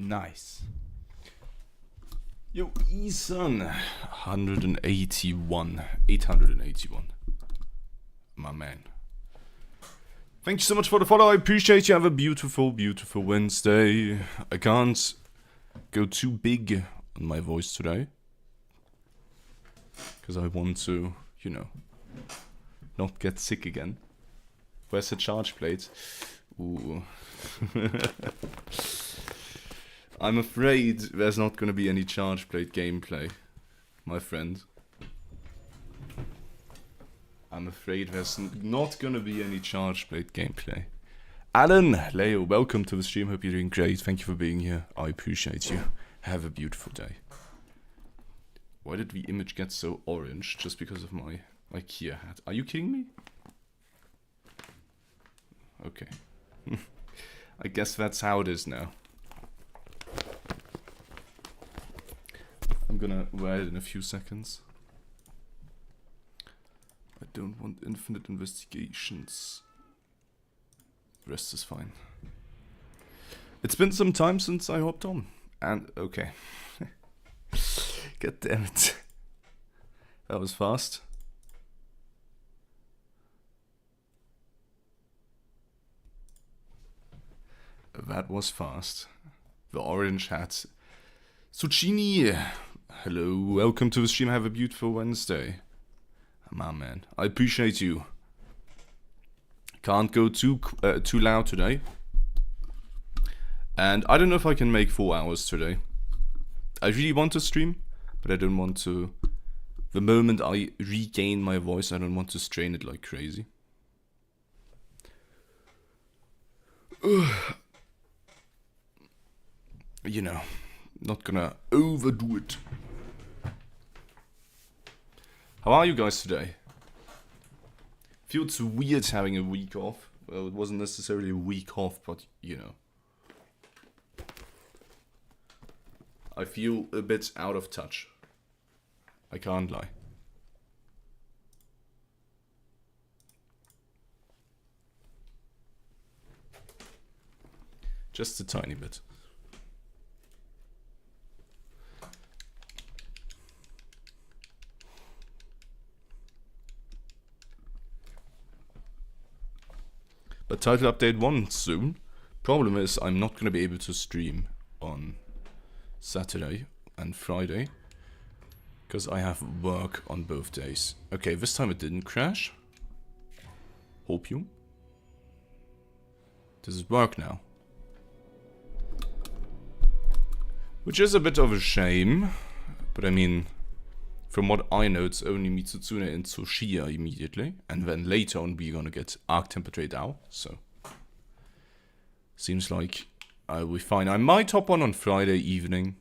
Nice. Yo, Ethan. 181. 881. My man. Thank you so much for the follow. I appreciate you. Have a beautiful, beautiful Wednesday. I can't go too big on my voice today. Because I want to, you know, not get sick again. Where's the charge plate? Ooh. I'm afraid there's not going to be any charge plate gameplay, my friend. I'm afraid there's not going to be any charge plate gameplay. Alan, Leo, welcome to the stream. Hope you're doing great. Thank you for being here. I appreciate you. Have a beautiful day. Why did the image get so orange just because of my Kia hat? Are you kidding me? Okay. I guess that's how it is now. I'm gonna wear it in a few seconds. I don't want infinite investigations. The rest is fine. It's been some time since I hopped on. And, okay. God damn it. That was fast. That was fast. The orange hat. Zucchini! Hello, welcome to the stream. Have a beautiful Wednesday. My man, I appreciate you. Can't go too loud today. And I don't know if I can make 4 hours today. I really want to stream, but I don't want to... The moment I regain my voice, I don't want to strain it like crazy. You know, not gonna overdo it. How are you guys today? Feels weird having a week off. Well, it wasn't necessarily a week off, but you know. I feel a bit out of touch. I can't lie. Just a tiny bit. But title update 1 soon. Problem is I'm not going to be able to stream on Saturday and Friday. Because I have work on both days. Okay, this time it didn't crash. Hope you. Does it work now? Which is a bit of a shame. But I mean, from what I know, it's only Mitsutsune and Tsuchiya immediately. And then later on we're gonna get Arc Temperature Dao. So, seems like I'll be fine. I might hop on Friday evening.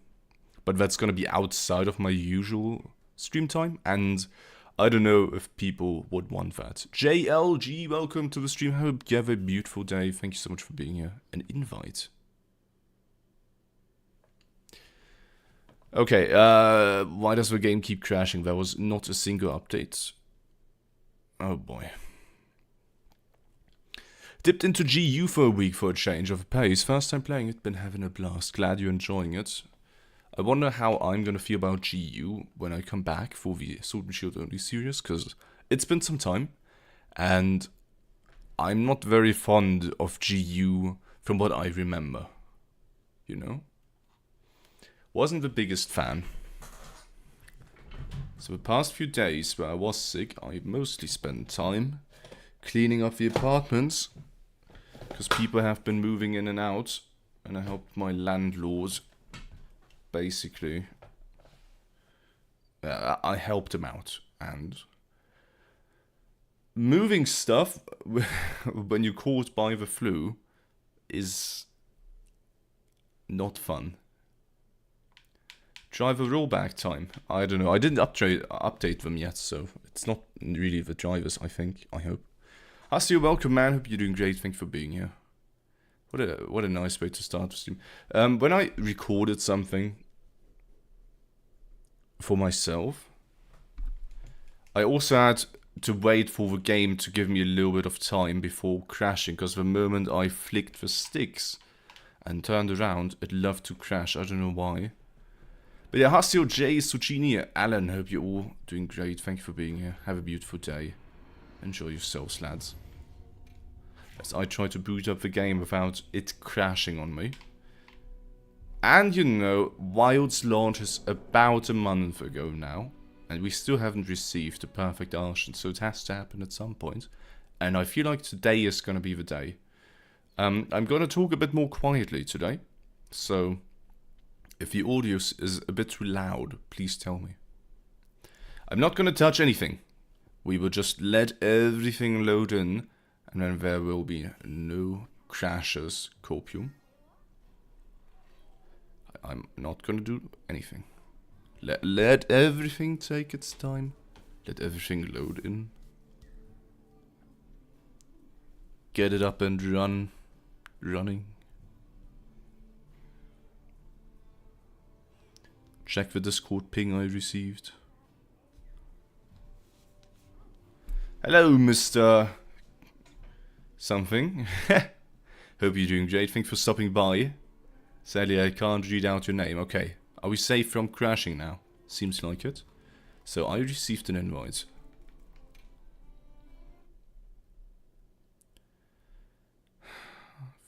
But that's gonna be outside of my usual stream time. And I don't know if people would want that. JLG, welcome to the stream. Hope you have a beautiful day. Thank you so much for being here. An invite. Okay, why does the game keep crashing? There was not a single update. Oh boy. Dipped into GU for a week for a change of pace. First time playing it, been having a blast. Glad you're enjoying it. I wonder how I'm gonna feel about GU when I come back for the Sword and Shield only series, because it's been some time, and I'm not very fond of GU from what I remember. You know? Wasn't the biggest fan. So the past few days where I was sick, I mostly spent time cleaning up the apartments, because people have been moving in and out, and I helped my landlord. Basically, I helped him out, and moving stuff when you're caught by the flu is not fun. Driver rollback time. I don't know. I didn't update them yet, so it's not really the drivers, I think. I hope. Hasti, welcome, man. Hope you're doing great. Thank you for being here. What a nice way to start the stream. When I recorded something for myself, I also had to wait for the game to give me a little bit of time before crashing, because the moment I flicked the sticks and turned around, it loved to crash. I don't know why. But yeah, Hasio, Jay, Suchini, Alan, hope you're all doing great. Thank you for being here. Have a beautiful day. Enjoy yourselves, lads. As I try to boot up the game without it crashing on me. And you know, Wild's launch is about a month ago now. And we still haven't received the perfect Arson, so it has to happen at some point. And I feel like today is going to be the day. I'm going to talk a bit more quietly today. So, if the audio is a bit too loud, please tell me. I'm not going to touch anything. We will just let everything load in. And then there will be no crashes, copium. I'm not going to do anything. Let everything take its time. Let everything load in. Get it up and running. Check the Discord ping I received. Hello, Mr. Something. Hope you're doing great. Thanks for stopping by. Sadly, I can't read out your name. Okay. Are we safe from crashing now? Seems like it. So I received an invite.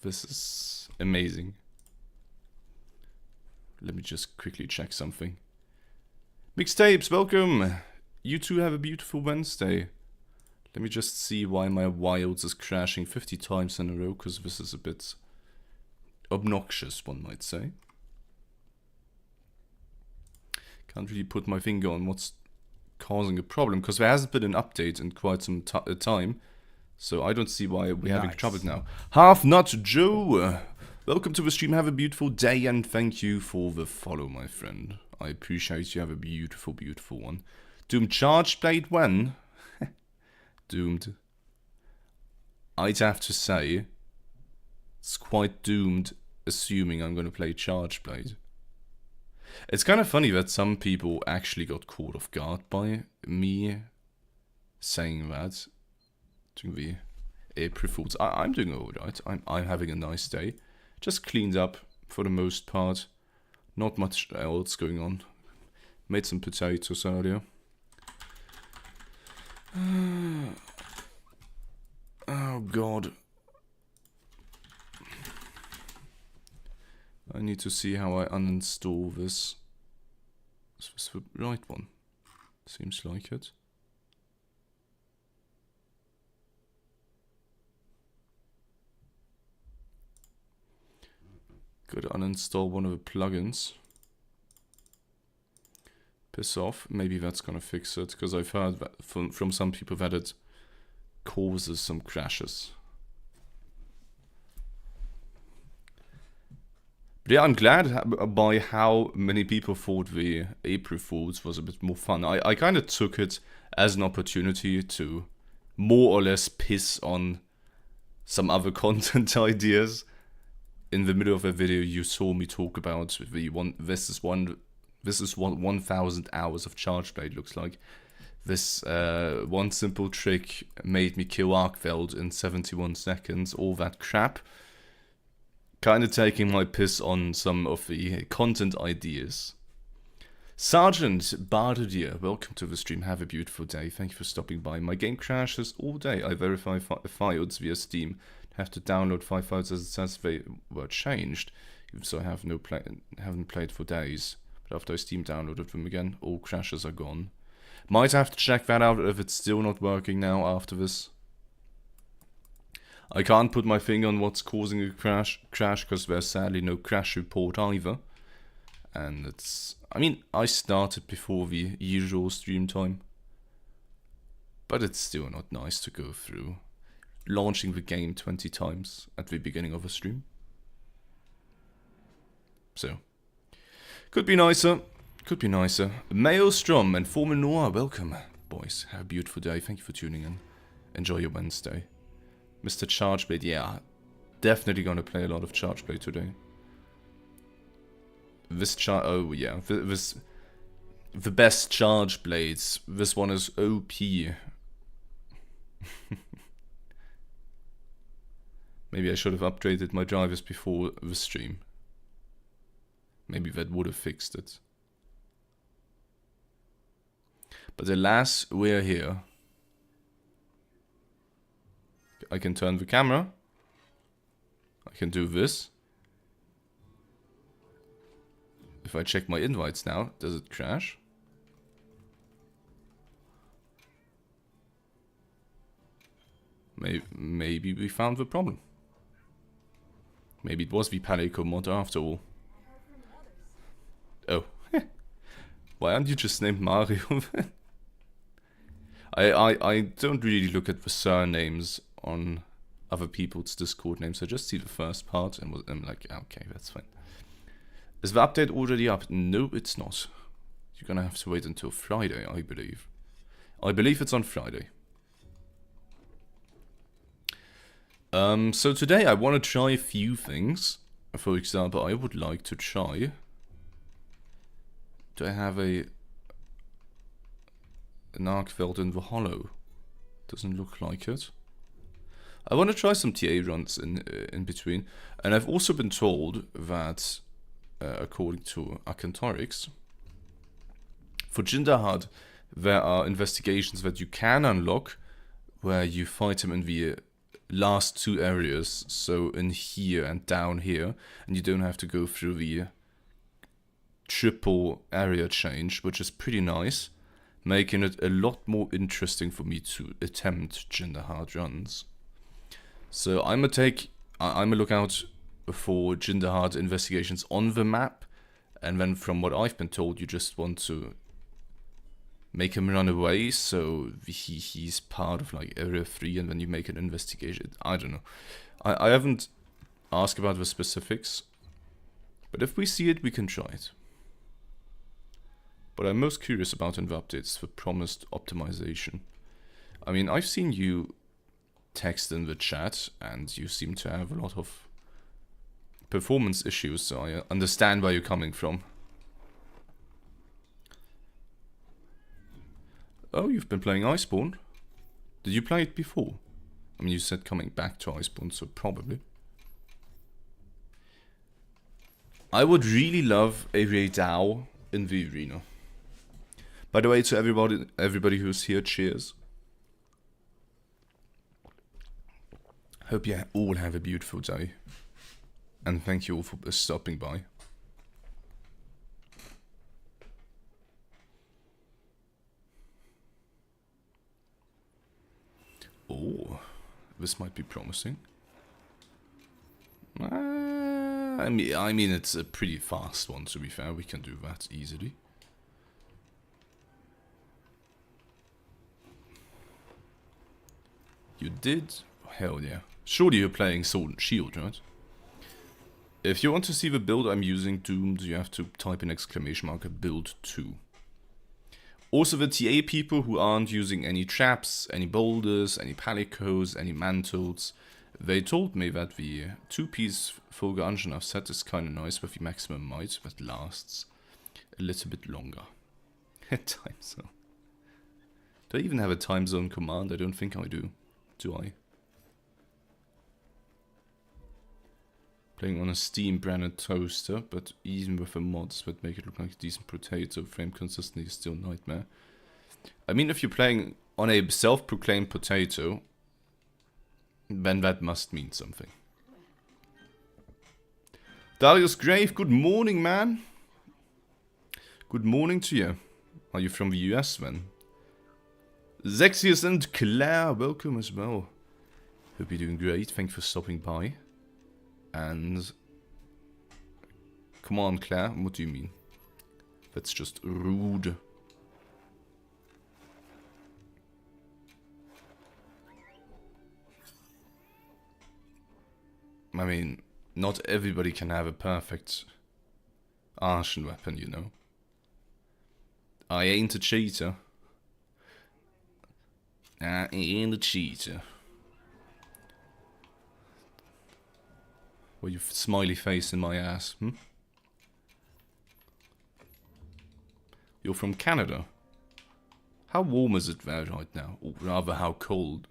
This is amazing. Let me just quickly check something. Mixtapes, welcome! You two have a beautiful Wednesday. Let me just see why my Wilds is crashing 50 times in a row, because this is a bit obnoxious, one might say. Can't really put my finger on what's causing a problem, because there hasn't been an update in quite some time. So I don't see why we're having trouble now. Half Nut Joe! Welcome to the stream, have a beautiful day, and thank you for the follow, my friend. I appreciate you, have a beautiful, beautiful one. Doom Charge Blade when? Doomed. I'd have to say, it's quite doomed, assuming I'm going to play Charge Blade. It's kind of funny that some people actually got caught off guard by me saying that. Doing the April Fools. I'm doing alright. I'm having a nice day. Just cleaned up for the most part. Not much else going on. Made some potatoes earlier. Oh god. I need to see how I uninstall this. Is this the right one? Seems like it. Gotta uninstall one of the plugins. Piss off. Maybe that's gonna fix it, because I've heard that from some people that it causes some crashes. But yeah, I'm glad by how many people thought the April Fools was a bit more fun. I kind of took it as an opportunity to more or less piss on some other content ideas. In the middle of a video, you saw me talk about the this is 1,000 hours of Charge Blade looks like. This one simple trick made me kill Arkveld in 71 seconds. All that crap. Kind of taking my piss on some of the content ideas. Sergeant Bardier, welcome to the stream. Have a beautiful day. Thank you for stopping by. My game crashes all day. I verify files via Steam. Have to download 5 files as it says they were changed. So I have haven't played for days. But after I Steam downloaded them again, all crashes are gone. Might have to check that out if it's still not working now after this. I can't put my finger on what's causing a crash because there's sadly no crash report either. And it's... I mean, I started before the usual stream time. But it's still not nice to go through launching the game 20 times at the beginning of a stream. So, could be nicer. Could be nicer. Maelstrom and Former Noah, welcome. Boys, have a beautiful day. Thank you for tuning in. Enjoy your Wednesday. Mr. Chargeblade, yeah. Definitely gonna play a lot of Chargeblade today. Oh yeah. The best Chargeblades. This one is OP. Maybe I should have upgraded my drivers before the stream. Maybe that would have fixed it. But alas, we're here. I can turn the camera. I can do this. If I check my invites now, does it crash? Maybe we found the problem. Maybe it was the Palico mod after all. Oh. Why aren't you just named Mario? I don't really look at the surnames on other people's Discord names. I just see the first part and I'm like, okay, that's fine. Is the update already up? No, it's not. You're gonna have to wait until Friday, I believe. I believe it's on Friday. So today I want to try a few things. For example, I would like to try... Do I have an Arkveld in the Hollow? Doesn't look like it. I want to try some TA runs in between. And I've also been told that, according to Akantorix, for Jinderhard, there are investigations that you can unlock where you fight him in the last two areas, so in here and down here, and you don't have to go through the triple area change, which is pretty nice, making it a lot more interesting for me to attempt Jinderhard runs. So I'm a lookout for Jinderhard investigations on the map, and then from what I've been told, you just want to make him run away, so he's part of like area 3, and then you make an investigation. I don't know. I haven't asked about the specifics, but if we see it, we can try it. But I'm most curious about in the updates the promised optimization. I mean, I've seen you text in the chat, and you seem to have a lot of performance issues, so I understand where you're coming from. Oh, you've been playing Iceborne? Did you play it before? I mean, you said coming back to Iceborne, so probably. I would really love a Raidao in the arena. By the way, to everybody who's here, cheers. Hope you all have a beautiful day. And thank you all for stopping by. Oh, this might be promising. I mean, it's a pretty fast one, to be fair. We can do that easily. You did? Hell yeah. Surely you're playing Sword and Shield, right? If you want to see the build I'm using, Doomed, you have to type in !build 2. Also, the TA people who aren't using any traps, any boulders, any palicos, any mantles, they told me that the 2-piece Folge Anjanath set is kinda nice with the maximum might that lasts a little bit longer. Time zone. Do I even have a time zone command? I don't think I do. Do I? Playing on a steam branded toaster, but even with the mods that make it look like a decent potato, frame consistency is still a nightmare. I mean, if you're playing on a self-proclaimed potato, then that must mean something. Darius Grave, good morning, man. Good morning to you. Are you from the US then? Zexius and Claire, welcome as well. Hope you're doing great. Thank you for stopping by. And come on, Claire, what do you mean? That's just rude. I mean, not everybody can have a perfect arson weapon, you know. I ain't a cheater. I ain't a cheater. Well, you smiley face in my ass, hmm? You're from Canada. How warm is it there right now? Or rather, how cold?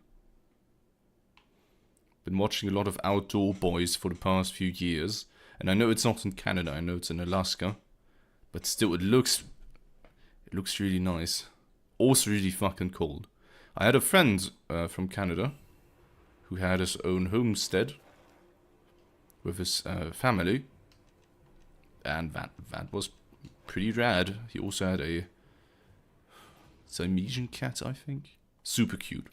Been watching a lot of Outdoor Boys for the past few years. And I know it's not in Canada, I know it's in Alaska. But still, it looks really nice. Also really fucking cold. I had a friend from Canada who had his own homestead with his family. And that was pretty rad. He also had a Siamesian cat, I think. Super cute.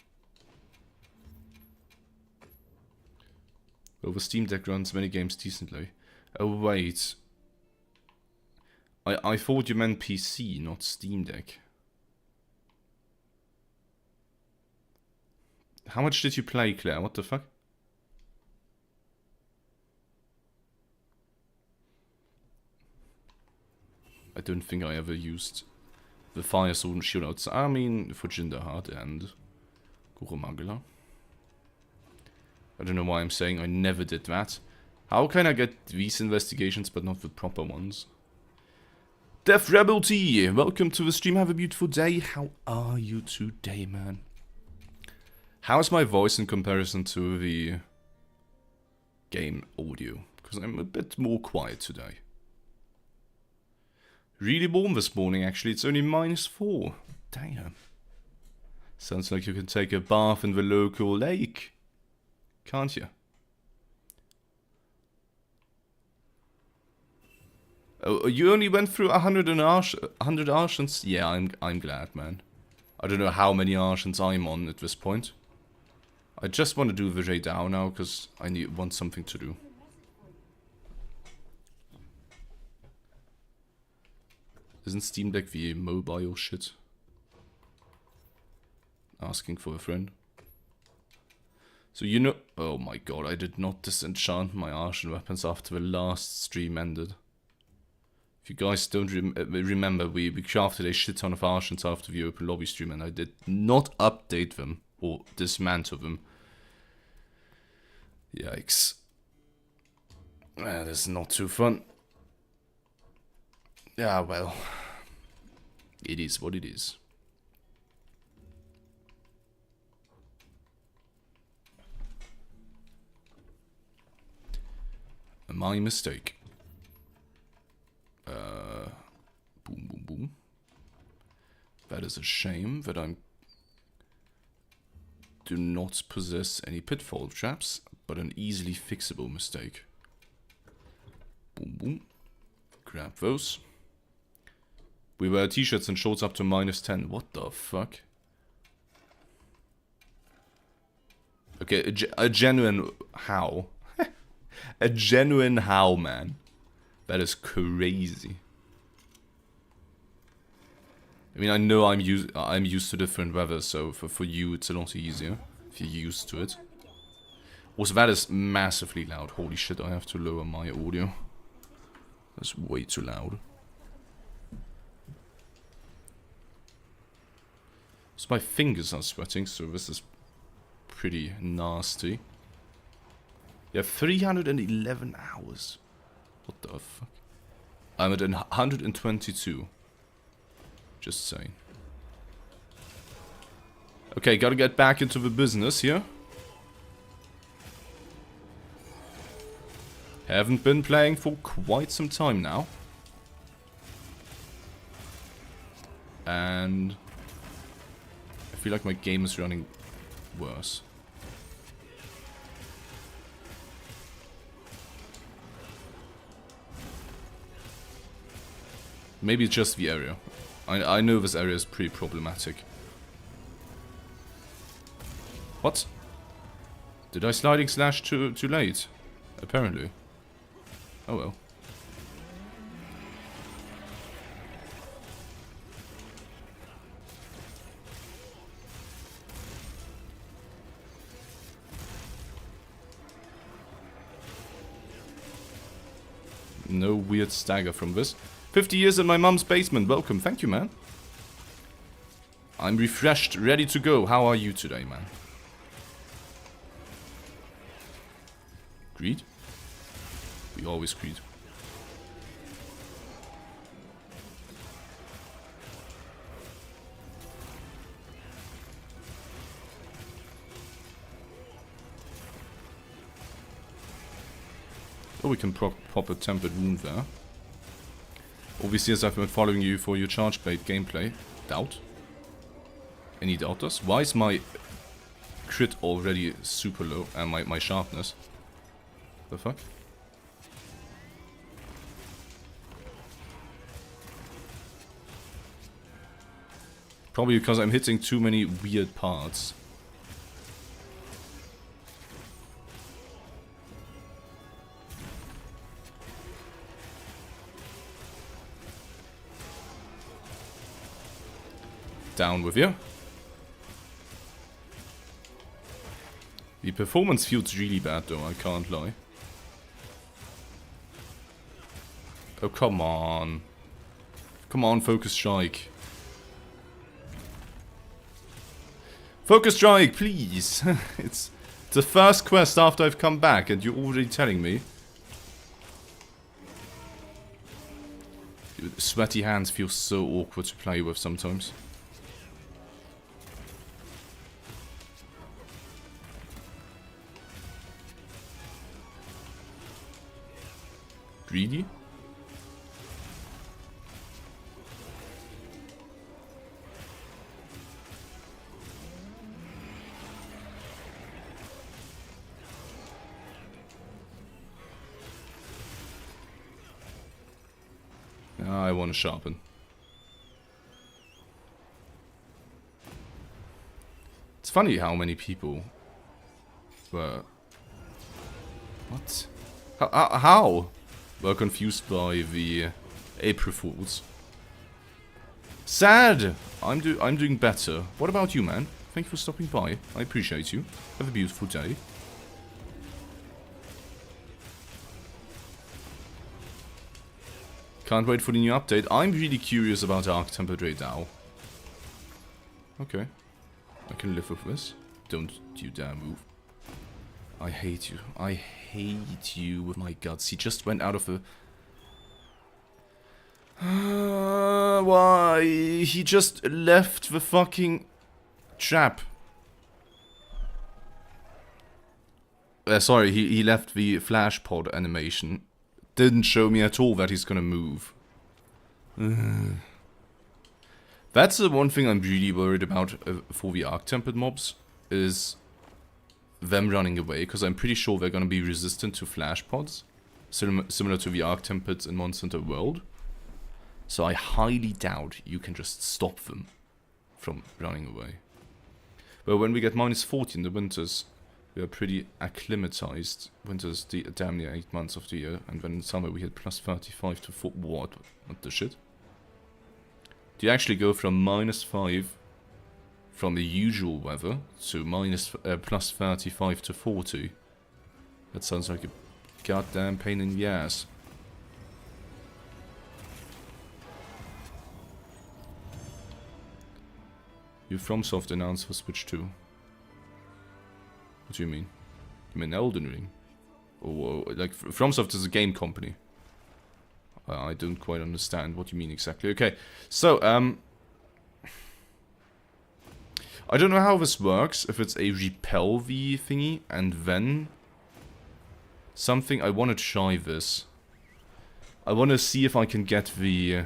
Over Steam Deck runs many games decently. Oh wait. I thought you meant PC, not Steam Deck. How much did you play, Claire? What the fuck? I don't think I ever used the Fire Sword and Shieldouts. I mean, for Jinderheart and Gurumagala. I don't know why I'm saying I never did that. How can I get these investigations but not the proper ones? Def Rebel T, welcome to the stream. Have a beautiful day. How are you today, man? How's my voice in comparison to the game audio? Because I'm a bit more quiet today. Really warm this morning, actually. It's only -4. Damn. Sounds like you can take a bath in the local lake. Can't you? Oh, you only went through 100 Archons? Yeah, I'm glad, man. I don't know how many Archons I'm on at this point. I just want to do the Raidao now, because I want something to do. Isn't Steam Deck the mobile shit? Asking for a friend. So you know... Oh my god, I did not disenchant my Archon weapons after the last stream ended. If you guys don't remember, we crafted a shit ton of Archons after the open lobby stream and I did not update them or dismantle them. Yikes. That is not too fun. Yeah, well. It is what it is. My mistake. Boom, boom, boom. That is a shame that I do not possess any pitfall traps, but an easily fixable mistake. Boom, boom. Grab those. We wear t-shirts and shorts up to -10. What the fuck? Okay, a genuine how? A genuine how, man. That is crazy. I mean, I know I'm used to different weather, so for you it's a lot easier if you're used to it. Also, that is massively loud. Holy shit, I have to lower my audio. That's way too loud. So my fingers are sweating, so this is pretty nasty. You have 311 hours. What the fuck? I'm at 122. Just saying. Okay, gotta get back into the business here. Haven't been playing for quite some time now. And I feel like my game is running worse. Maybe it's just the area. I know this area is pretty problematic. What? Did I sliding slash too late? Apparently. Oh well. No weird stagger from this. 50 years in my mum's basement. Welcome. Thank you, man. I'm refreshed, ready to go. How are you today, man? Greed? We always greed. Oh, we can pop a tempered wound there. Obviously, as I've been following you for your charge blade gameplay. Doubt? Any doubters? Why is my crit already super low? And my sharpness? The fuck? Probably because I'm hitting too many weird parts. Down with you. The performance feels really bad though, I can't lie. Oh, come on. Come on, focus strike. Focus strike, please! It's the first quest after I've come back and you're already telling me. Dude, sweaty hands feel so awkward to play with sometimes. Greedy? I want to sharpen. It's funny how many people were... What? How? Were confused by the April Fools. Sad! I'm doing better. What about you, man? Thank you for stopping by. I appreciate you. Have a beautiful day. Can't wait for the new update. I'm really curious about Arc Tempered Ray Dao. Okay. I can live with this. Don't you dare move. I hate you. I hate you with my guts. He just went out of a... why? He just left the fucking trap. Sorry, he left the flash pod animation. Didn't show me at all that he's gonna move. That's the one thing I'm really worried about for the arc-tempered mobs, is them running away, because I'm pretty sure they're gonna be resistant to flash pods, similar to the arc-tempered in Monster Hunter World. So I highly doubt you can just stop them from running away. But when we get -40 in the winters, we are pretty acclimatized. Winter's damn near 8 months of the year, and then in summer we hit +35 to 4. What the shit? Do you actually go from -5 from the usual weather to +35 to 40? That sounds like a goddamn pain in the ass. You FromSoft announced for Switch 2. What do you mean? You mean Elden Ring? Or like FromSoft is a game company. I don't quite understand what you mean exactly. Okay, so I don't know how this works. If it's a repel V thingy and then something. I want to try this. I want to see if I can get the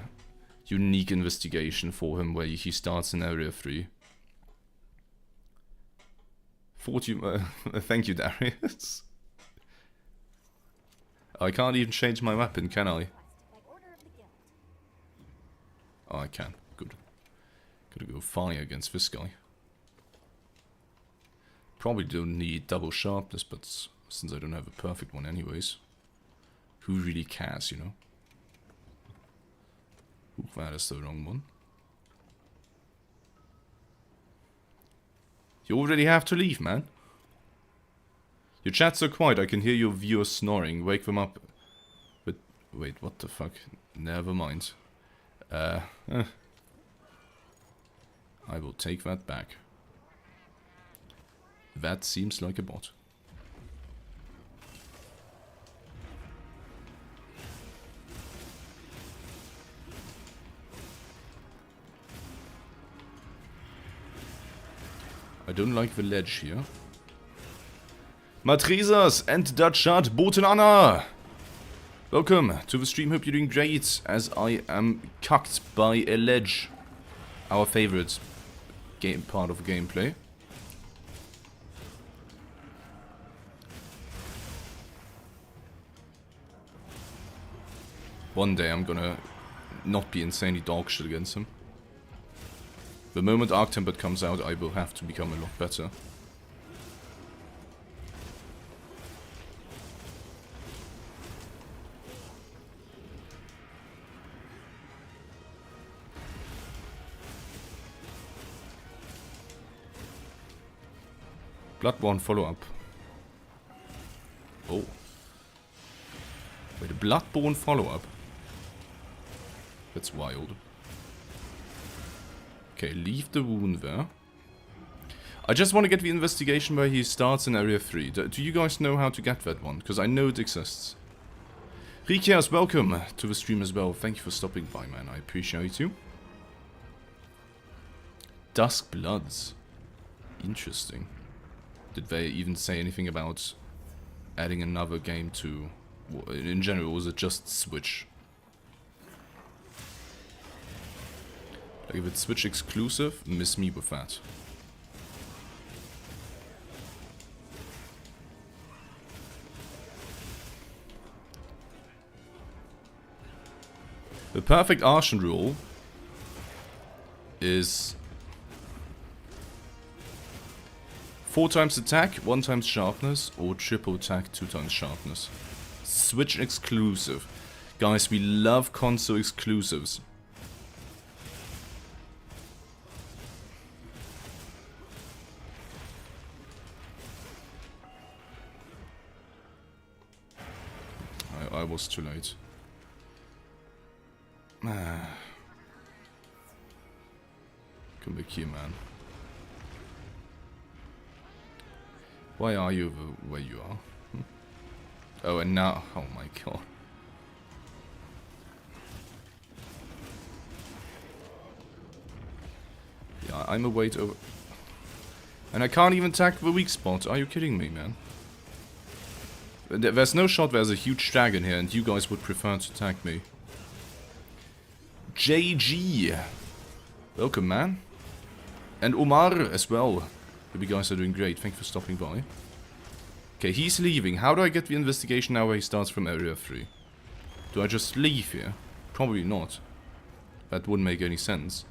unique investigation for him where he starts in Area 3. 40... thank you, Darius. I can't even change my weapon, can I? Oh, I can. Good. Gotta go fire against this guy. Probably don't need double sharpness, but since I don't have a perfect one anyways. Who really cares, you know? Ooh, that is the wrong one. You already have to leave, man. Your chat's so quiet, I can hear your viewers snoring. Wake them up. But, wait, what the fuck? Never mind. I will take that back. That seems like a bot. I don't like the ledge here. Matrisas and Dutchat boten Anna! Welcome to the stream, hope you're doing great, as I am cucked by a ledge. Our favorite part of gameplay. One day I'm gonna not be insanely dog shit against him. The moment Arc Tempered comes out, I will have to become a lot better. Bloodborne follow-up. Oh. Wait, a Bloodborne follow-up? That's wild. Okay, leave the wound there. I just want to get the investigation where he starts in Area 3. Do you guys know how to get that one? Because I know it exists. Rikias, welcome to the stream as well. Thank you for stopping by, man. I appreciate you. Dusk Bloods. Interesting. Did they even say anything about adding another game to... In general, was it just Switch? Like, if it's Switch exclusive, miss me with that. The perfect Arson rule is 4 times attack, 1 times sharpness, or triple attack, 2 times sharpness. Switch exclusive. Guys, we love console exclusives. I was too late. Come back here, man. Why are you the way you are? Oh, and now... Oh my god. Yeah, I'm a weight over... And I can't even attack the weak spot. Are you kidding me, man? There's no shot there's a huge dragon here, and you guys would prefer to attack me. JG! Welcome, man. And Omar as well. You guys are doing great. Thank you for stopping by. Okay, he's leaving. How do I get the investigation now where he starts from Area 3? Do I just leave here? Probably not. That wouldn't make any sense.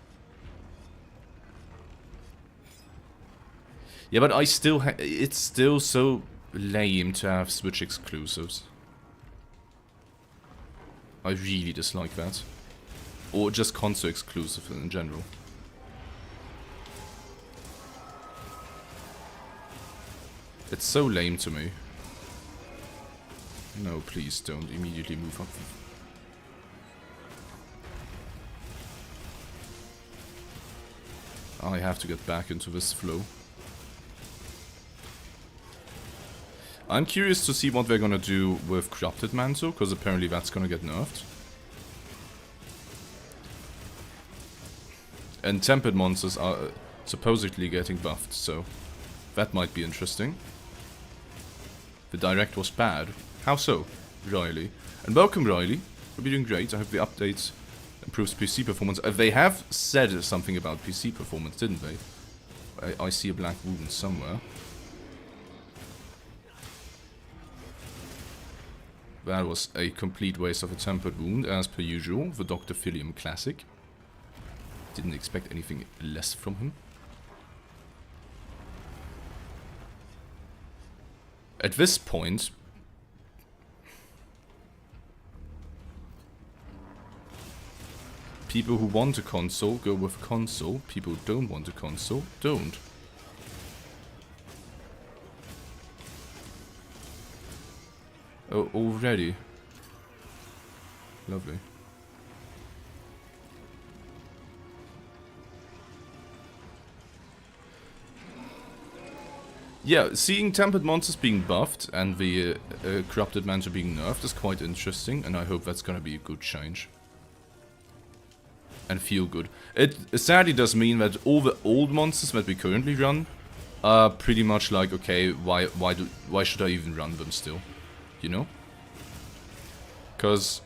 Yeah, but I still it's still so lame to have Switch exclusives. I really dislike that. Or just console exclusive in general. It's so lame to me. No, please don't immediately move up. I have to get back into this flow. I'm curious to see what they're gonna do with Corrupted Mantle, because apparently that's gonna get nerfed. And Tempered monsters are supposedly getting buffed, so that might be interesting. The direct was bad. How so, Riley? And welcome, Riley. Hope you're doing great. I hope the update improves PC performance. They have said something about PC performance, didn't they? I see a black wound somewhere. That was a complete waste of a tempered wound, as per usual. The Dr. Philium classic. Didn't expect anything less from him. At this point... people who want a console go with console. People who don't want a console don't. Oh, already. Lovely. Yeah, seeing Tempered Monsters being buffed and the Corrupted Mantle being nerfed is quite interesting, and I hope that's gonna be a good change. And feel good. It sadly does mean that all the old monsters that we currently run are pretty much like, okay, why should I even run them still? You know? Because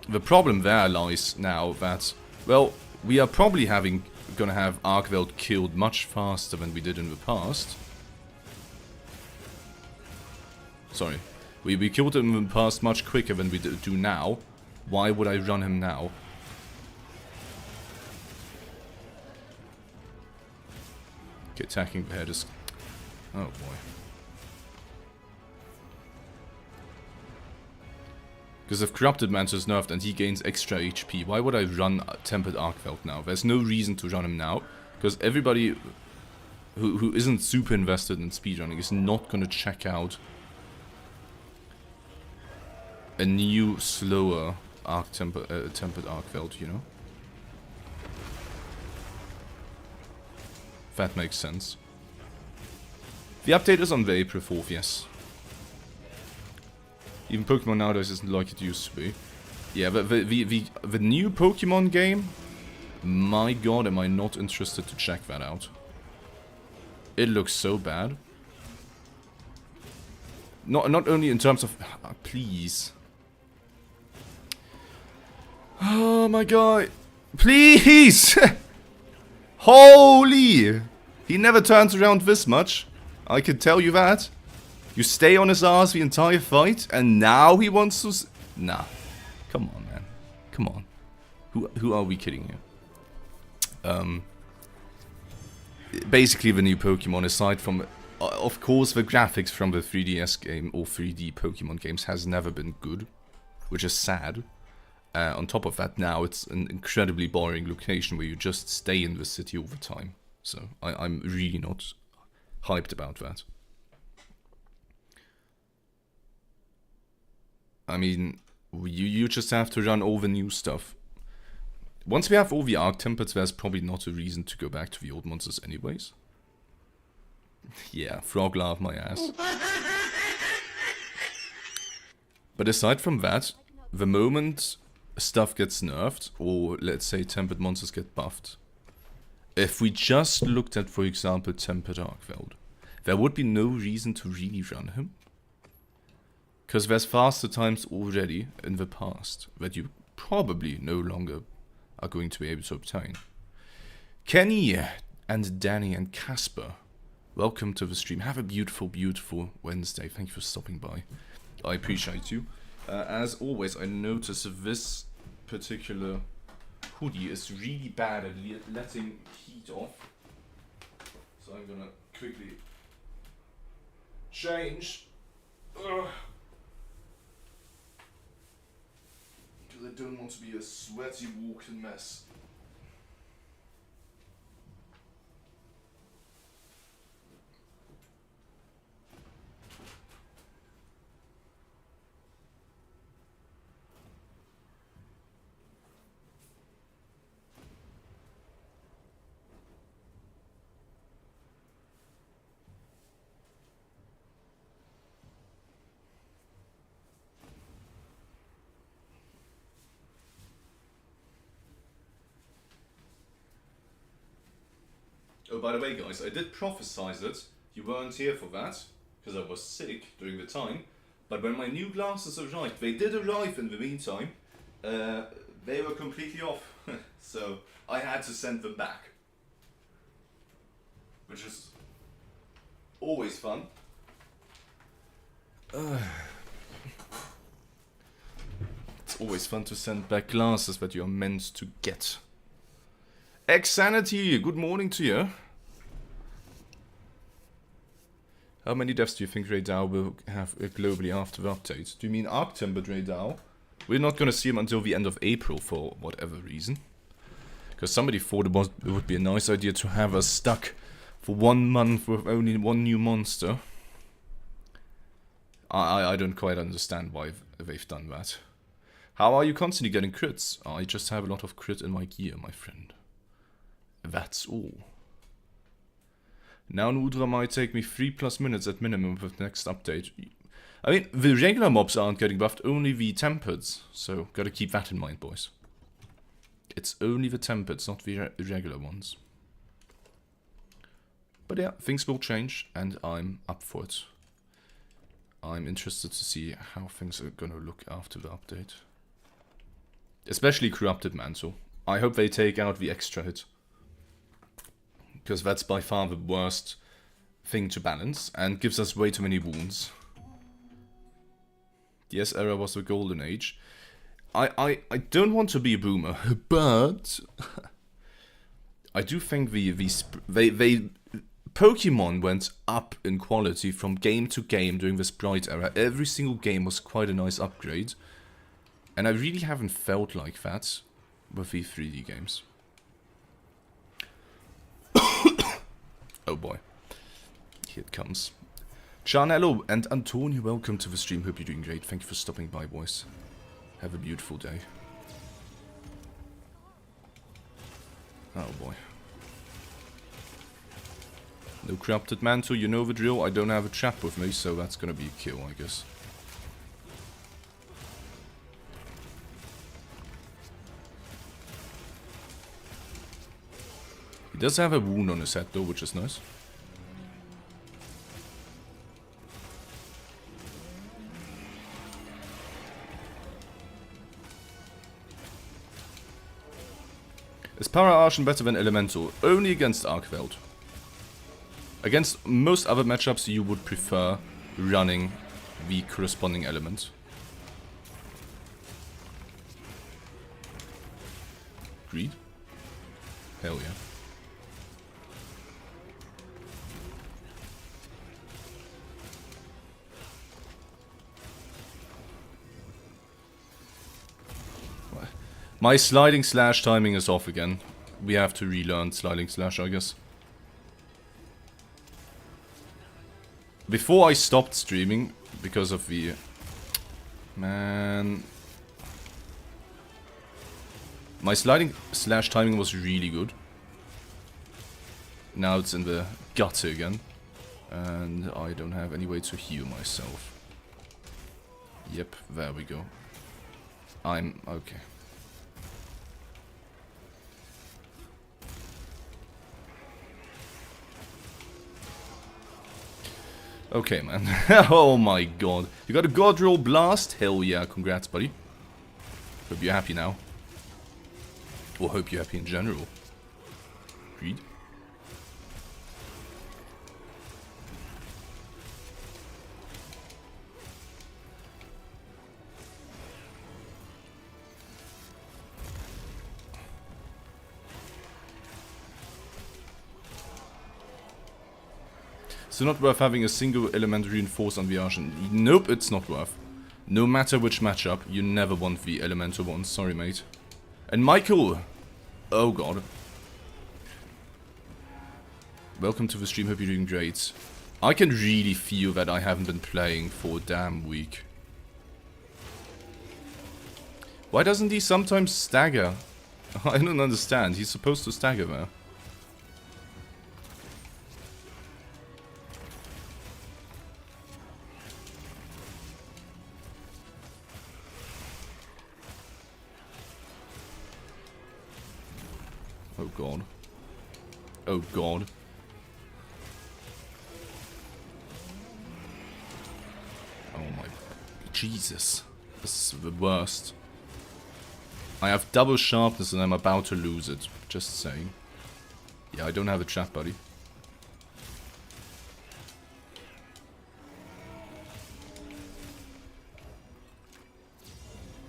the problem there lies now that, well, we are probably gonna have Arkveld killed much faster than we did in the past. Sorry. We killed him in the past much quicker than we do now. Why would I run him now? Okay, attacking the head is... Oh boy. Because if Corrupted Mantis is nerfed and he gains extra HP, why would I run Tempered Arkveld now? There's no reason to run him now. Because everybody who isn't super invested in speedrunning is not going to check out a new, slower Tempered Arkveld, you know? That makes sense. The update is on the April 4th, yes. Even Pokemon nowadays isn't like it used to be. Yeah, but the new Pokemon game? My god, am I not interested to check that out. It looks so bad. Not only in terms of... please. Oh my god. Please! Holy! He never turns around this much. I can tell you that. You stay on his ass the entire fight, and now he wants to... Nah. Come on, man. Come on. Who are we kidding here? Basically the new Pokemon, aside from... of course, the graphics from the 3DS game, or 3D Pokemon games, has never been good. Which is sad. On top of that, now it's an incredibly boring location where you just stay in the city all the time. So, I'm really not hyped about that. I mean, you just have to run all the new stuff. Once we have all the Arc Templates, there's probably not a reason to go back to the old monsters anyways. Yeah, frog laugh my ass. But aside from that, the moment stuff gets nerfed, or let's say tempered monsters get buffed, if we just looked at, for example, Tempered Arkveld, there would be no reason to really run him. Because there's faster times already in the past that you probably no longer are going to be able to obtain. Kenny and Danny and Casper, welcome to the stream. Have a beautiful, beautiful Wednesday. Thank you for stopping by. I appreciate you. As always, I notice this particular hoodie is really bad at letting heat off. So I'm gonna quickly change. Because I don't want to be a sweaty walking mess. Oh, by the way, guys, I did prophesize it. You weren't here for that, because I was sick during the time. But when my new glasses arrived, they did arrive in the meantime, they were completely off. So I had to send them back. Which is always fun. It's always fun to send back glasses that you are meant to get. Xanity, good morning to you. How many deaths do you think Raydao will have globally after the update? Do you mean Arctempered Raydao? We're not gonna see him until the end of April for whatever reason. Because somebody thought it would be a nice idea to have us stuck for 1 month with only one new monster. I don't quite understand why they've done that. How are you constantly getting crits? I just have a lot of crit in my gear, my friend. That's all. Now Nudra might take me 3+ minutes at minimum with the next update. I mean, the regular mobs aren't getting buffed, only the tempereds. So, gotta keep that in mind, boys. It's only the tempereds, not the regular ones. But yeah, things will change, and I'm up for it. I'm interested to see how things are gonna look after the update. Especially Corrupted Mantle. I hope they take out the extra hit. Because that's by far the worst thing to balance and gives us way too many wounds. The S era was the golden age. I don't want to be a boomer, but I do think they Pokemon went up in quality from game to game during the Sprite era. Every single game was quite a nice upgrade. And I really haven't felt like that with the 3D games. Oh boy. Here it comes. Charnello and Antonio, welcome to the stream. Hope you're doing great. Thank you for stopping by, boys. Have a beautiful day. Oh boy. No Corrupted Mantle, you know the drill. I don't have a trap with me, so that's gonna be a kill, I guess. He does have a wound on his head though, which is nice. Is Para Arshen better than Elemental? Only against Arcveld. Against most other matchups you would prefer running the corresponding element. Greed? Hell yeah. My sliding slash timing is off again. We have to relearn sliding slash, I guess. Before I stopped streaming, because of the... Man... My sliding slash timing was really good. Now it's in the gutter again. And I don't have any way to heal myself. Yep, there we go. I'm... okay. Okay, man. Oh my god. You got a god roll blast? Hell yeah, congrats, buddy. Hope you're happy now. Or hope you're happy in general. Greed? So not worth having a single element reinforced on the Arshen. Nope, it's not worth. No matter which matchup, you never want the elemental one. Sorry, mate. And Michael! Oh god. Welcome to the stream, hope you're doing great. I can really feel that I haven't been playing for a damn week. Why doesn't he sometimes stagger? I don't understand. He's supposed to stagger there. Oh god. Oh god. Oh my... Jesus. This is the worst. I have double sharpness and I'm about to lose it. Just saying. Yeah, I don't have a trap, buddy.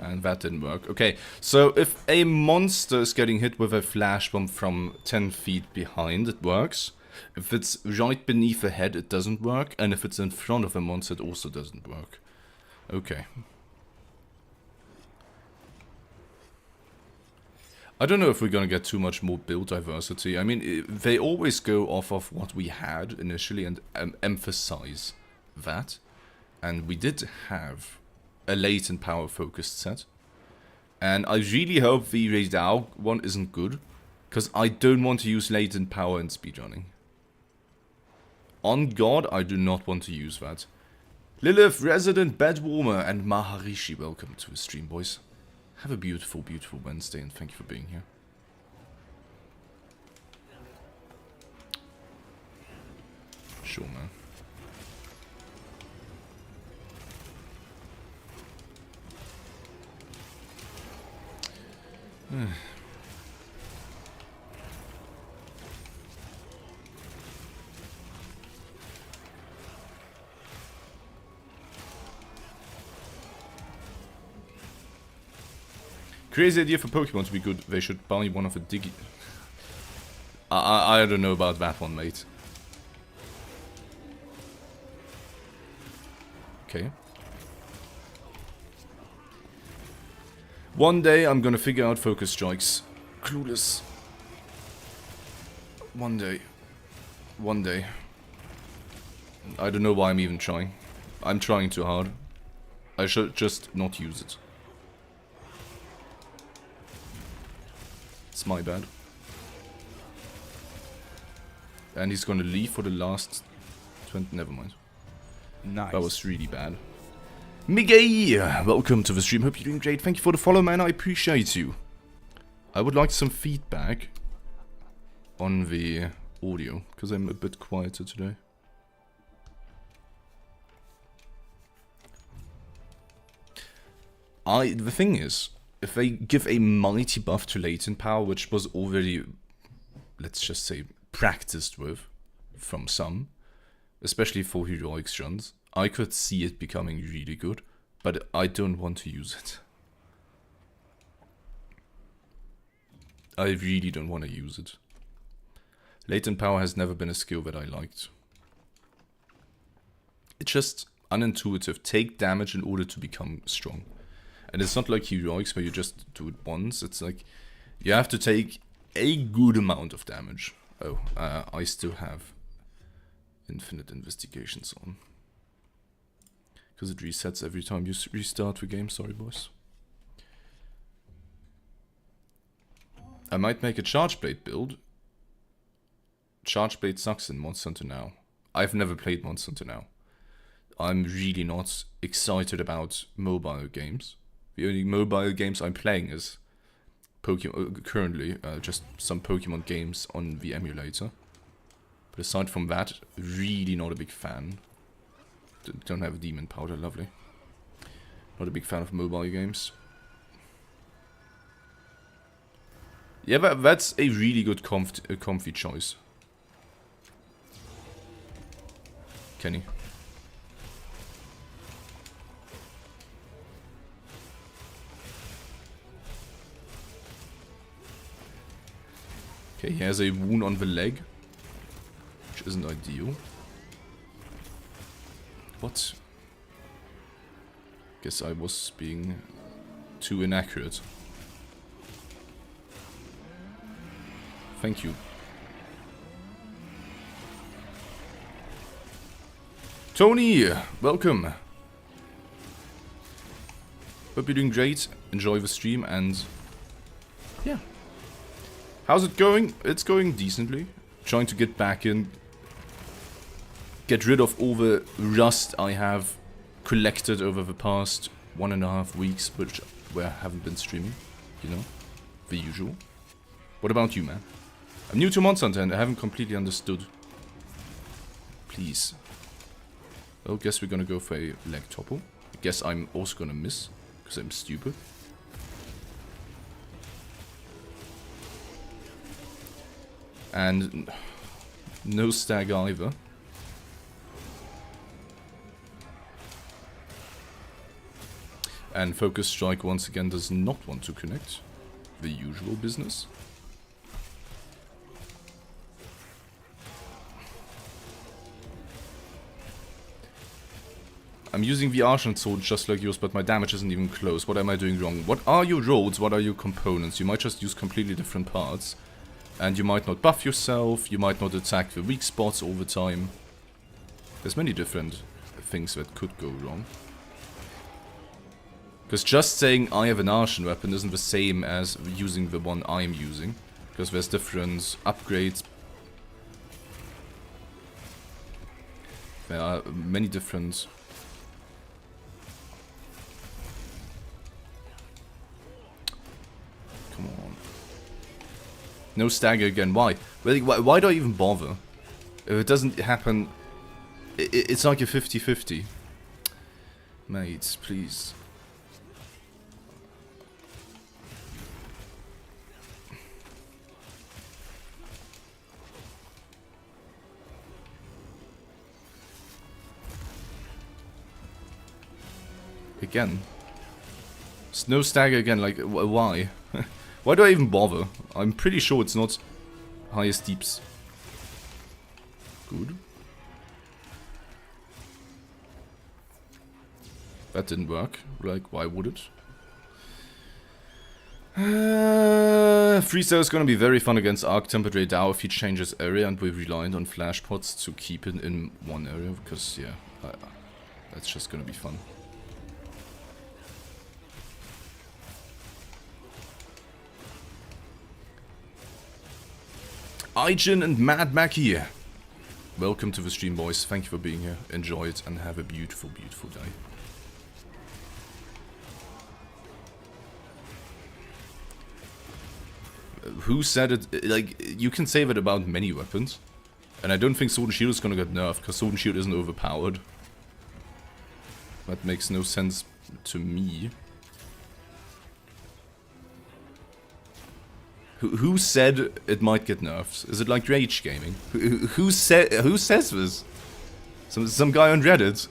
And that didn't work. Okay, so if a monster is getting hit with a flash bomb from 10 feet behind, it works. If it's right beneath the head, it doesn't work. And if it's in front of a monster, it also doesn't work. Okay. I don't know if we're gonna get too much more build diversity. I mean, they always go off of what we had initially and emphasize that. And we did have a latent power focused set. And I really hope the Radao one isn't good. Because I don't want to use latent power in speedrunning. On God, I do not want to use that. Lilith, Resident, Bedwarmer, and Maharishi, welcome to the stream, boys. Have a beautiful, beautiful Wednesday, and thank you for being here. Sure, man. Crazy idea for Pokemon to be good. They should buy one of a Diggy. I don't know about that one, mate. Okay. One day I'm gonna figure out focus strikes. Clueless. One day. One day. I don't know why I'm even trying. I'm trying too hard. I should just not use it. It's my bad. And he's gonna leave for the last 20... Never mind. Nice. That was really bad. Miguel, welcome to the stream. Hope you're doing great. Thank you for the follow, man. I appreciate you. I would like some feedback on the audio, because I'm a bit quieter today. The thing is, if they give a mighty buff to latent power, which was already, let's just say, practiced with from some, especially for heroics runs, I could see it becoming really good, but I don't want to use it. I really don't want to use it. Latent power has never been a skill that I liked. It's just unintuitive. Take damage in order to become strong. And it's not like heroics where you just do it once. It's like you have to take a good amount of damage. Oh, I still have infinite investigations on. Because it resets every time you restart the game. Sorry, boys. I might make a Charge Blade build. Charge Blade sucks in Monster Hunter now. I've never played Monster Hunter now. I'm really not excited about mobile games. The only mobile games I'm playing is Pokemon currently, just some Pokemon games on the emulator. But aside from that, really not a big fan. Don't have a demon powder, lovely. Not a big fan of mobile games. Yeah, that's a really good comfy choice. Kenny. Okay, he has a wound on the leg, which isn't ideal. What? Guess I was being too inaccurate. Thank you. Tony, welcome. Hope you're doing great. Enjoy the stream and yeah. How's it going? It's going decently. Trying to get back in. Get rid of all the rust I have collected over the past 1.5 weeks, where I haven't been streaming. You know? The usual. What about you, man? I'm new to Monster Hunter and I haven't completely understood. Please. Well, guess we're gonna go for a leg topple. I guess I'm also gonna miss, because I'm stupid. And no stag either. And Focus Strike once again does not want to connect. The usual business. I'm using the Argent Sword just like yours, but my damage isn't even close. What am I doing wrong? What are your rolls? What are your components? You might just use completely different parts. And you might not buff yourself, you might not attack the weak spots all the time. There's many different things that could go wrong. Because just saying I have an Argent weapon isn't the same as using the one I'm using. Because there's different upgrades. There are many different... Come on. No stagger again. Why? Really, why do I even bother? If it doesn't happen... It's like a 50-50. Mates, please. Again. Snow stagger again, like, why? Why do I even bother? I'm pretty sure it's not highest deeps. Good. That didn't work. Like, why would it? Freestyle is gonna be very fun against Arc Tempered Dow if he changes area, and we're reliant on flash pots to keep it in one area, because, yeah, that's just gonna be fun. Ijin and Mad Mac here. Welcome to the stream, boys. Thank you for being here. Enjoy it and have a beautiful, beautiful day. Who said it? Like, you can say that about many weapons. And I don't think Sword and Shield is gonna get nerfed, because Sword and Shield isn't overpowered. That makes no sense to me. Who said it might get nerfed? Is it like Rage Gaming? Who says this? Some guy on Reddit?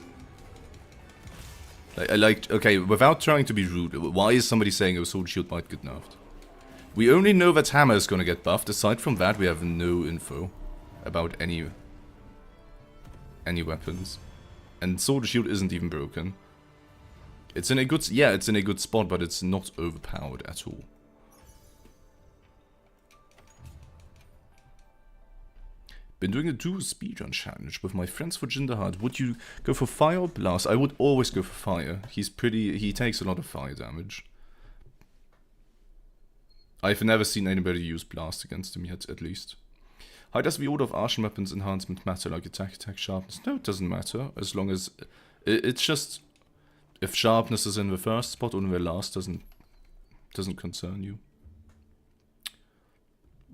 Like, okay, without trying to be rude, why is somebody saying, oh, Sword Shield might get nerfed? We only know that Hammer is gonna get buffed. Aside from that, we have no info about any weapons. And Sword Shield isn't even broken. It's in a good, yeah, it's in a good spot, but it's not overpowered at all. Been doing a dual speedrun challenge with my friends for Jinderhard. Would you go for fire or blast? I would always go for fire. He takes a lot of fire damage. I've never seen anybody use blast against him yet, at least. How does the order of Archen weapons enhancement matter, like attack, sharpness? No, it doesn't matter, as long as... It's just... If sharpness is in the first spot or in the last, doesn't concern you.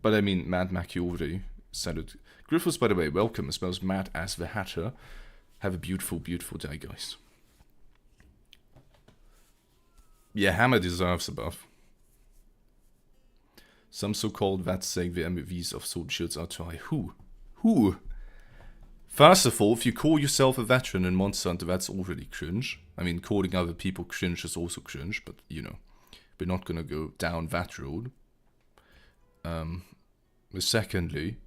But I mean, Mad Mac, you already said it. Griffiths, by the way, welcome, as well as Mad as the Hatter. Have a beautiful, beautiful day, guys. Yeah, Hammer deserves a buff. Some so-called vets saying the MVs of Sword Shields are too high. Who? First of all, if you call yourself a veteran in Monster Hunter, that's already cringe. I mean, calling other people cringe is also cringe, but, you know, we're not gonna go down that road. Secondly,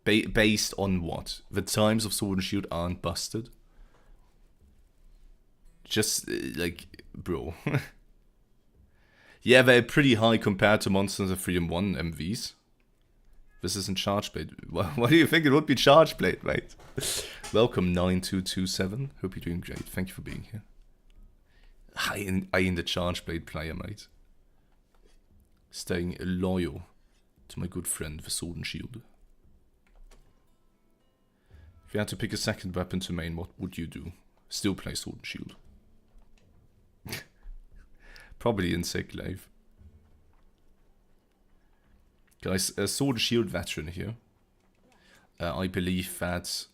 based on what? The times of Sword and Shield aren't busted? Just, like, bro. Yeah, they're pretty high compared to Monster Hunter 3 and 1 MVs. This isn't Chargeblade. What do you think it would be Chargeblade, mate? Welcome, 9227. Hope you're doing great. Thank you for being here. I in the Chargeblade player, mate. Staying loyal to my good friend, the Sword and Shield. If you had to pick a second weapon to main, what would you do? Still play Sword and Shield. Probably Insect Glaive. Guys, a Sword and Shield veteran here. I believe that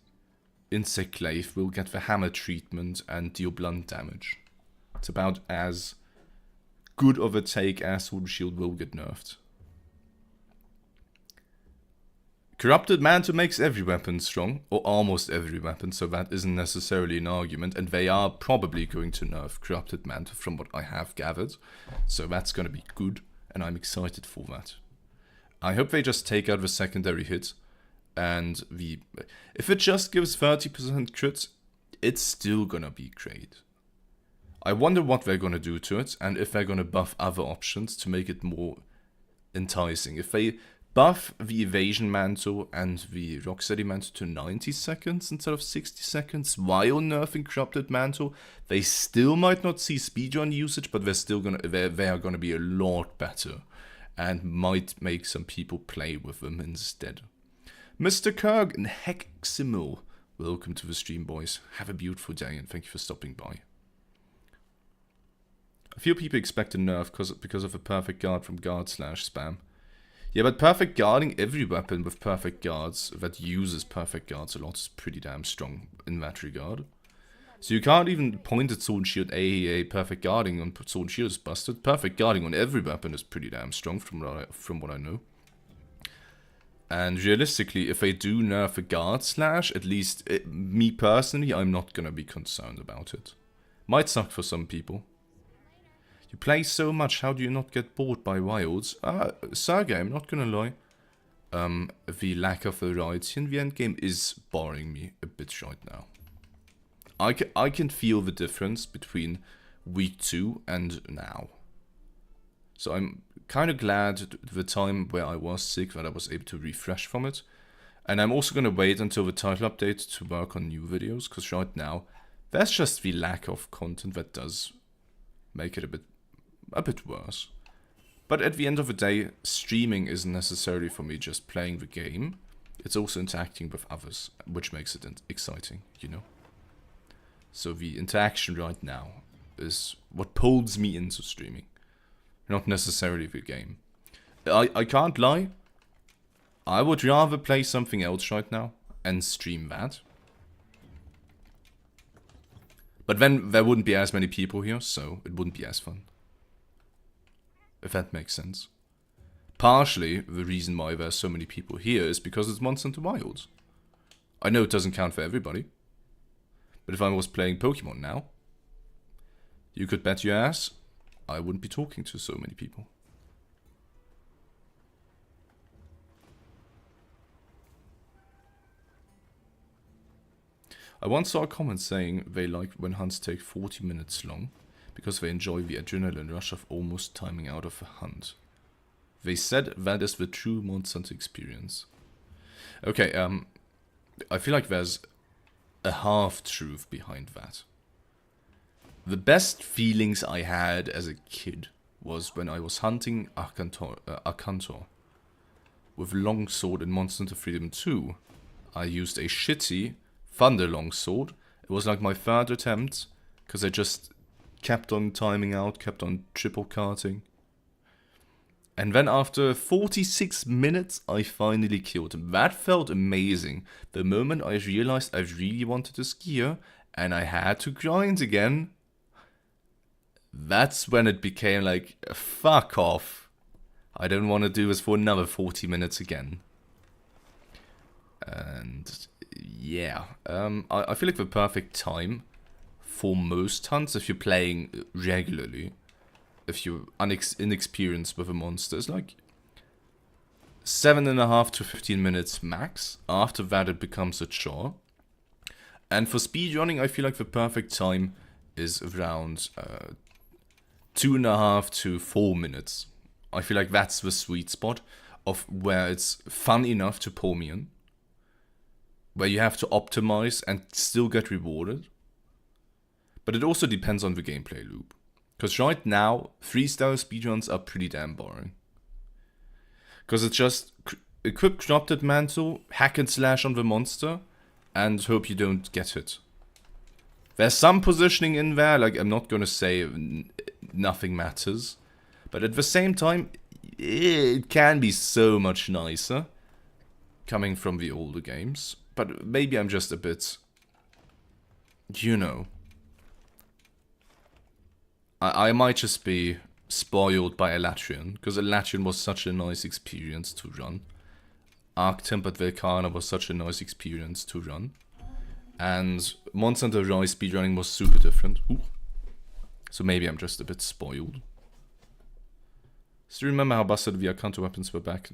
Insect Glaive will get the hammer treatment and deal blunt damage. It's about as good of a take as Sword and Shield will get nerfed. Corrupted Mantle makes every weapon strong, or almost every weapon, so that isn't necessarily an argument, and they are probably going to nerf Corrupted Mantle from what I have gathered, so that's going to be good, and I'm excited for that. I hope they just take out the secondary hit, and if it just gives 30% crits, it's still going to be great. I wonder what they're going to do to it, and if they're going to buff other options to make it more enticing. If they buff the Evasion Mantle and the Rocksteady Mantle to 90 seconds instead of 60 seconds while nerfing Corrupted Mantle, they still might not see speedrun usage, but they're still gonna they are gonna be a lot better and might make some people play with them instead. Mr. Kirk and Heximil, welcome to the stream, boys. Have a beautiful day and thank you for stopping by. A few people expect a nerf because of a perfect guard from guard/spam. Yeah, but perfect guarding, every weapon with perfect guards that uses perfect guards a lot is pretty damn strong in that regard. So you can't even point at Sword and Shield, perfect guarding on Sword and Shield is busted. Perfect guarding on every weapon is pretty damn strong from what I know. And realistically, if they do nerf a guard slash, at least me personally, I'm not gonna be concerned about it. Might suck for some people. You play so much, how do you not get bored by wilds? Sergey, I'm not gonna lie. The lack of variety in the endgame is boring me a bit right now. I can feel the difference between week 2 and now. So I'm kind of glad the time where I was sick that I was able to refresh from it. And I'm also going to wait until the title update to work on new videos, because right now there's just the lack of content that does make it a bit worse. But at the end of the day, streaming isn't necessarily for me just playing the game. It's also interacting with others, which makes it exciting, you know? So the interaction right now is what pulls me into streaming, not necessarily the game. I can't lie. I would rather play something else right now and stream that. But then there wouldn't be as many people here, so it wouldn't be as fun. If that makes sense. Partially, the reason why there's so many people here is because it's Monster Hunter Wilds. I know it doesn't count for everybody. But if I was playing Pokemon now, you could bet your ass I wouldn't be talking to so many people. I once saw a comment saying they like when hunts take 40 minutes long because they enjoy the adrenaline rush of almost timing out of a hunt. They said that is the true Monster Hunter experience. Okay, I feel like there's a half-truth behind that. The best feelings I had as a kid was when I was hunting Akantor. With longsword in Monster Hunter Freedom 2, I used a shitty Thunder longsword. It was like my third attempt, because I just kept on timing out, kept on triple carting. And then after 46 minutes, I finally killed him. That felt amazing. The moment I realized I really wanted this gear, and I had to grind again, that's when it became like, fuck off. I don't want to do this for another 40 minutes again. And yeah, I feel like the perfect time for most hunts, if you're playing regularly, if you're inexperienced with a monster, is like 7.5 to 15 minutes max. After that it becomes a chore. And for speedrunning, I feel like the perfect time is around 2.5 to 4 minutes. I feel like that's the sweet spot of where it's fun enough to pull me in, where you have to optimize and still get rewarded. But it also depends on the gameplay loop. Because right now, freestyle speedruns are pretty damn boring. Because it's just equip Corrupted Mantle, hack and slash on the monster, and hope you don't get hit. There's some positioning in there, like I'm not gonna say nothing matters. But at the same time, it can be so much nicer coming from the older games. But maybe I'm just a bit, you know. I might just be spoiled by Elatrian, because Elatrian was such a nice experience to run. Arc-Tempered Velkhana was such a nice experience to run. And Monster Hunter Rise speedrunning was super different. Ooh. So maybe I'm just a bit spoiled. Still remember how busted the Akanto weapons were back?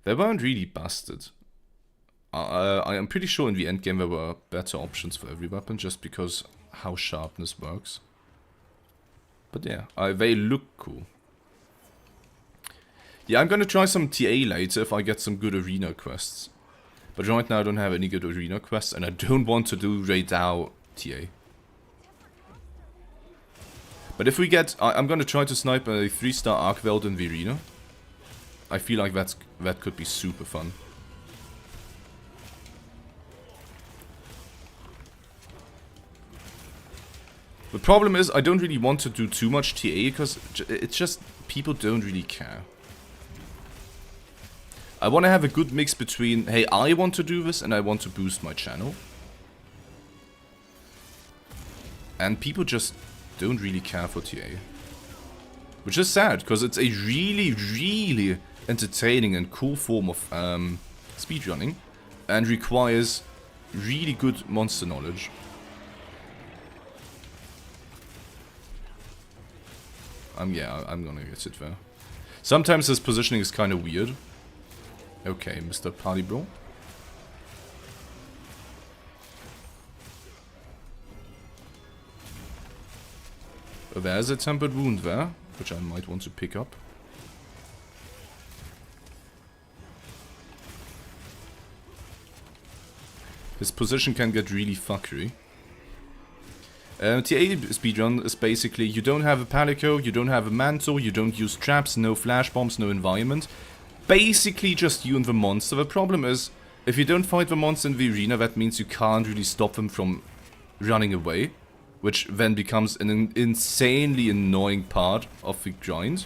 They weren't really busted. I am pretty sure in the endgame there were better options for every weapon, just because how sharpness works. But yeah, they look cool. Yeah, I'm gonna try some TA later if I get some good arena quests. But right now I don't have any good arena quests, and I don't want to do Raidao TA. But if we get... I'm gonna try to snipe a 3-star Arcveld in the arena. I feel like that could be super fun. The problem is, I don't really want to do too much TA, because it's just, people don't really care. I want to have a good mix between, hey, I want to do this and I want to boost my channel. And people just don't really care for TA. Which is sad, because it's a really, really entertaining and cool form of speedrunning. And requires really good monster knowledge. Yeah, I'm gonna get it there. Sometimes his positioning is kind of weird. Okay, Mr. Party Bro. There's a tempered wound there, which I might want to pick up. His position can get really fuckery. TA speedrun is basically, you don't have a palico, you don't have a mantle, you don't use traps, no flash bombs, no environment. Basically just you and the monster. The problem is, if you don't fight the monster in the arena, that means you can't really stop them from running away. Which then becomes an insanely annoying part of the grind.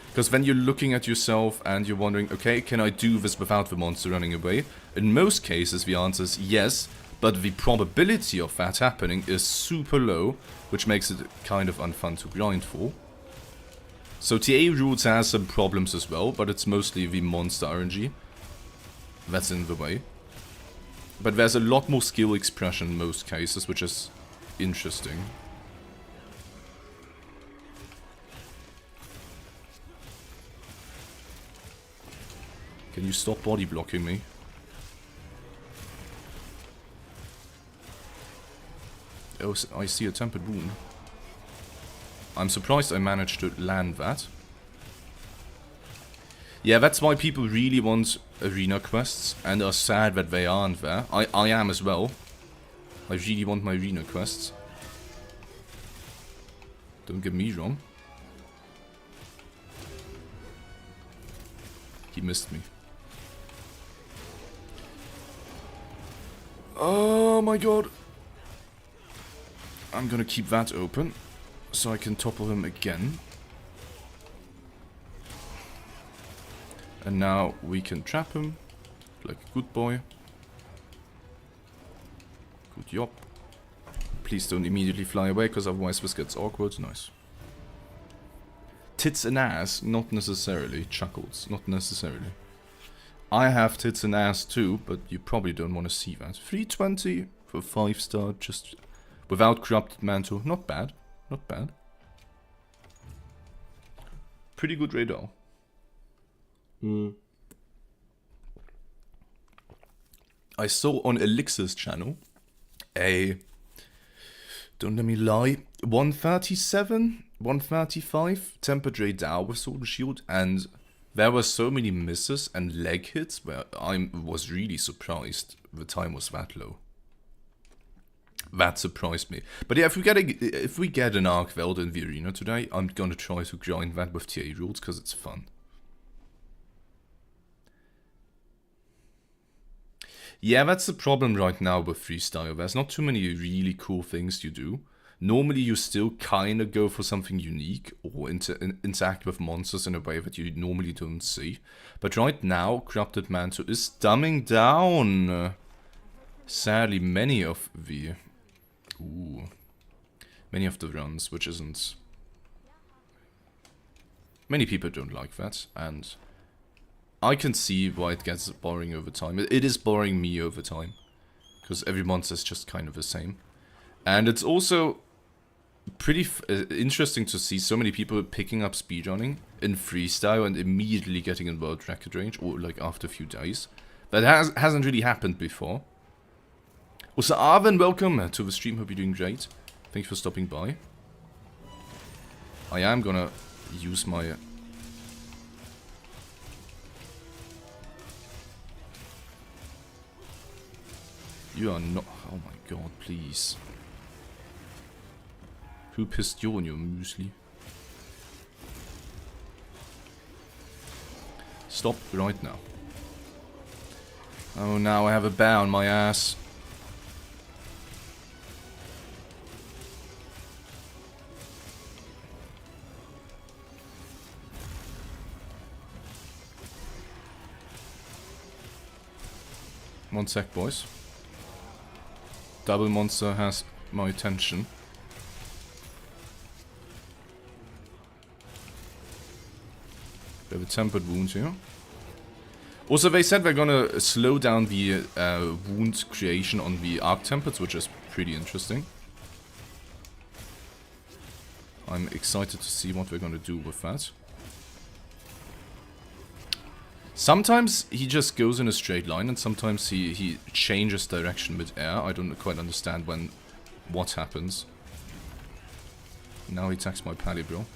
Because then you're looking at yourself and you're wondering, okay, can I do this without the monster running away? In most cases the answer is yes, but the probability of that happening is super low, which makes it kind of unfun to grind for. So TA Roots has some problems as well, but it's mostly the monster RNG that's in the way. But there's a lot more skill expression in most cases, which is interesting. Can you stop body blocking me? Oh, I see a tempered wound. I'm surprised I managed to land that. Yeah, that's why people really want arena quests and are sad that they aren't there. I am as well. I really want my arena quests. Don't get me wrong. He missed me. Oh my god. I'm gonna keep that open so I can topple him again. And now we can trap him like a good boy. Good job. Please don't immediately fly away, because otherwise this gets awkward. Nice. Tits and ass, not necessarily. Chuckles, not necessarily. I have tits and ass too, but you probably don't want to see that. 320 for 5-star, just without corrupted mantle. Not bad, not bad. Pretty good radar. I saw on Elixir's channel don't let me lie, 137, 135 tempered radar with sword and shield, and there were so many misses and leg hits where I was really surprised the time was that low. That surprised me. But yeah, if we get an Arc Weld in the arena today, I'm gonna try to grind that with TA rules because it's fun. Yeah, that's the problem right now with freestyle. There's not too many really cool things you do. Normally you still kind of go for something unique or interact with monsters in a way that you normally don't see. But right now, Corrupted Mantle is dumbing down, sadly, many of the runs, which isn't... Many people don't like that, and I can see why it gets boring over time. It is boring me over time, because every monster is just kind of the same. And it's also pretty interesting to see so many people picking up speedrunning in freestyle and immediately getting in world record range, or like after a few days. That hasn't really happened before. Also, Arvin, welcome to the stream. Hope you're doing great. Thanks for stopping by. I am gonna use my... You are not... Oh my god, please. Who pissed you on your muesli? Stop right now. Oh, now I have a bear on my ass. One sec, boys. Double monster has my attention. We have a tempered wound here. Also, they said they're gonna slow down the wound creation on the arc templates, which is pretty interesting. I'm excited to see what we're gonna do with that. Sometimes he just goes in a straight line, and sometimes he changes direction mid-air. I don't quite understand what happens. Now he attacks my pally, bro.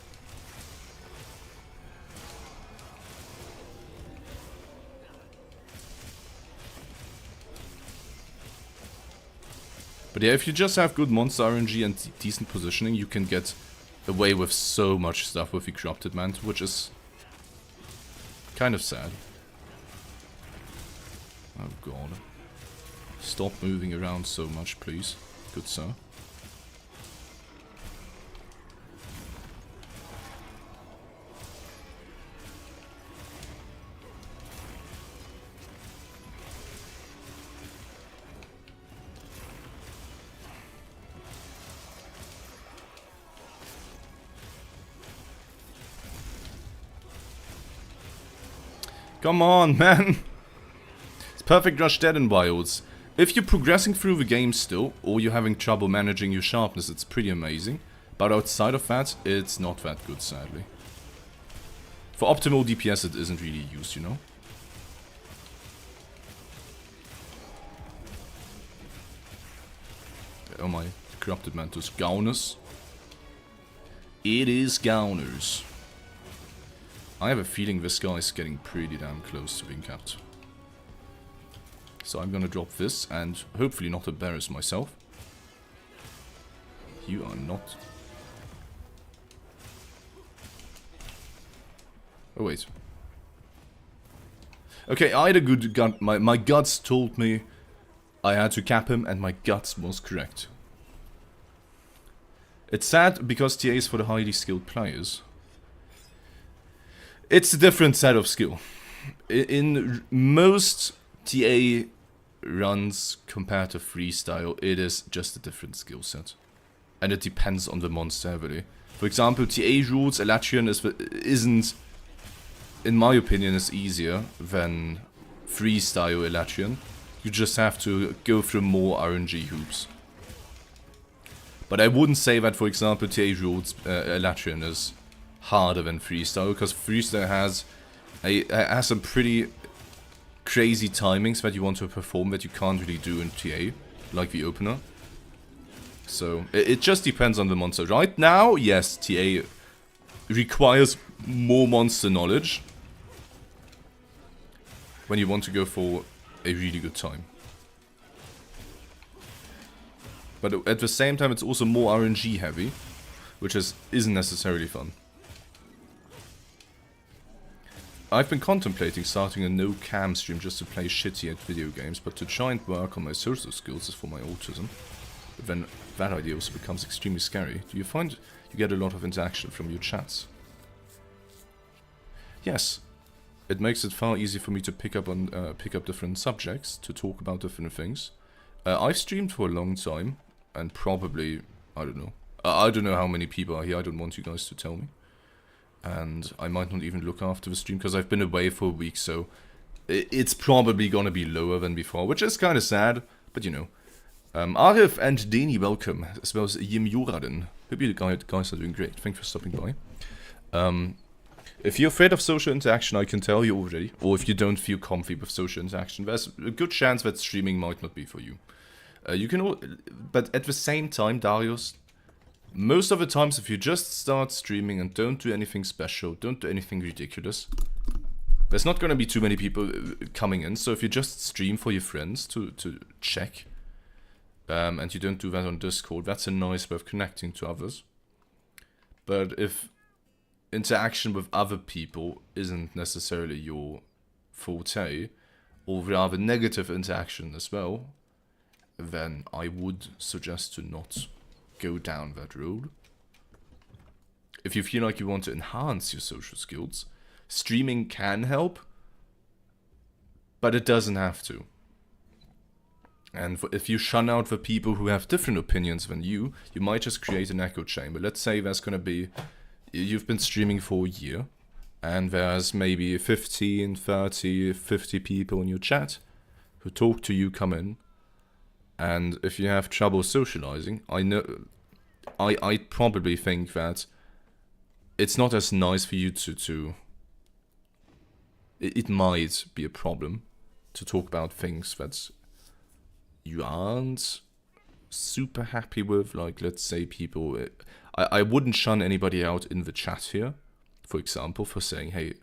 But yeah, if you just have good monster RNG and decent positioning, you can get away with so much stuff with the Corrupted Mantle, which is kind of sad. Oh god. Stop moving around so much, please. Good sir. Come on, man! It's perfect rush dead in wilds. If you're progressing through the game still, or you're having trouble managing your sharpness, it's pretty amazing. But outside of that, it's not that good, sadly. For optimal DPS, it isn't really used, you know? Oh my, Corrupted Mantis. Gauners. It is Gauners. I have a feeling this guy is getting pretty damn close to being capped. So I'm gonna drop this and hopefully not embarrass myself. You are not. Oh wait. Okay, I had a good gut. My guts told me I had to cap him, and my guts was correct. It's sad because TA is for the highly skilled players. It's a different set of skill. In most TA runs compared to freestyle, it is just a different skill set. And it depends on the monster heavily. For example, TA rules, Elatrian isn't, in my opinion, is easier than freestyle Elatrian. You just have to go through more RNG hoops. But I wouldn't say that, for example, TA rules Elatrian is harder than freestyle, because freestyle has some pretty crazy timings that you want to perform that you can't really do in TA, like the opener. So it just depends on the monster. Right now, yes, TA requires more monster knowledge when you want to go for a really good time. But at the same time, it's also more RNG heavy, which isn't necessarily fun. I've been contemplating starting a no-cam stream just to play shitty at video games, but to try and work on my social skills is for my autism. But then that idea also becomes extremely scary. Do you find you get a lot of interaction from your chats? Yes. It makes it far easier for me to pick up different subjects, to talk about different things. I've streamed for a long time, and probably, I don't know. I don't know how many people are here, I don't want you guys to tell me. And I might not even look after the stream because I've been away for a week, so it's probably gonna be lower than before, which is kind of sad, but you know. Arif and Dani, welcome, as well as Yim Yoraden. Hope you guys are doing great. Thanks for stopping by. If you're afraid of social interaction, I can tell you already, or if you don't feel comfy with social interaction, there's a good chance that streaming might not be for you. But at the same time, Darius, most of the times, if you just start streaming and don't do anything special, don't do anything ridiculous, there's not going to be too many people coming in. So if you just stream for your friends to check, and you don't do that on Discord, that's a nice way of connecting to others. But if interaction with other people isn't necessarily your forte, or rather negative interaction as well, then I would suggest to not go down that road. If you feel like you want to enhance your social skills, streaming can help, but it doesn't have to. And if you shun out the people who have different opinions than you might just create an echo chamber. Let's say there's gonna be, you've been streaming for a year, and there's maybe 15, 30, 50 people in your chat who talk to you, come in, and if you have trouble socializing, I probably think that it's not as nice for you it might be a problem to talk about things that you aren't super happy with. Like, let's say people, I wouldn't shun anybody out in the chat here, for example, for saying, hey,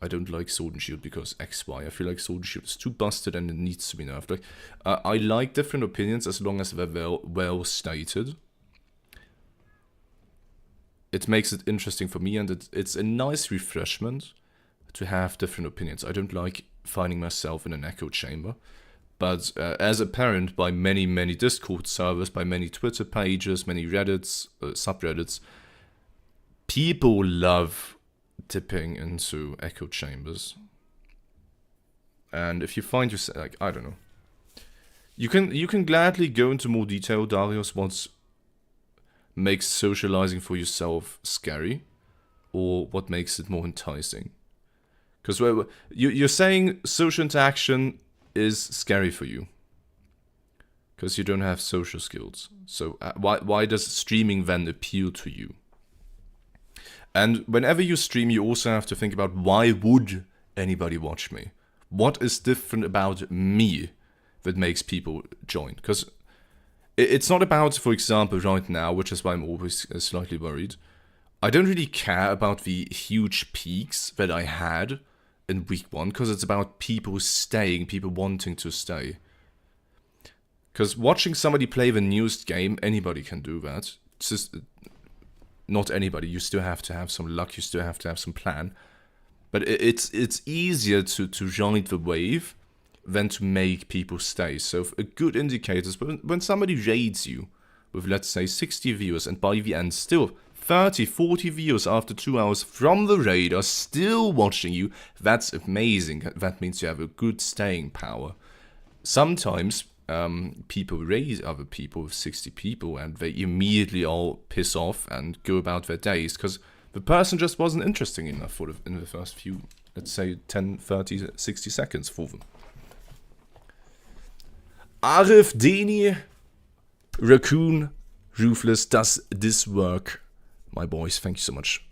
I don't like Sword and Shield because XY. I feel like Sword and Shield is too busted and it needs to be nerfed. Like, I like different opinions as long as they're well stated. It makes it interesting for me, and it's a nice refreshment to have different opinions. I don't like finding myself in an echo chamber. But as apparent by many Discord servers, by many Twitter pages, many Reddits, subreddits, people love dipping into echo chambers. And if you find yourself, like, I don't know, you can gladly go into more detail, Darius, what makes socializing for yourself scary, or what makes it more enticing. Because you're saying social interaction is scary for you because you don't have social skills. So why does streaming then appeal to you? And whenever you stream, you also have to think about, why would anybody watch me? What is different about me that makes people join? Because it's not about, for example, right now, which is why I'm always slightly worried, I don't really care about the huge peaks that I had in week 1, because it's about people staying, people wanting to stay. Because watching somebody play the newest game, anybody can do that. It's just, not anybody, you still have to have some luck, you still have to have some plan. But it's easier to ride the wave than to make people stay. So a good indicator is when somebody raids you with, let's say, 60 viewers, and by the end still 30, 40 viewers after 2 hours from the raid are still watching you, that's amazing. That means you have a good staying power. Sometimes people raid other people with 60 people and they immediately all piss off and go about their days because the person just wasn't interesting enough for in the first few, let's say, 10, 30, 60 seconds for them. Arif, Deni, Raccoon, Ruthless, does this work? My boys, thank you so much.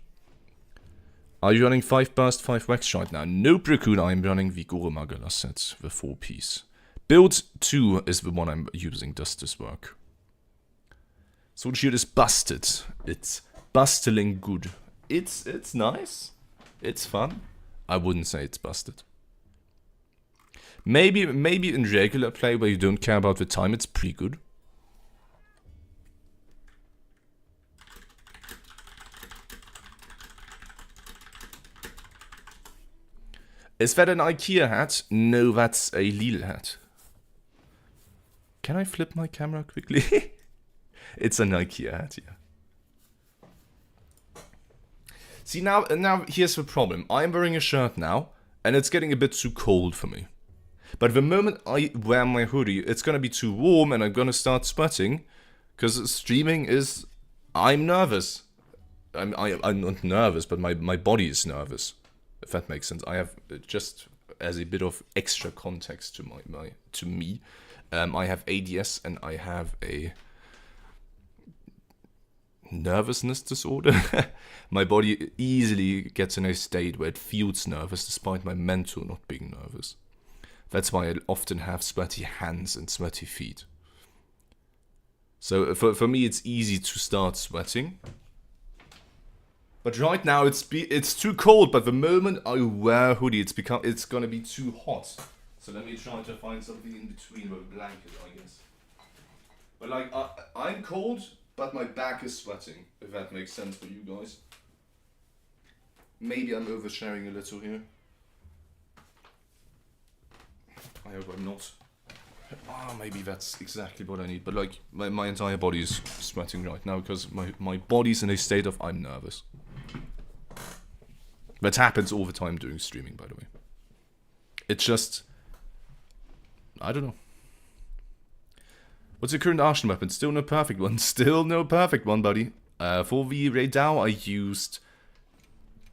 Are you running 5 burst, 5 wax right now? Nope, Raccoon, I'm running the Goremagala set, the 4-piece. Build 2 is the one I'm using. Does this work? Sword Shield is busted. It's bustling good. It's nice. It's fun. I wouldn't say it's busted. Maybe in regular play where you don't care about the time, it's pretty good. Is that an IKEA hat? No, that's a Lidl hat. Can I flip my camera quickly? It's an IKEA hat, yeah. See, now here's the problem. I'm wearing a shirt now, and it's getting a bit too cold for me. But the moment I wear my hoodie, it's gonna be too warm, and I'm gonna start sweating. Because streaming is... I'm nervous. I'm not nervous, but my body is nervous. If that makes sense. I have, just as a bit of extra context to me, I have ADS and I have a nervousness disorder. My body easily gets in a state where it feels nervous despite my mental not being nervous. That's why I often have sweaty hands and sweaty feet. So for me it's easy to start sweating. But right now it's too cold, but the moment I wear a hoodie it's gonna be too hot. So let me try to find something in between with a blanket, I guess. But like I'm cold, but my back is sweating, if that makes sense for you guys. Maybe I'm oversharing a little here. I hope I'm not. Maybe that's exactly what I need. But like my entire body is sweating right now because my body's in a state of I'm nervous. That happens all the time during streaming, by the way. It's just... I don't know. What's your current arsenal weapon? Still no perfect one. Still no perfect one, buddy. For the Raidao, I used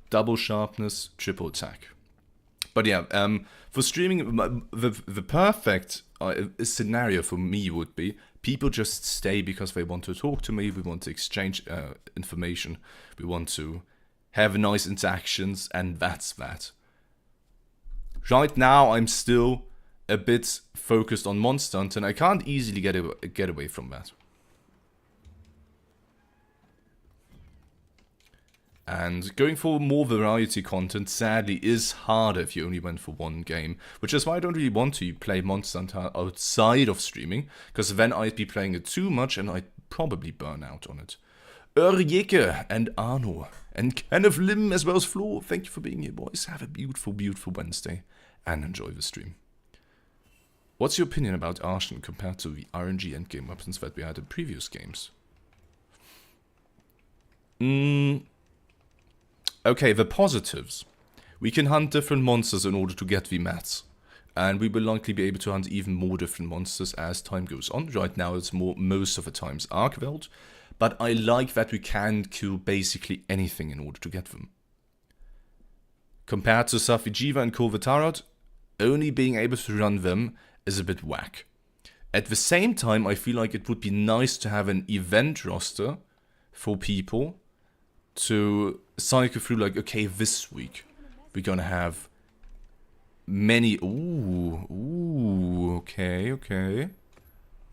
double sharpness, triple attack. But yeah, for streaming, the perfect scenario for me would be people just stay because they want to talk to me, we want to exchange information, we want to have nice interactions, and that's that. Right now, I'm still a bit focused on Monster Hunter, and I can't easily get away from that. And going for more variety content, sadly, is harder if you only went for one game. Which is why I don't really want to play Monster Hunter outside of streaming, because then I'd be playing it too much and I'd probably burn out on it. Urjeke and Arno, and Kenneth Lim as well as Flo, thank you for being here, boys. Have a beautiful, beautiful Wednesday, and enjoy the stream. What's your opinion about Arshen compared to the RNG endgame weapons that we had in previous games? Okay, the positives. We can hunt different monsters in order to get the mats. And we will likely be able to hunt even more different monsters as time goes on. Right now it's most of the times Archveld. But I like that we can kill basically anything in order to get them. Compared to Safijiva and Corvitarot, only being able to run them is a bit whack. At the same time, I feel like it would be nice to have an event roster for people to cycle through, like, okay, this week we're gonna have many... Ooh, okay.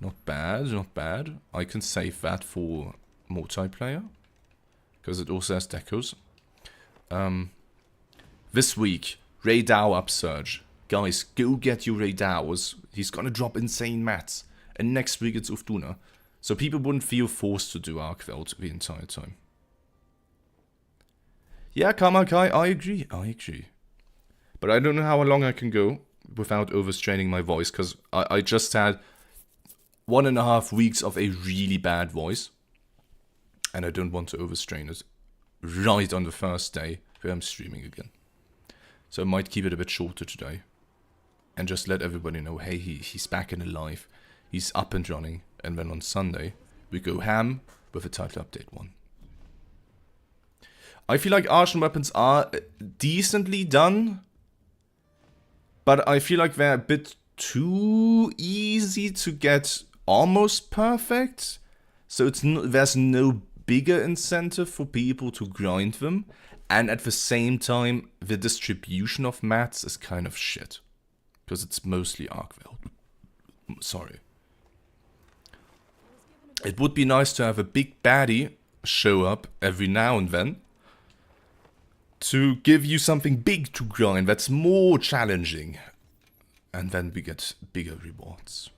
Not bad. I can save that for multiplayer, because it also has decos. This week, Ray Dow upsurge. Guys, go get your Ray Dows. He's gonna drop insane mats. And next week it's Uftuna. So people wouldn't feel forced to do Archveld the entire time. Yeah, Kamakai, I agree. But I don't know how long I can go without overstraining my voice, because I just had 1.5 weeks of a really bad voice. And I don't want to overstrain it right on the first day where I'm streaming again. So I might keep it a bit shorter today. And just let everybody know, hey, he's back and alive. He's up and running. And then on Sunday, we go ham with a title update 1. I feel like Arshen weapons are decently done. But I feel like they're a bit too easy to get almost perfect. So there's no bigger incentive for people to grind them. And at the same time, the distribution of mats is kind of shit. Because it's mostly Archveld. Sorry. It would be nice to have a big baddie show up every now and then. To give you something big to grind that's more challenging. And then we get bigger rewards.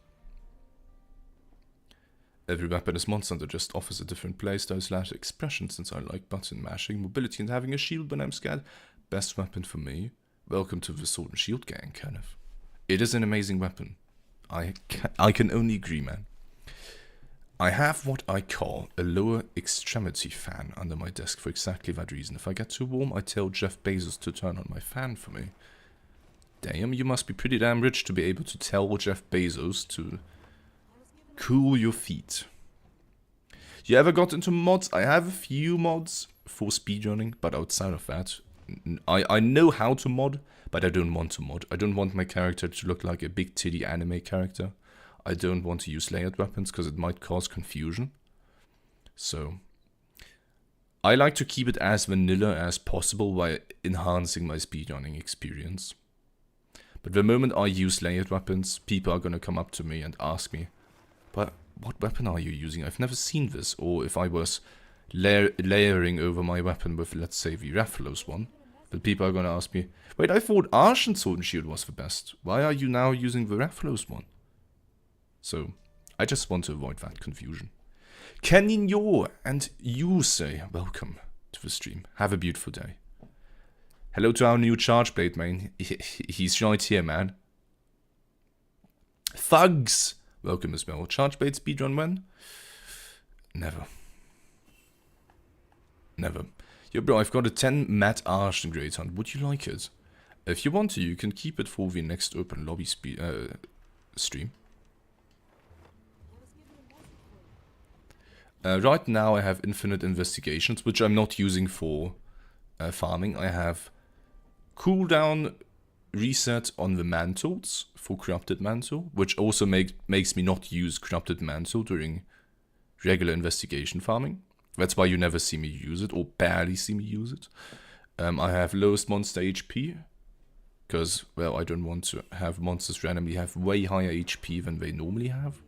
Every weapon is Monster Hunter just offers a different playstyle / expression, since I like button mashing, mobility and having a shield when I'm scared. Best weapon for me. Welcome to the Sword and Shield gang, Kenneth. It is an amazing weapon. I can only agree, man. I have what I call a lower extremity fan under my desk for exactly that reason. If I get too warm, I tell Jeff Bezos to turn on my fan for me. Damn, you must be pretty damn rich to be able to tell Jeff Bezos to cool your feet. You ever got into mods? I have a few mods for speedrunning, but outside of that, I know how to mod, but I don't want to mod. I don't want my character to look like a big titty anime character. I don't want to use layered weapons because it might cause confusion. So I like to keep it as vanilla as possible while enhancing my speedrunning experience. But the moment I use layered weapons, people are gonna come up to me and ask me, but what weapon are you using? I've never seen this. Or if I was layering over my weapon with, let's say, the Rathalos one, then people are gonna ask me, wait, I thought Arshen Sword and Shield was the best. Why are you now using the Rathalos one? So, I just want to avoid that confusion. Kenyo and you say, welcome to the stream. Have a beautiful day. Hello to our new Chargeblade main. He's right here, man. Thugs! Welcome as well. Chargeblade speedrun when? Never. Yo, bro, I've got a 10 Matt Arshen Great Hunt. Would you like it? If you want to, you can keep it for the next open lobby stream. Right now I have infinite investigations, which I'm not using for farming. I have cooldown reset on the mantles for corrupted mantle, which also makes me not use corrupted mantle during regular investigation farming. That's why you never see me use it, or barely see me use it. I have lowest monster HP, because, well, I don't want to have monsters randomly have way higher HP than they normally have.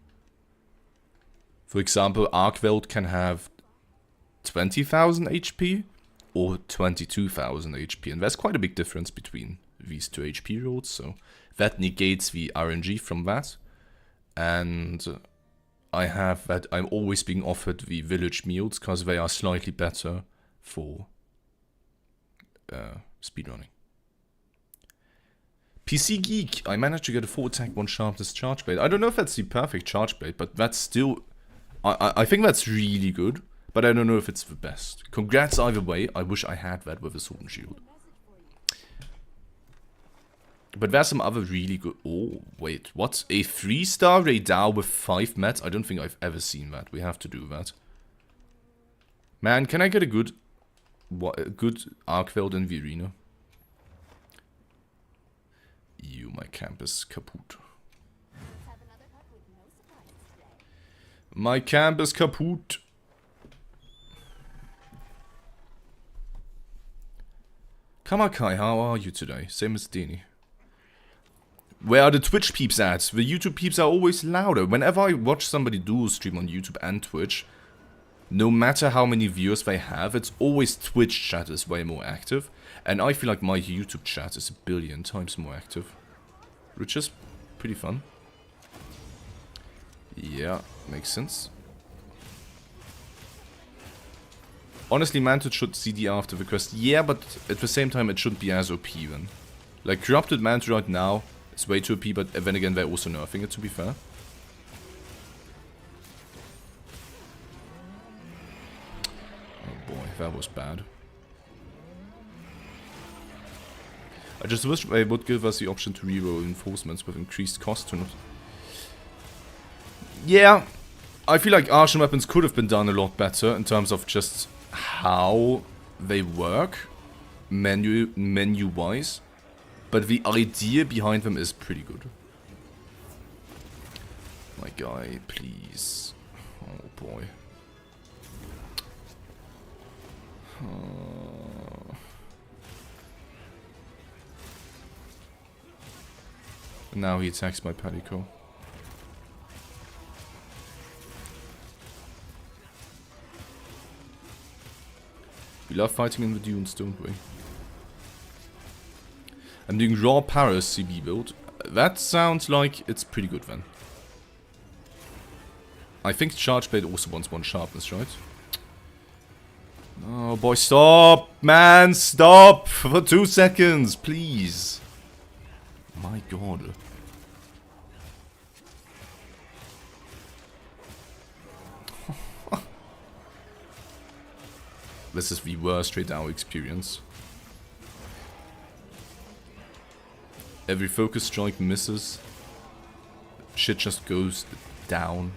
For example, Arcveld can have 20,000 HP or 22,000 HP, and there's quite a big difference between these two HP rolls, so that negates the RNG from that. And I have that I'm always being offered the village meals because they are slightly better for speedrunning. PC Geek, I managed to get a 4 attack 1 sharpness charge blade. I don't know if that's the perfect charge blade, but that's still... I think that's really good, but I don't know if it's the best. Congrats either way, I wish I had that with a sword and shield. But there's some other really good... Oh, wait, what? A 3-star radar with 5 mets? I don't think I've ever seen that. We have to do that. Man, can I get a good... What, a good Arcveld in the arena? Ew, my camp is kaput. My camp is kaput. Kamakai, how are you today? Same as Dini. Where are the Twitch peeps at? The YouTube peeps are always louder. Whenever I watch somebody dual stream on YouTube and Twitch, no matter how many viewers they have, it's always Twitch chat is way more active. And I feel like my YouTube chat is 1 billion times more active. Which is pretty fun. Yeah, makes sense. Honestly, Mantis should CD after the quest. Yeah, but at the same time, it shouldn't be as OP then. Like, Corrupted Mantis right now is way too OP, but then again, they're also nerfing it, to be fair. Oh boy, that was bad. I just wish they would give us the option to reroll reinforcements with increased cost to not... Yeah, I feel like Arson weapons could have been done a lot better in terms of just how they work menu-wise, but the idea behind them is pretty good. My guy, please. Oh boy. Now he attacks my Palico. We love fighting in the dunes, don't we? I'm doing raw Paris CB build. That sounds like it's pretty good then. I think Charge Blade also wants 1 sharpness, right? Oh boy, stop! Man, stop! For 2 seconds, please! My god. This is the worst trade hour experience. Every focus strike misses. Shit just goes down.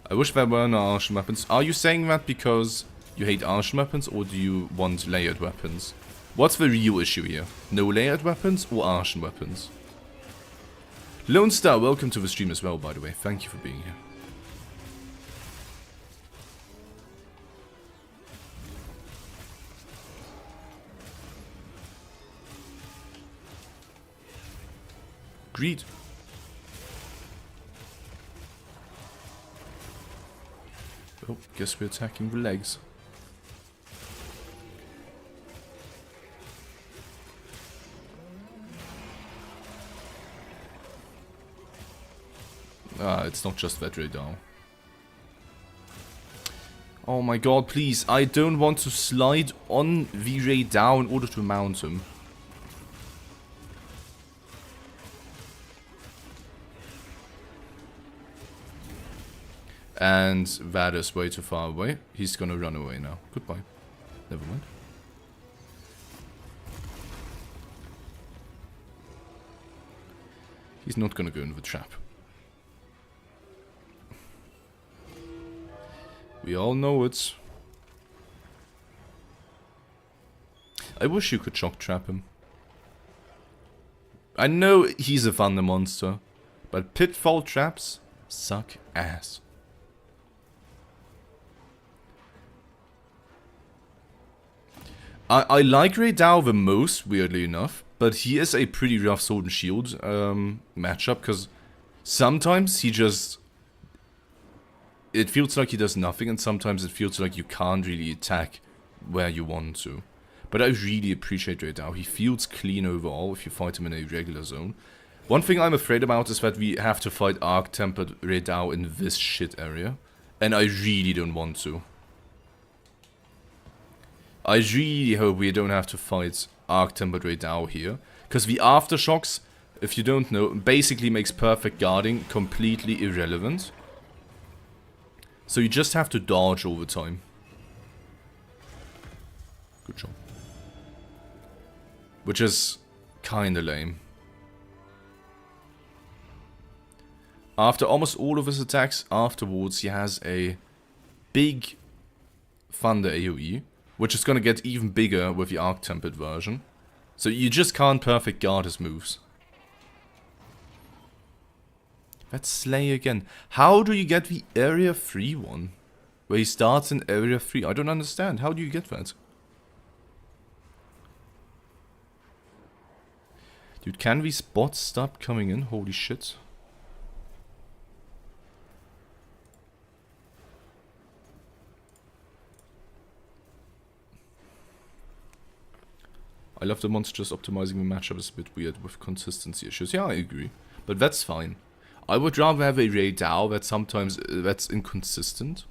I wish there were no Arson weapons. Are you saying that because you hate Arson weapons, or do you want layered weapons? What's the real issue here? No layered weapons or Arson weapons? Lone Star, welcome to the stream as well, by the way. Thank you for being here. Greed. Oh, guess we're attacking the legs. Ah, it's not just that radar. Oh my god, please. I don't want to slide on the radar in order to mount him. And that is way too far away. He's gonna run away now. Goodbye. Never mind. He's not gonna go into the trap. We all know it. I wish you could shock trap him. I know he's a thunder monster, but pitfall traps suck ass. I like Ray Dao the most, weirdly enough, but he is a pretty rough Sword and Shield matchup, because sometimes he just... It feels like he does nothing, and sometimes it feels like you can't really attack where you want to. But I really appreciate Ray Dao. He feels clean overall if you fight him in a regular zone. One thing I'm afraid about is that we have to fight Arc-Tempered Ray Dao in this shit area. And I really don't want to. I really hope we don't have to fight Arc-Tempered Ray Dao here. Because the Aftershocks, if you don't know, basically makes perfect guarding completely irrelevant. So you just have to dodge all the time. Good job. Which is kinda lame. After almost all of his attacks, afterwards he has a big Thunder AoE, which is gonna get even bigger with the Arc-Tempered version. So you just can't perfect guard his moves. Let's Slay again. How do you get the Area 3 one? Where he starts in Area 3? I don't understand. How do you get that? Dude, can these bots stop coming in? Holy shit. I love the monsters optimizing the matchup is a bit weird with consistency issues. Yeah, I agree. But that's fine. I would rather have a Ray Dao that sometimes that's inconsistent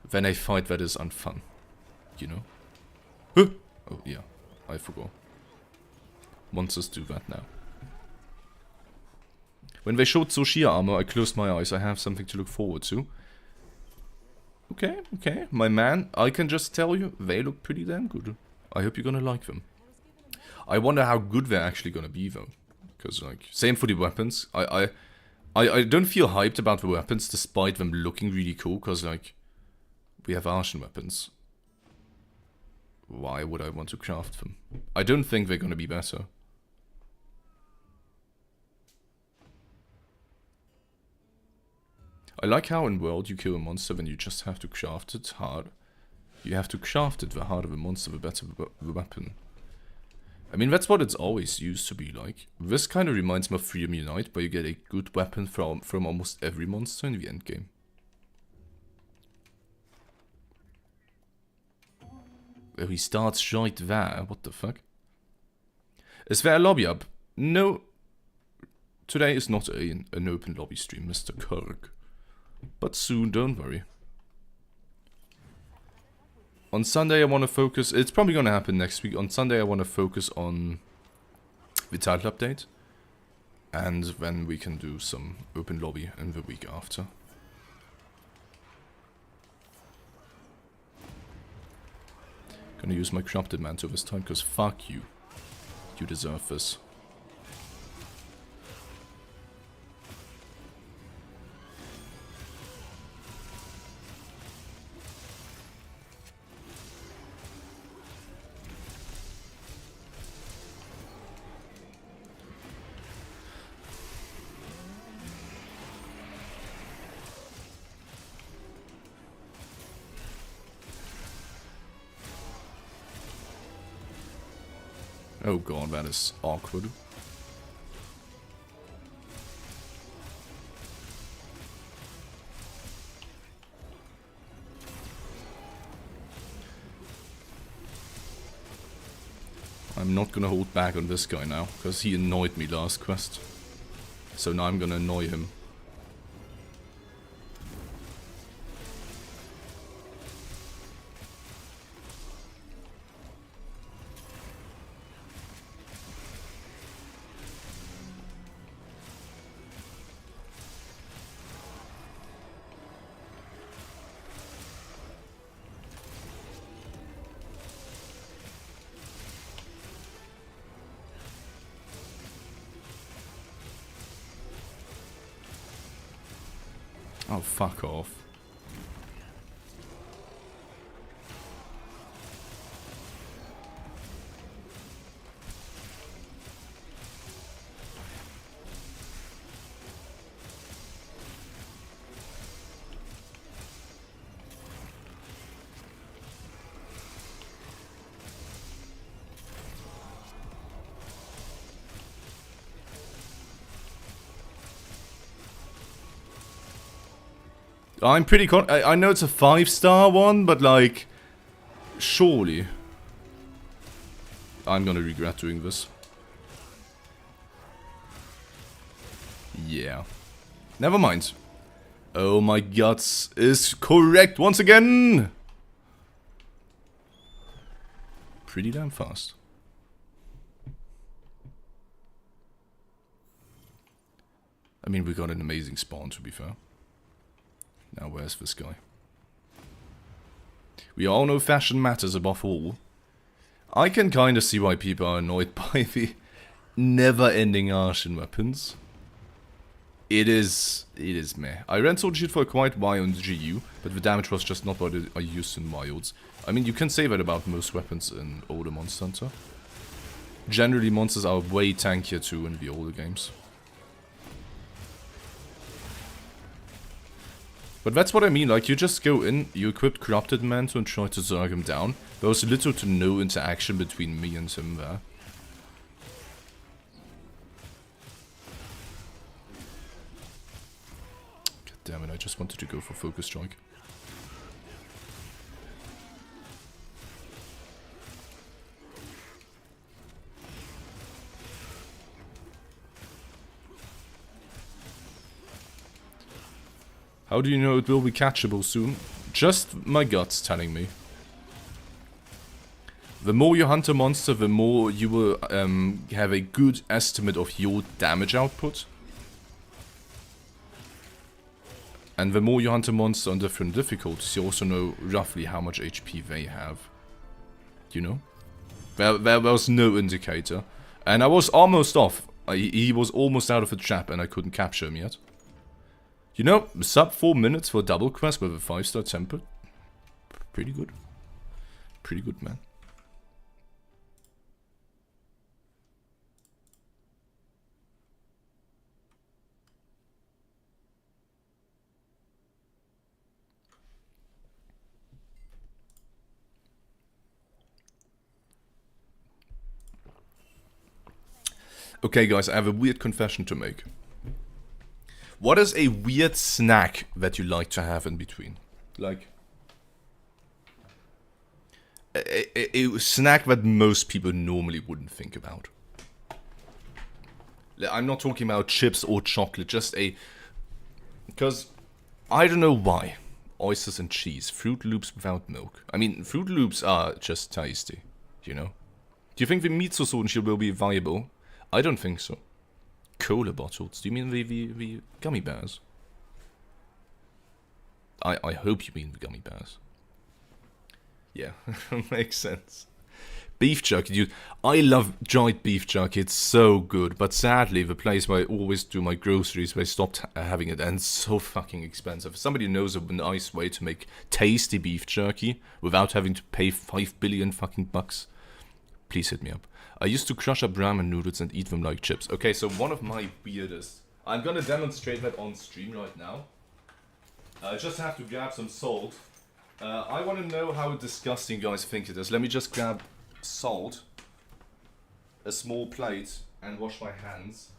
than a fight that is unfun. You know? Huh? Oh, yeah. I forgot. Monsters do that now. When they showed Soshia armor, I closed my eyes. I have something to look forward to. Okay, okay. My man, I can just tell you, they look pretty damn good. I hope you're gonna like them. I wonder how good they're actually gonna be, though. Because, like, same for the weapons. I don't feel hyped about the weapons, despite them looking really cool, because, like, we have Artian weapons. Why would I want to craft them? I don't think they're gonna be better. I like how in World you kill a monster when you just have to craft it hard. You have to craft it, the harder the monster, the better the weapon. I mean, that's what it's always used to be like. This kind of reminds me of Freedom Unite, where you get a good weapon from almost every monster in the endgame. Oh, he starts right there. What the fuck? Is there a lobby up? No. Today is not an open lobby stream, Mr. Kirk. But soon, don't worry. On Sunday I want to focus, it's probably going to happen next week. On Sunday I want to focus on the title update. And then we can do some open lobby in the week after. Gonna use my Corrupted Mantle this time, because fuck you. You deserve this. Oh god, that is awkward. I'm not gonna hold back on this guy now, because he annoyed me last quest. So now I'm gonna annoy him. Oh, fuck off. I'm pretty I know it's a 5-star one, but like, surely I'm gonna regret doing this. Yeah. Never mind. Oh, my guts is correct once again. Pretty damn fast. I mean, we got an amazing spawn, to be fair. Now, where's this guy? We all know fashion matters above all. I can kind of see why people are annoyed by the never-ending Arshin weapons. It is meh. I ran Sword and Shield for quite a while on the GU, but the damage was just not what I used in Wilds. I mean, you can say that about most weapons in older Monster Hunter. Generally, monsters are way tankier too in the older games. But that's what I mean, like, you just go in, you equip Corrupted Mantle and try to zerg him down. There was little to no interaction between me and him there. God damn it, I just wanted to go for Focus Strike. How do you know it will be catchable soon? Just my guts telling me. The more you hunt a monster, the more you will have a good estimate of your damage output. And the more you hunt a monster on different difficulties, you also know roughly how much HP they have. You know? There was no indicator. And I was almost off. He was almost out of the trap and I couldn't capture him yet. You know, sub 4 minutes for a double quest with a 5-star temper. Pretty good. Pretty good, man. Okay, guys, I have a weird confession to make. What is a weird snack that you like to have in between? Like, a snack that most people normally wouldn't think about. I'm not talking about chips or chocolate, just a... Because, I don't know why. Oysters and cheese, Fruit Loops without milk. I mean, Fruit Loops are just tasty, you know? Do you think the Miso Sword and Shield will be viable? I don't think so. Cola bottles? Do you mean the gummy bears? I hope you mean the gummy bears. Yeah, makes sense. Beef jerky, dude. I love dried beef jerky. It's so good. But sadly, the place where I always do my groceries, they stopped having it, and it's so fucking expensive. If somebody knows of a nice way to make tasty beef jerky without having to pay 5 billion fucking bucks, please hit me up. I used to crush up ramen noodles and eat them like chips. Okay, so one of my weirdest... I'm gonna demonstrate that on stream right now. I just have to grab some salt. I want to know how disgusting you guys think it is. Let me just grab salt, a small plate, and wash my hands.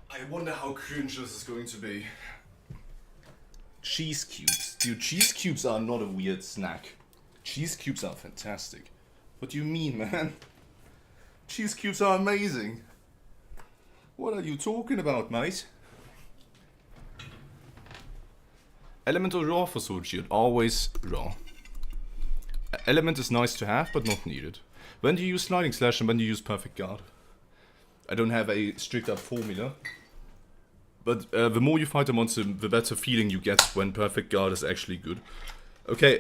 I wonder how cringe this is going to be. Cheese cubes. Dude, cheese cubes are not a weird snack. Cheese cubes are fantastic. What do you mean, man? Cheese cubes are amazing. What are you talking about, mate? Element or raw for sword shield? Always raw. Element is nice to have, but not needed. When do you use sliding slash and when do you use perfect guard? I don't have a strict up formula. But the more you fight a monster, the better feeling you get when perfect guard is actually good. Okay,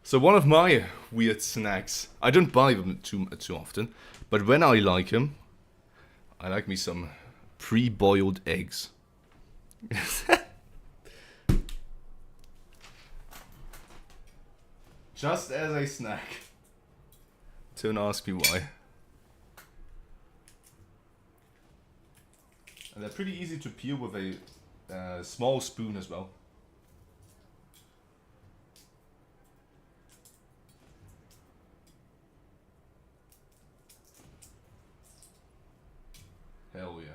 so one of my weird snacks, I don't buy them too often, but when I like them, I like me some pre-boiled eggs. Just as a snack. Don't ask me why. And they're pretty easy to peel with a small spoon as well. Hell yeah.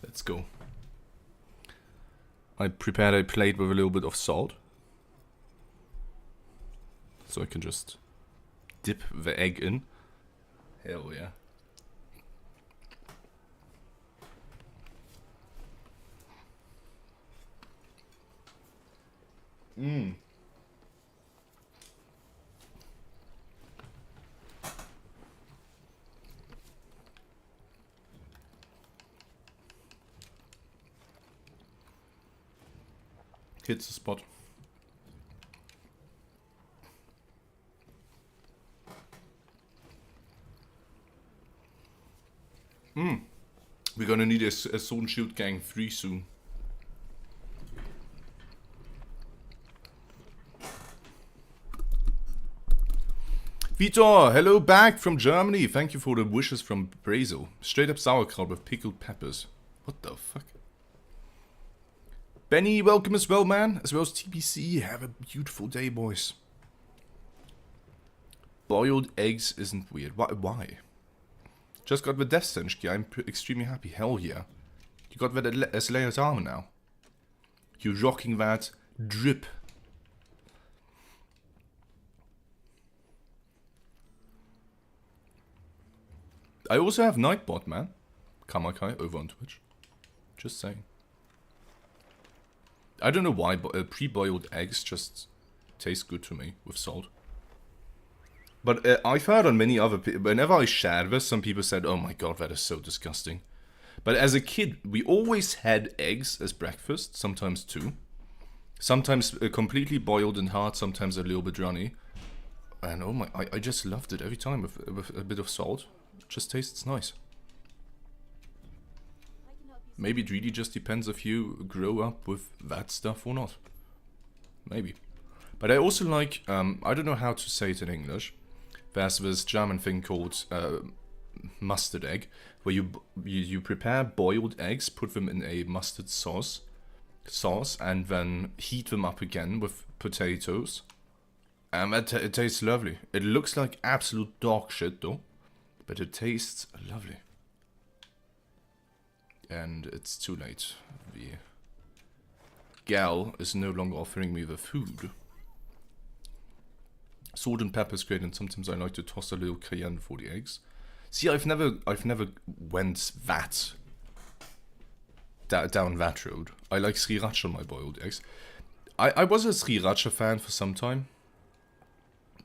Let's go. I prepared a plate with a little bit of salt. So I can just dip the egg in. Hell yeah. Mmm. Hits the spot. We're gonna need a Sword and Shield Gang 3 soon. Vitor, hello back from Germany. Thank you for the wishes from Brazil. Straight up sauerkraut with pickled peppers. What the fuck? Benny, welcome as well, man. As well as TBC. Have a beautiful day, boys. Boiled eggs isn't weird. Why? Just got the Death Sense gear. I'm extremely happy. Hell yeah. You got that as Slayer's armor now. You're rocking that drip. I also have Nightbot, man. Kamakai over on Twitch. Just saying. I don't know why, but pre-boiled eggs just taste good to me with salt. But I've heard on many other people, whenever I shared this, some people said, oh my god, that is so disgusting. But as a kid, we always had eggs as breakfast, sometimes two. Sometimes completely boiled and hard, sometimes a little bit runny. And oh my, I just loved it every time with a bit of salt. It just tastes nice. Maybe it really just depends if you grow up with that stuff or not. Maybe. But I also like, I don't know how to say it in English. There's this German thing called mustard egg, where you prepare boiled eggs, put them in a mustard sauce, and then heat them up again with potatoes. And it tastes lovely. It looks like absolute dog shit though, but it tastes lovely. And it's too late. The gal is no longer offering me the food. Salt and pepper is great, and sometimes I like to toss a little cayenne for the eggs. See, I've never went down that road. I like sriracha on my boiled eggs. I was a sriracha fan for some time,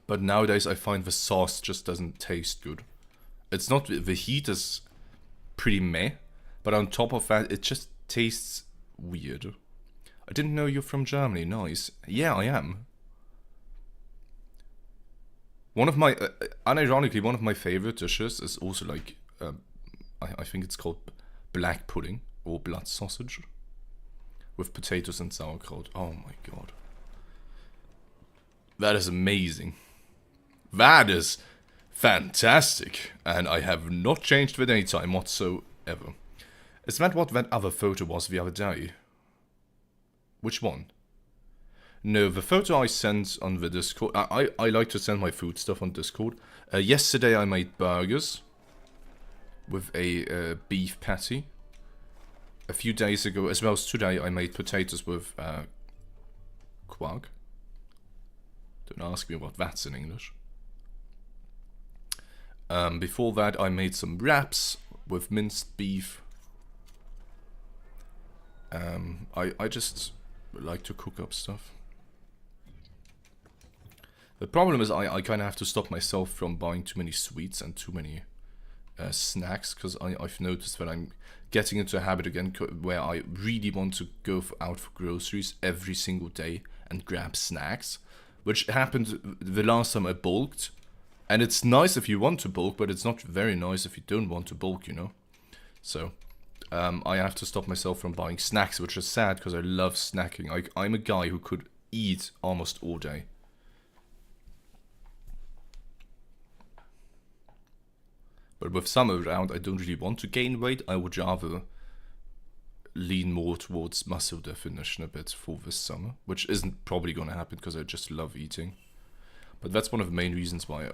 but nowadays I find the sauce just doesn't taste good. It's not, the heat is pretty meh. But on top of that, it just tastes weird. I didn't know you're from Germany. Nice. Yeah, I am. One of my, unironically, one of my favorite dishes is also like, I think it's called black pudding or blood sausage with potatoes and sauerkraut. Oh my god. That is amazing. That is fantastic. And I have not changed with any time whatsoever. Is that what that other photo was the other day? Which one? No, the photo I sent on the Discord, I like to send my food stuff on Discord. Yesterday I made burgers with a beef patty. A few days ago, as well as today, I made potatoes with quark. Don't ask me what that's in English. Before that, I made some wraps with minced beef. I just like to cook up stuff. The problem is I kind of have to stop myself from buying too many sweets and too many snacks, because I've noticed that I'm getting into a habit again where I really want to go out for groceries every single day and grab snacks, which happened the last time I bulked. And it's nice if you want to bulk, but it's not very nice if you don't want to bulk, you know. So I have to stop myself from buying snacks, which is sad because I love snacking. I'm a guy who could eat almost all day. But with summer around, I don't really want to gain weight. I would rather lean more towards muscle definition a bit for this summer, which isn't probably going to happen because I just love eating. But that's one of the main reasons why,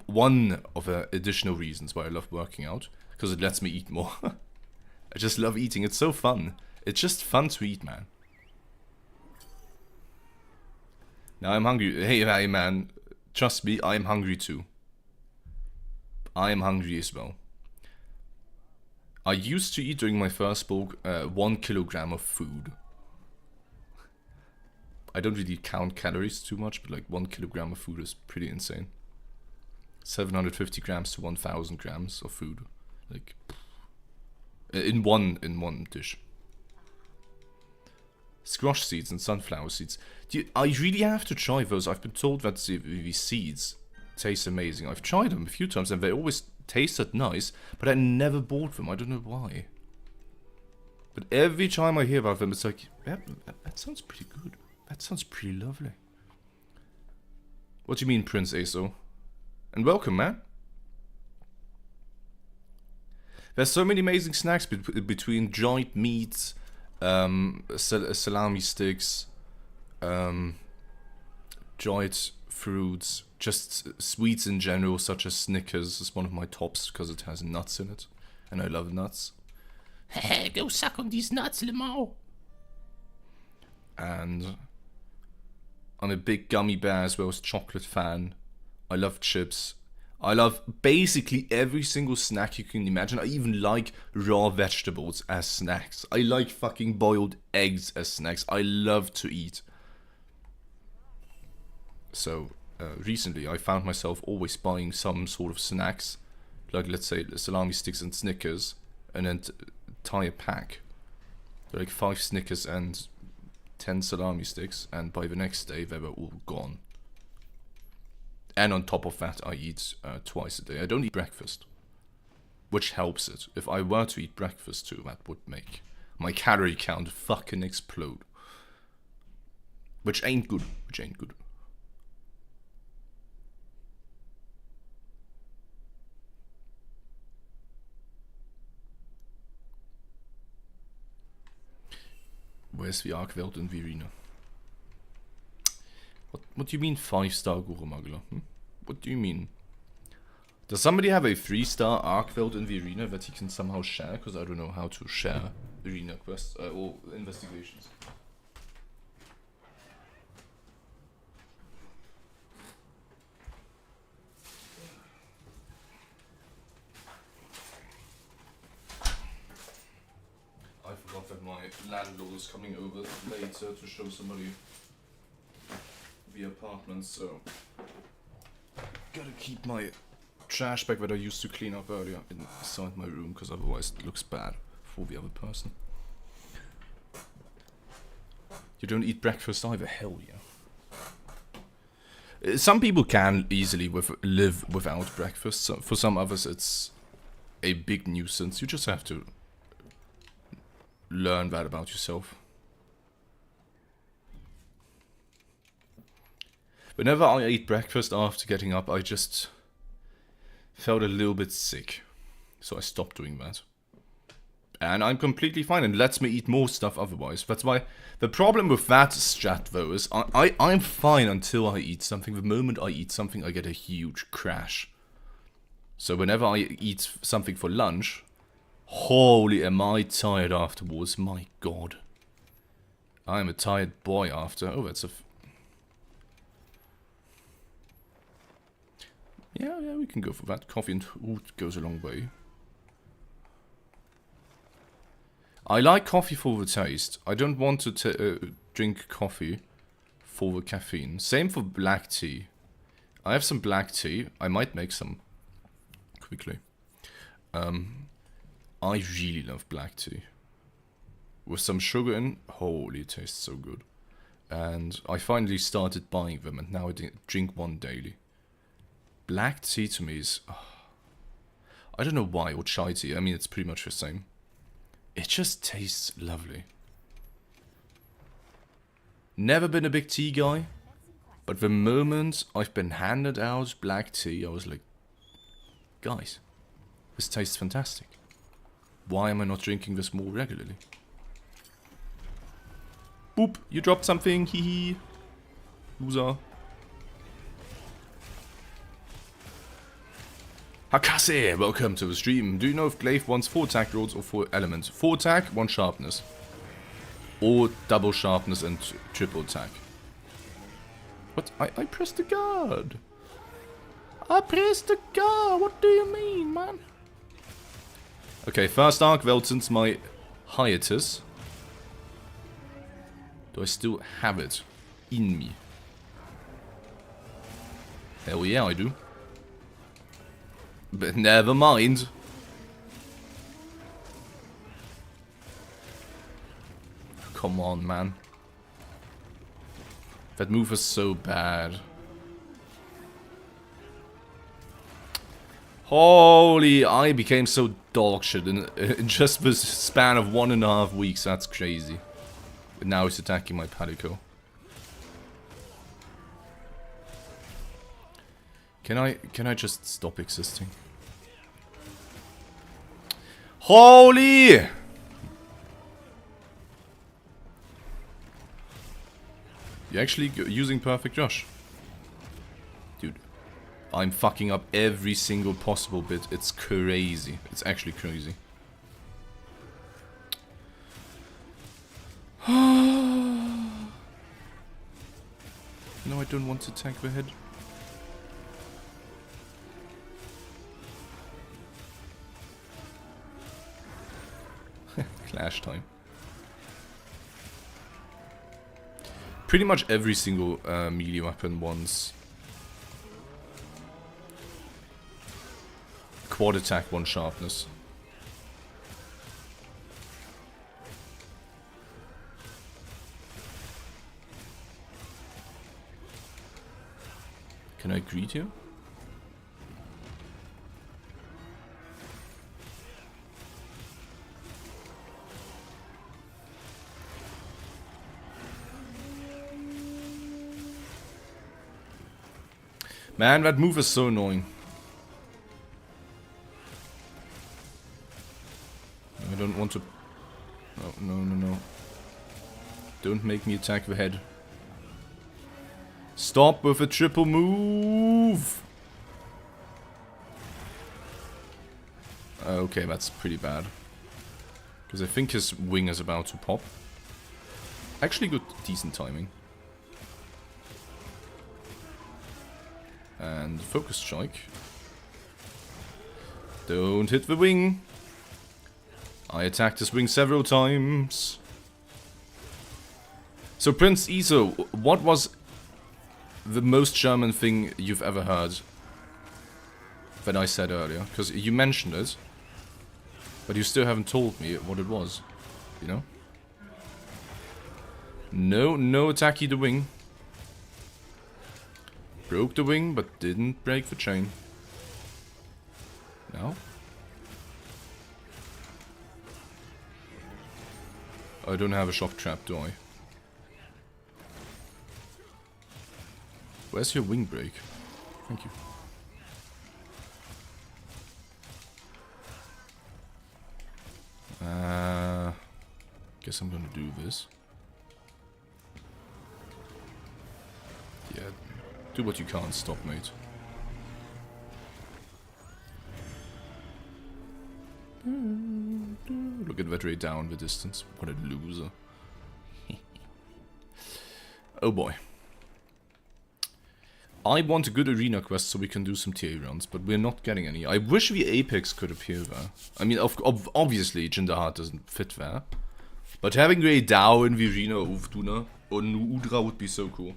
one of the additional reasons why I love working out, because it lets me eat more. I just love eating. It's so fun. It's just fun to eat, man. Now I'm hungry. Hey, man. Trust me, I'm hungry too. I am hungry as well. I used to eat during my first bulk 1 kilogram of food. I don't really count calories too much, but like 1 kilogram of food is pretty insane. 750 grams to 1,000 grams of food, like in one dish. Squash seeds and sunflower seeds. I really have to try those. I've been told that these seeds taste amazing. I've tried them a few times and they always tasted nice, but I never bought them. I don't know why. But every time I hear about them, it's like, yeah, that sounds pretty good. That sounds pretty lovely. What do you mean, Prince Aso? And welcome, man. There's so many amazing snacks between dried meats, salami sticks, dried fruits, just sweets in general, such as Snickers is one of my tops because it has nuts in it, and I love nuts. Hey, go suck on these nuts, Lemao. And I'm a big gummy bear as well as chocolate fan. I love chips. I love basically every single snack you can imagine. I even like raw vegetables as snacks. I like fucking boiled eggs as snacks. I love to eat. So recently I found myself always buying some sort of snacks, like let's say salami sticks and Snickers, and then tie a pack. Like 5 Snickers and 10 salami sticks, and by the next day they were all gone. And on top of that, I eat twice a day. I don't eat breakfast, which helps it. If I were to eat breakfast too, that would make my calorie count fucking explode. Which ain't good. Which ain't good. Where's the Arc-Welt in Virina? What do you mean 5-star Gurumagla? What do you mean? Does somebody have a 3-star Arc-Welt in Virina that he can somehow share? Because I don't know how to share arena quests or investigations. I forgot that my landlord is coming over later to show somebody the apartment, so gotta keep my trash bag that I used to clean up earlier inside my room, because otherwise it looks bad for the other person. You don't eat breakfast either? Hell yeah. Some people can easily live without breakfast. So for some others it's a big nuisance. You just have to learn that about yourself. Whenever I ate breakfast after getting up, I just felt a little bit sick. So I stopped doing that. And I'm completely fine and lets me eat more stuff otherwise. That's why the problem with that strat though is I'm fine until I eat something. The moment I eat something, I get a huge crash. So whenever I eat something for lunch, holy am I tired afterwards, my god. I am a tired boy after. Oh, that's a... Yeah, we can go for that. Coffee and oat goes a long way. I like coffee for the taste. I don't want to drink coffee for the caffeine. Same for black tea. I have some black tea. I might make some quickly. I really love black tea. With some sugar in, holy, it tastes so good. And I finally started buying them, and now I drink one daily. Black tea to me is... I don't know why, or chai tea. I mean, it's pretty much the same. It just tastes lovely. Never been a big tea guy, but the moment I've been handed out black tea, I was like, guys, this tastes fantastic. Why am I not drinking this more regularly? Boop, you dropped something, hee hee. Loser. Hakase, welcome to the stream. Do you know if Glaive wants 4 attack rolls or 4 elements? 4 attack, 1 sharpness. Or double sharpness and triple attack. What? I pressed the guard. I pressed the guard. What do you mean, man? Okay, first arc, Velton's my hiatus. Do I still have it in me? Hell yeah, I do. But never mind. Come on, man. That move was so bad. Holy, I became so dogshit in just the span of 1.5 weeks. That's crazy. But now it's attacking my Palico. Can I just stop existing? Holy! You're actually using Perfect Josh. Dude, I'm fucking up every single possible bit. It's crazy. It's actually crazy. No, I don't want to tank the head. Clash time. Pretty much every single melee weapon wants quad attack, 1 sharpness. Can I greet you? Man, that move is so annoying. I don't want to... Oh, no. Don't make me attack the head. Stop with a triple move! Okay, that's pretty bad. Because I think his wing is about to pop. Actually good, decent timing. And focus strike. Don't hit the wing. I attacked his wing several times. So Prince Iso, what was the most German thing you've ever heard that I said earlier? Because you mentioned it, but you still haven't told me what it was, you know? No attacky the wing. Broke the wing, but didn't break the chain. No? I don't have a shock trap, do I? Where's your wing break? Thank you. Guess I'm gonna do this. Yeah, do what you can't stop, mate. Look at that ray down the distance. What a loser. Oh boy. I want a good arena quest so we can do some TA runs, but we're not getting any. I wish the Apex could appear there. I mean, obviously, Jindahat doesn't fit there. But having Ray Dow in the arena of Duna or Udra would be so cool.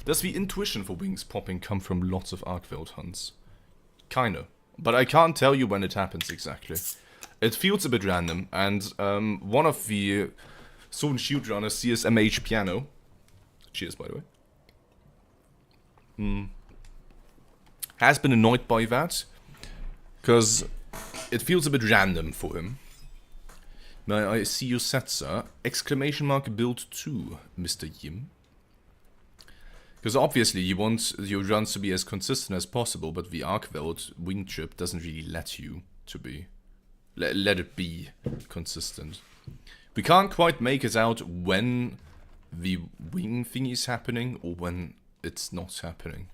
Does the intuition for wings popping come from lots of Arkveld hunts? Kinda. But I can't tell you when it happens exactly. It feels a bit random, and one of the Sword and Shield runners, CSMH Piano, cheers by the way, has been annoyed by that, because it feels a bit random for him. May I see your set, sir? Exclamation mark build 2, Mr. Yim. Because obviously you want your runs to be as consistent as possible, but the Arkveld wing trip doesn't really let you to be. Let it be consistent. We can't quite make it out when the wing thingy is happening or when it's not happening.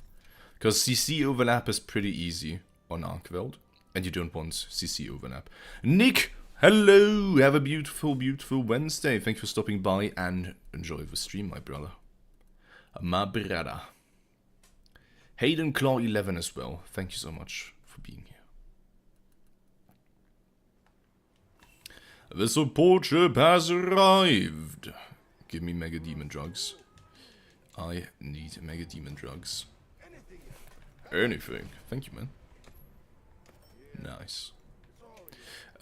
Because CC overlap is pretty easy on Arkveld, and you don't want CC overlap. Nick, hello! Have a beautiful, beautiful Wednesday. Thank you for stopping by and enjoy the stream, my brother. My brother. Hayden Claw 11 as well. Thank you so much for being here. The support ship has arrived. Give me Mega Demon drugs. I need Mega Demon drugs. Anything. Thank you, man. Nice.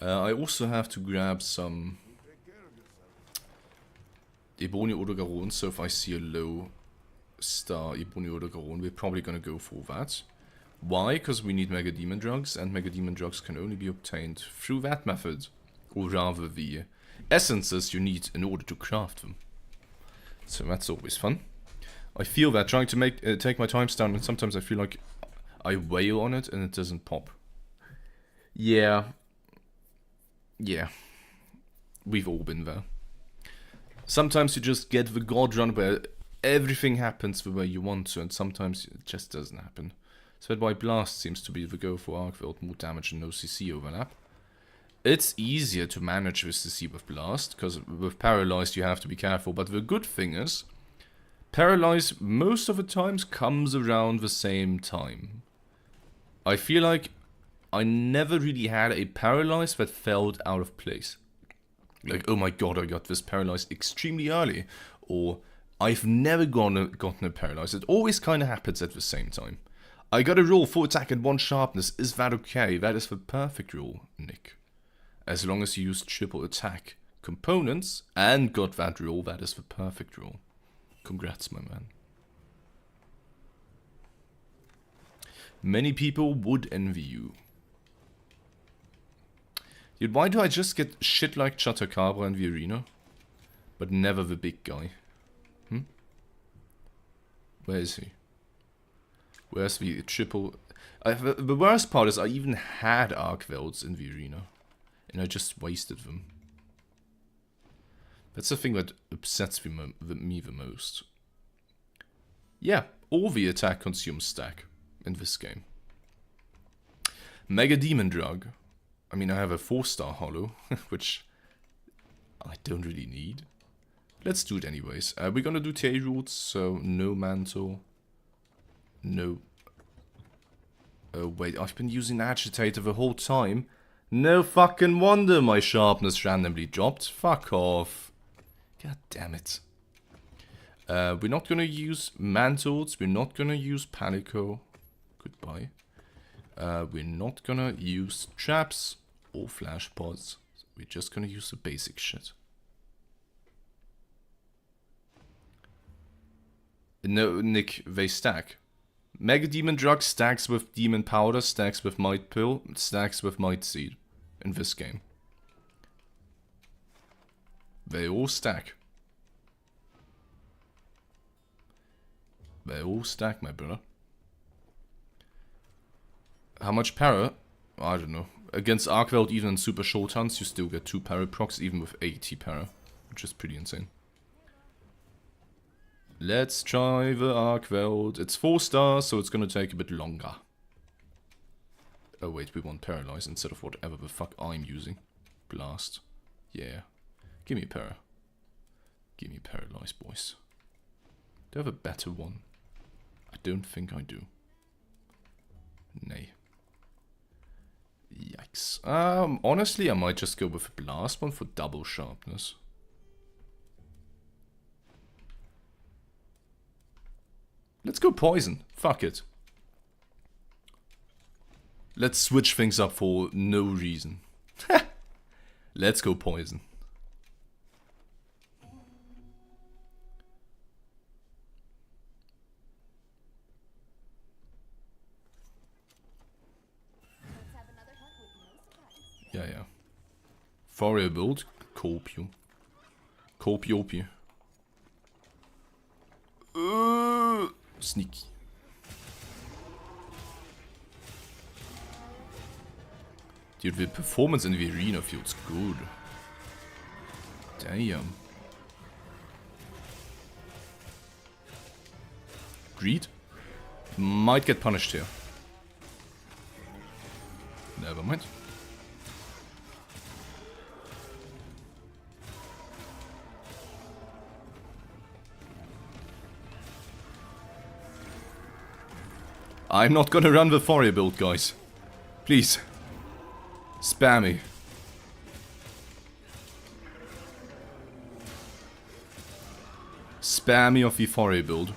I also have to grab some Ebony or Garon, so if I see a low star Ebony or Garon, we're probably gonna go for that. Why? Because we need Mega Demon drugs, and Mega Demon drugs can only be obtained through that method. Or rather, the essences you need in order to craft them. So that's always fun. I feel that trying to take my times down, and sometimes I feel like I wail on it and it doesn't pop. Yeah. Yeah. We've all been there. Sometimes you just get the god run where everything happens the way you want to, and sometimes it just doesn't happen. So that's why Blast seems to be the go for Arkveld, more damage and no CC overlap. It's easier to manage with CC with Blast, because with Paralyzed you have to be careful, but the good thing is, Paralyze most of the times comes around the same time. I feel like I never really had a Paralyze that felt out of place. Like, oh my god, I got this Paralyzed extremely early, or I've never gotten a Paralyze. It always kind of happens at the same time. I got a roll, 4 attack and 1 sharpness. Is that okay? That is the perfect roll, Nick. As long as you used triple attack components and got that roll, that is the perfect roll. Congrats, my man. Many people would envy you. Dude, why do I just get shit like Chatacabra in the arena, but never the big guy? Where is he? Where's the triple... the worst part is I even had Arkvelds in the arena, and I just wasted them. That's the thing that upsets me the most. Yeah, all the attack consumes stack in this game. Mega Demon Drug. I mean, I have a 4-star holo, which I don't really need. Let's do it anyways. We're gonna do TA roots, so no mantle. No... Oh wait, I've been using Agitator the whole time. No fucking wonder my sharpness randomly dropped. Fuck off. God damn it. We're not gonna use mantles. We're not gonna use Panico. Goodbye. We're not gonna use traps or flash pods. We're just gonna use the basic shit. No, Nick, they stack. Mega Demon Drug stacks with Demon Powder, stacks with Might Pill, stacks with Might Seed in this game. They all stack. They all stack, my brother. How much para? I don't know. against Arcveld, even in super short hunts, you still get 2 para procs, even with 80 para, which is pretty insane. Let's try the Arcveld. It's 4 stars, so it's gonna take a bit longer. Oh wait, we want Paralyze instead of whatever the fuck I'm using. Blast. Yeah. Give me a para. Give me Paralyze, boys. Do I have a better one? I don't think I do. Nay. Yikes. Honestly, I might just go with a Blast one for double sharpness. Let's go Poison. Fuck it. Let's switch things up for no reason. Let's go Poison. Yeah. Fourier build. Copio. Copiopio. Sneaky. Dude, the performance in the arena feels good. Damn. Greed? Might get punished here. Never mind. I'm not gonna run the Fourier build, guys. Please. Spam me. Spam me of the Fourier build.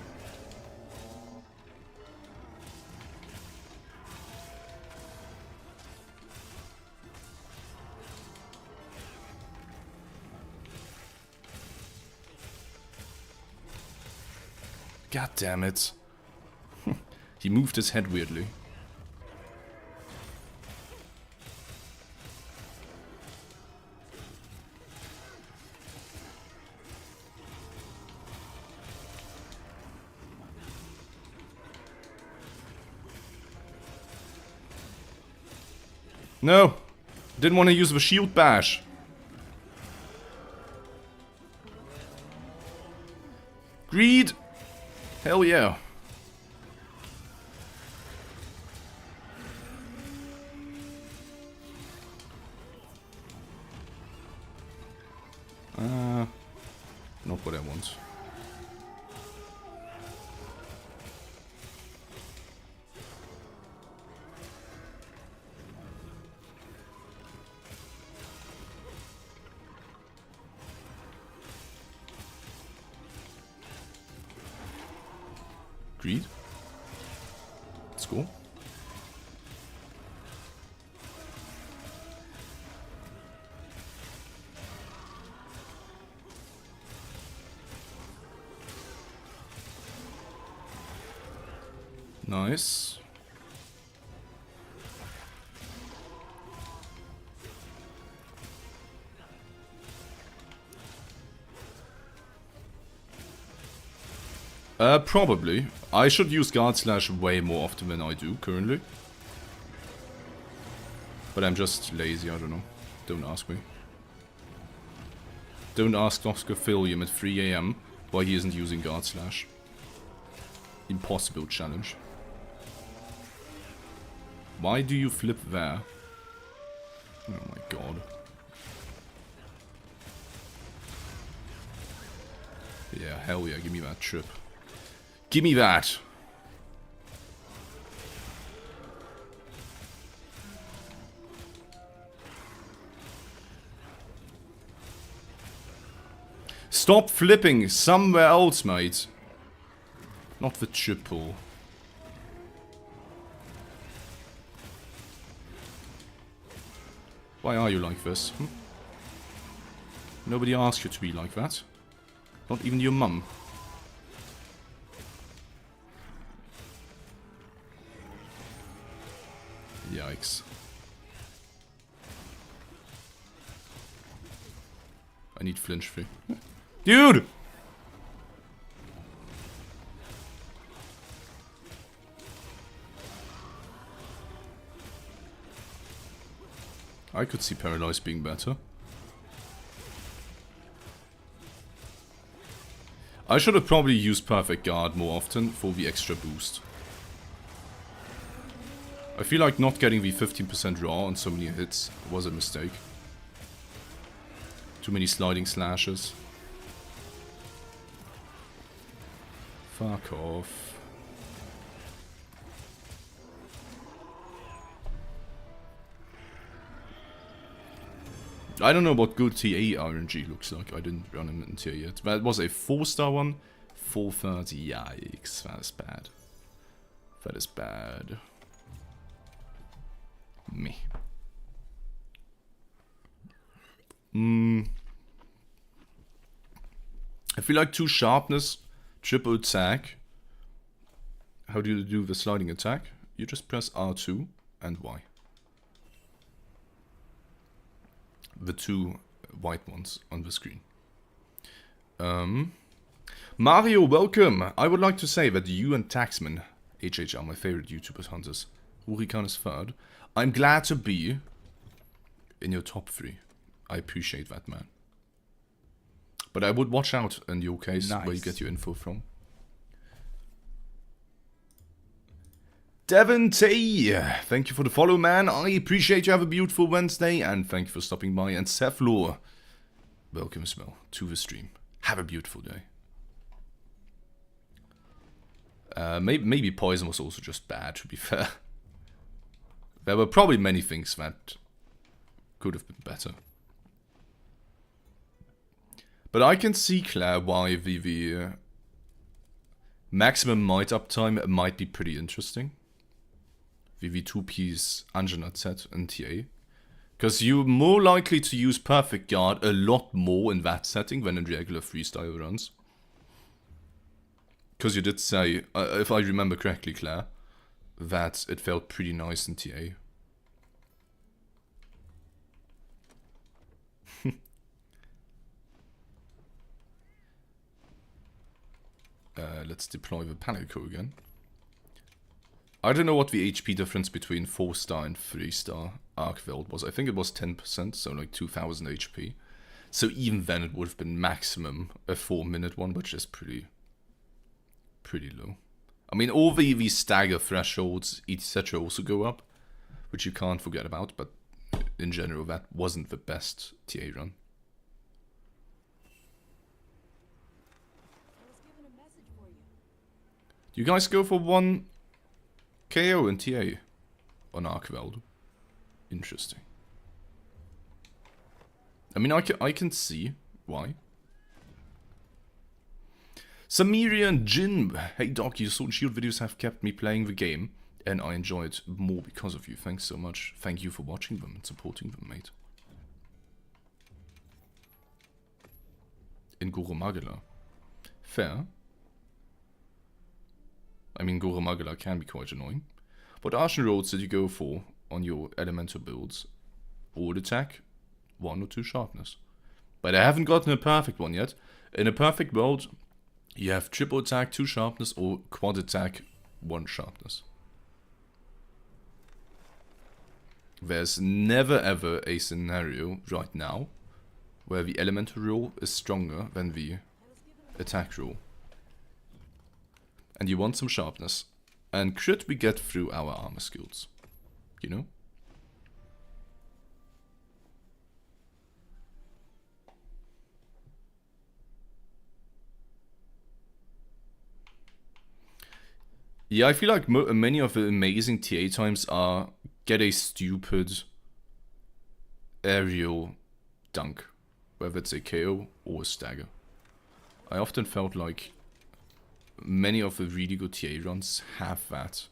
God damn it. He moved his head weirdly. No! Didn't want to use the shield bash. Greed! Hell yeah. Not what I want. Greed. Let's go. Nice. Probably. I should use Guard Slash way more often than I do currently. But I'm just lazy, I don't know. Don't ask me. Don't ask Oscar Philium at 3 AM why he isn't using Guard Slash. Impossible challenge. Why do you flip there? Oh my god. Yeah, hell yeah, give me that trip. Give me that! Stop flipping somewhere else, mate. Not the triple. Why are you like this? Nobody asked you to be like that. Not even your mum. Yikes. I need flinch free. Dude! I could see Paralyzed being better. I should have probably used Perfect Guard more often for the extra boost. I feel like not getting the 15% raw on so many hits was a mistake. Too many sliding slashes. Fuck off. I don't know what good TA RNG looks like. I didn't run him in tier yet. That was a 4-star one. 430. Yikes. That is bad. That is bad. Me. I feel like 2 sharpness, triple attack. How do you do the sliding attack? You just press R2 and Y. The 2 white ones on the screen. Mario, welcome! I would like to say that you and Taxman, HH, are my favorite YouTubers hunters. Hurricane is third. I'm glad to be in your top 3. I appreciate that, man. But I would watch out in your case where you get your info from. Devin T, thank you for the follow, man. I appreciate you. Have a beautiful Wednesday, and thank you for stopping by. And Seflor, welcome as well to the stream. Have a beautiful day. Maybe Poison was also just bad, to be fair. There were probably many things that could have been better. But I can see, Claire, why the maximum might uptime might be pretty interesting. The 2-piece Anjanath set and TA. Because you're more likely to use Perfect Guard a lot more in that setting than in regular freestyle runs. Because you did say, if I remember correctly, Claire, that it felt pretty nice in TA. Let's deploy the Panico again. I don't know what the HP difference between 4-star and 3-star Arcveld was. I think it was 10%, so like 2000 HP. So even then it would have been maximum a 4-minute one, which is pretty low. I mean, all the stagger thresholds, etc. also go up, which you can't forget about, but in general that wasn't the best TA run. Do you guys go for 1 KO and TA on Arcveld? Interesting. I mean, I can see why. Samirian Jin, hey Doc, your Sword and Shield videos have kept me playing the game, and I enjoy it more because of you. Thanks so much. Thank you for watching them and supporting them, mate. In Goromagala. Fair. I mean, Goromagala can be quite annoying. What Archen roads did you go for on your elemental builds? All attack, 1 or 2 sharpness. But I haven't gotten a perfect one yet. In a perfect world, you have triple attack, 2 sharpness, or quad attack, 1 sharpness. There's never ever a scenario right now where the elemental rule is stronger than the attack rule. And you want some sharpness. And crit we get through our armor skills. You know? Yeah, I feel like many of the amazing TA times are get a stupid aerial dunk. Whether it's a KO or a stagger. I often felt like many of the really good TA runs have that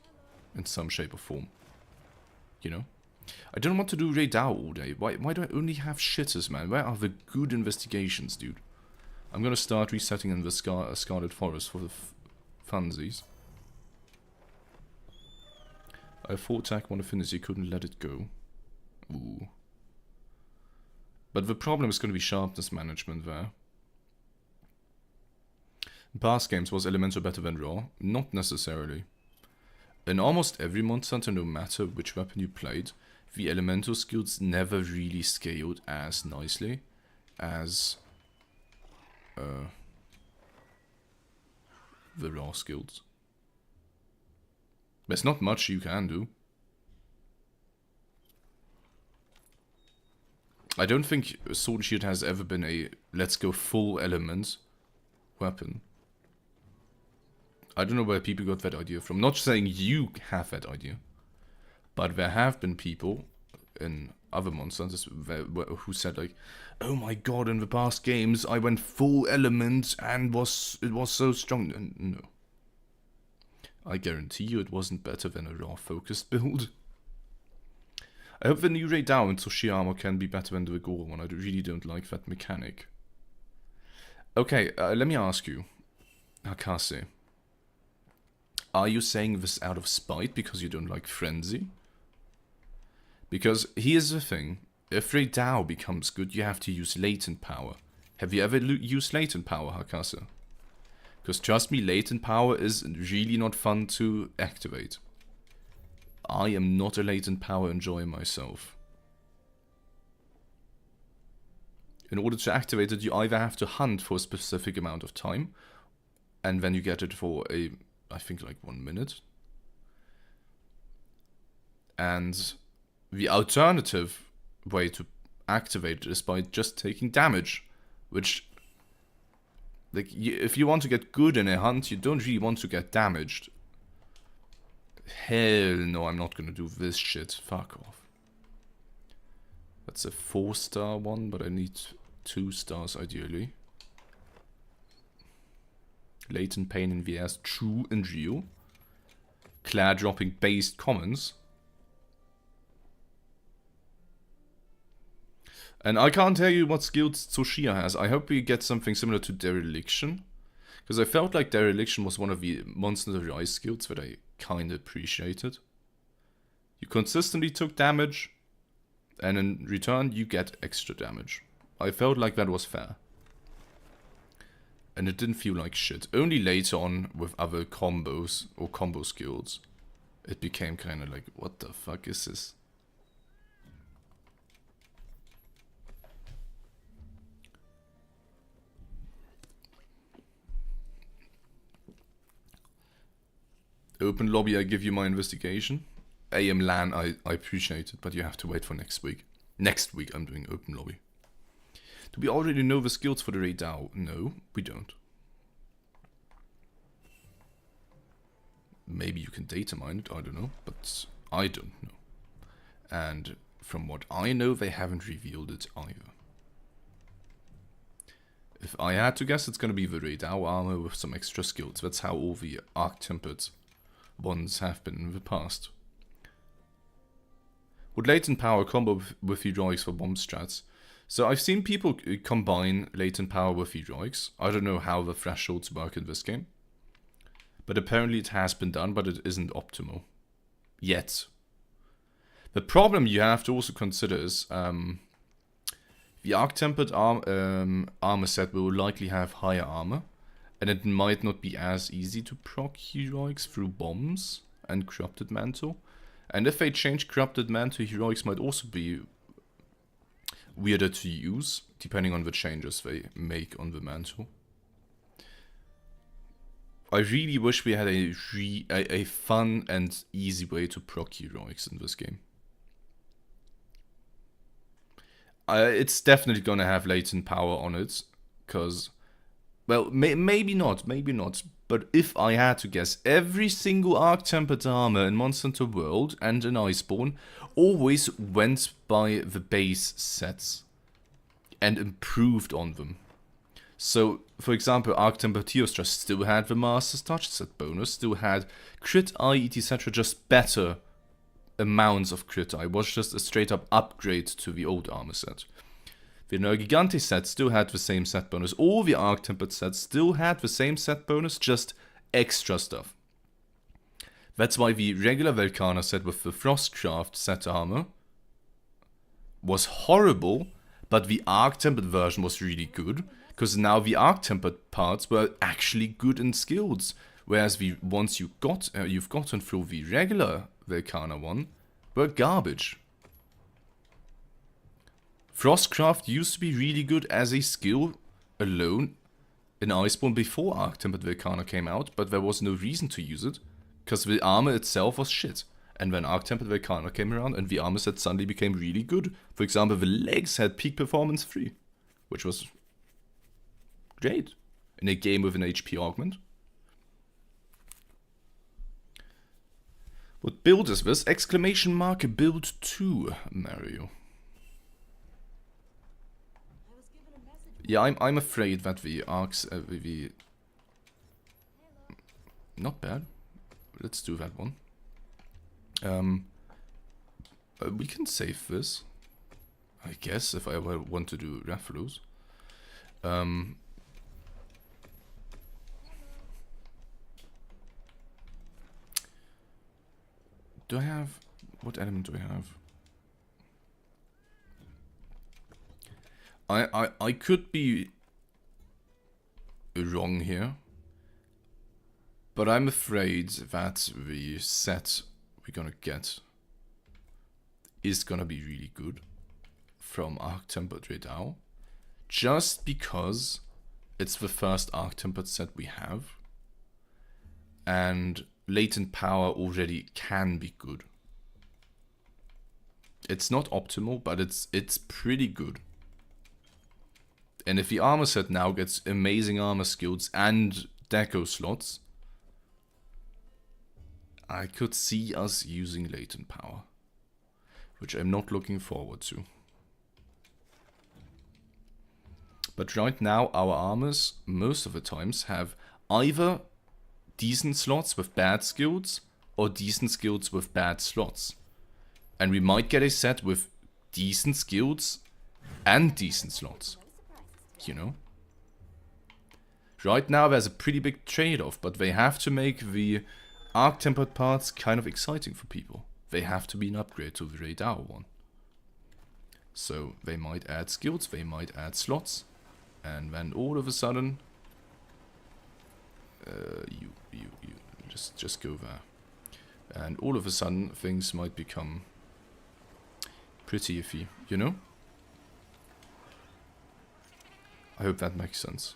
in some shape or form. You know? I don't want to do Raid Dow all day. Why do I only have shitters, man? Where are the good investigations, dude? I'm gonna start resetting in the Scarlet Forest for the funsies. I have 4 attack, 1 affinity, couldn't let it go. Ooh. But the problem is gonna be sharpness management there. In past games, was Elemental better than Raw? Not necessarily. In almost every Monster Hunter, no matter which weapon you played, the elemental skills never really scaled as nicely as the raw skills. There's not much you can do. I don't think Sword and Shield has ever been a let's go full element weapon. I don't know where people got that idea from. Not saying you have that idea. But there have been people in other monsters who said like, oh my god, in the past games I went full element and it was so strong. No. I guarantee you it wasn't better than a raw focused build. I hope the new Raid Down into sheer armor can be better than the Vigor one. I really don't like that mechanic. Okay, let me ask you, Hakase. Are you saying this out of spite because you don't like Frenzy? Because here's the thing. If Raid Down becomes good, you have to use latent power. Have you ever used latent power, Hakase? Because trust me, latent power is really not fun to activate. I am not a latent power enjoyer myself. In order to activate it, you either have to hunt for a specific amount of time, and then you get it for I think like 1 minute. And the alternative way to activate it is by just taking damage, which, like, if you want to get good in a hunt, you don't really want to get damaged. Hell no, I'm not gonna do this shit. Fuck off. That's a 4-star one, but I need 2 stars ideally. Latent Pain in VS, true and real. Claire dropping based commons. And I can't tell you what skills Tsushia has. I hope we get something similar to Dereliction. Because I felt like Dereliction was one of the Monsters of Rise skills that I kind of appreciated. You consistently took damage, and in return you get extra damage. I felt like that was fair. And it didn't feel like shit. Only later on with other combos or combo skills, it became kind of like, what the fuck is this? Open lobby, I give you my investigation. AM LAN, I appreciate it, but you have to wait for next week. Next week I'm doing open lobby. Do we already know the skills for the Raid DAO? No, we don't. Maybe you can data mine it, I don't know, but I don't know. And from what I know, they haven't revealed it either. If I had to guess, it's going to be the Raid DAO armor with some extra skills. That's how all the arc-tempered ones have been in the past. Would latent power combo with heroics for bomb strats? So I've seen people combine latent power with heroics. I don't know how the thresholds work in this game. But apparently it has been done, but it isn't optimal. Yet. The problem you have to also consider is the arc-tempered armor set will likely have higher armor. And it might not be as easy to proc heroics through bombs and corrupted mantle. And if they change corrupted mantle, heroics might also be weirder to use, depending on the changes they make on the mantle. I really wish we had a fun and easy way to proc heroics in this game. It's definitely gonna have latent power on it, because, well, maybe not, but if I had to guess, every single arc-tempered armor in Monster Hunter World and in Iceborne always went by the base sets and improved on them. So, for example, Arc-Tempered Teostra still had the Master's Touch set bonus, still had Crit Eye, etc., just better amounts of Crit Eye. It was just a straight-up upgrade to the old armor set. The Nergigante set still had the same set bonus. All the Arc-Tempered sets still had the same set bonus, just extra stuff. That's why the regular Velkhana set with the Frostcraft set armor was horrible, but the Arc-Tempered version was really good. Because now the arc-tempered parts were actually good in skills, whereas the ones you've gotten through the regular Velkhana one were garbage. Frostcraft used to be really good as a skill alone in Iceborne before Arc-Tempered Volcana came out, but there was no reason to use it, because the armor itself was shit. And when Arc-Tempered Volcana came around and the armor set suddenly became really good, for example, the legs had peak performance 3, which was great in a game with an HP augment. What build is this? Exclamation mark build 2, Mario. Yeah, I'm afraid that the arcs, not bad. Let's do that one. We can save this, I guess, if I ever want to do Rathalos. Do I have... What element do I have? I could be wrong here, but I'm afraid that the set we're gonna get is gonna be really good from Arc-Tempered Redao, just because it's the first Arc-Tempered set we have, and latent power already can be good. It's not optimal, but it's pretty good. And if the armor set now gets amazing armor skills and deco slots, I could see us using latent power, which I'm not looking forward to. But right now our armors most of the times have either decent slots with bad skills or decent skills with bad slots. And we might get a set with decent skills and decent slots. You know? Right now there's a pretty big trade-off, but they have to make the Arc-Tempered parts kind of exciting for people. They have to be an upgrade to the Radar one. So they might add skills, they might add slots, and then all of a sudden, you just go there, and all of a sudden things might become pretty iffy, you know? I hope that makes sense.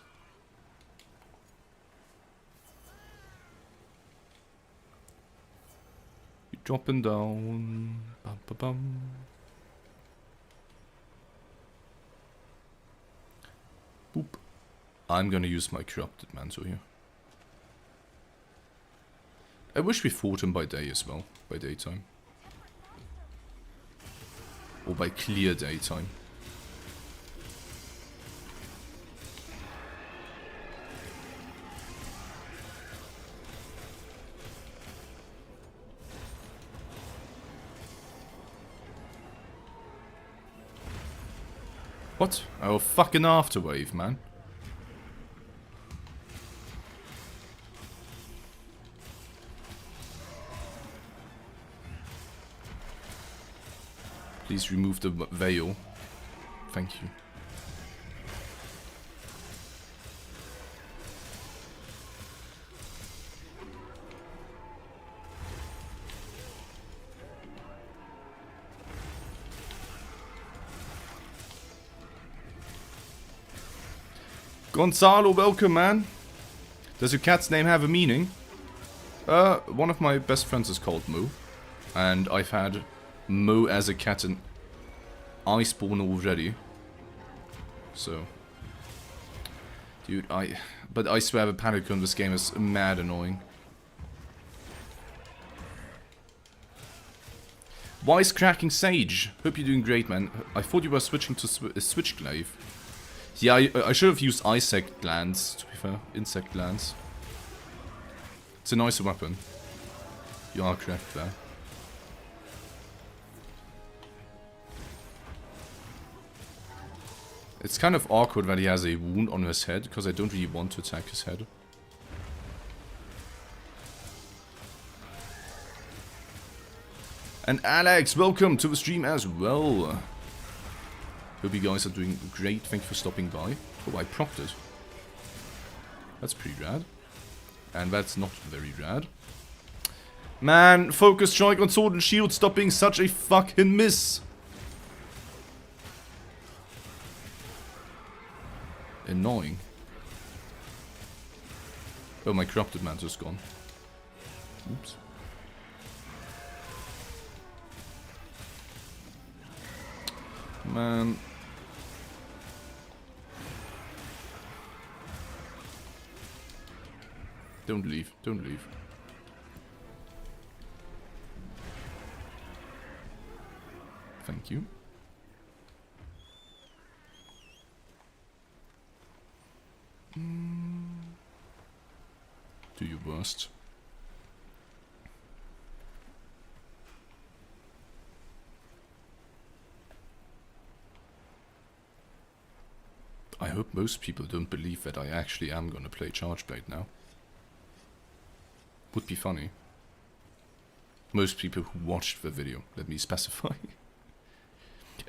You're dropping down. Bum, bum, bum. Boop. I'm gonna use my corrupted mantle here. I wish we fought him by day as well, by daytime. Or by clear daytime. What? Oh, fucking afterwave, man. Please remove the veil. Thank you. Gonzalo, welcome, man. Does your cat's name have a meaning? One of my best friends is called Mo. And I've had Mo as a cat in Iceborne already. So. Dude, but I swear the panic on this game is mad annoying. Wisecracking Sage. Hope you're doing great, man. I thought you were switching to Switchglaive. Yeah, I should have used insect glands, to be fair. Insect glands. It's a nicer weapon. You are correct there. It's kind of awkward that he has a wound on his head, because I don't really want to attack his head. And Alex, welcome to the stream as well. Hope you guys are doing great. Thank you for stopping by. Oh, I propped it. That's pretty rad. And that's not very rad. Man, focus strike on sword and shield. Stop being such a fucking miss. Annoying. Oh, my corrupted mantra's gone. Oops. Man. Don't leave, don't leave. Thank you. Do your worst. I hope most people don't believe that I actually am gonna play Chargeblade now. Would be funny. Most people who watched the video, let me specify.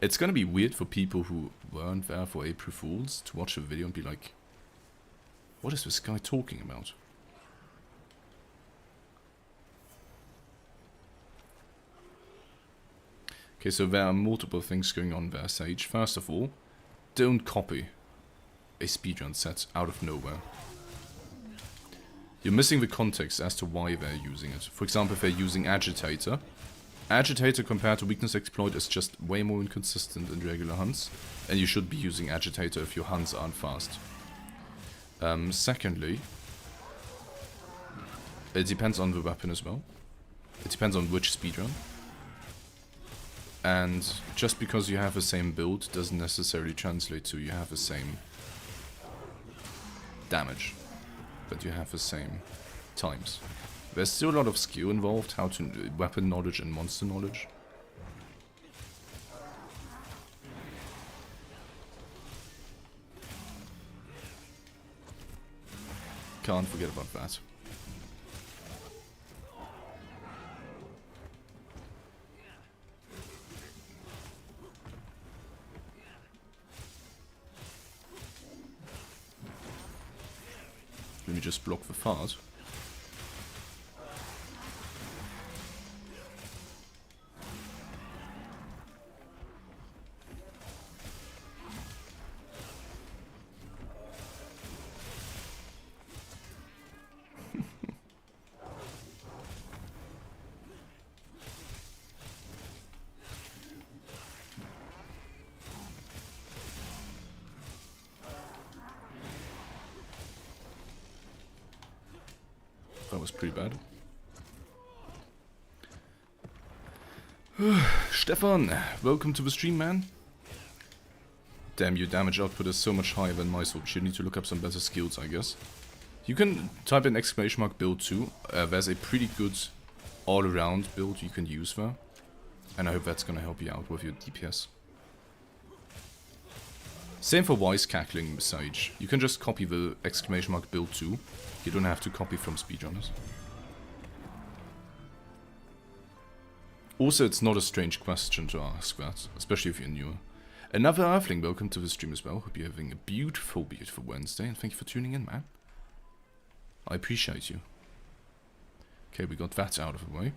It's gonna be weird for people who weren't there for April Fools to watch the video and be like, what is this guy talking about? Okay, so there are multiple things going on there, Sage. First of all, don't copy a speedrun set out of nowhere. You're missing the context as to why they're using it. For example, if they're using Agitator. Agitator compared to Weakness Exploit is just way more inconsistent in regular hunts. And you should be using Agitator if your hunts aren't fast. Secondly, it depends on the weapon as well. It depends on which speedrun. And just because you have the same build doesn't necessarily translate to you have the same damage. But you have the same times. There's still a lot of skill involved, how to weapon knowledge and monster knowledge. Can't forget about that. Let me just block the fart. That was pretty bad. Stefan, welcome to the stream, man. Damn, your damage output is so much higher than my sword. You need to look up some better skills, I guess. You can type in ! build too. There's a pretty good all-around build you can use there. And I hope that's gonna help you out with your DPS. Same for Wise Cackling Sage. You can just copy the ! build too. You don't have to copy from speedrunners. Also, it's not a strange question to ask that, especially if you're newer. Another Earthling, welcome to the stream as well. Hope you're having a beautiful, beautiful Wednesday, and thank you for tuning in, man. I appreciate you. Okay, we got that out of the way.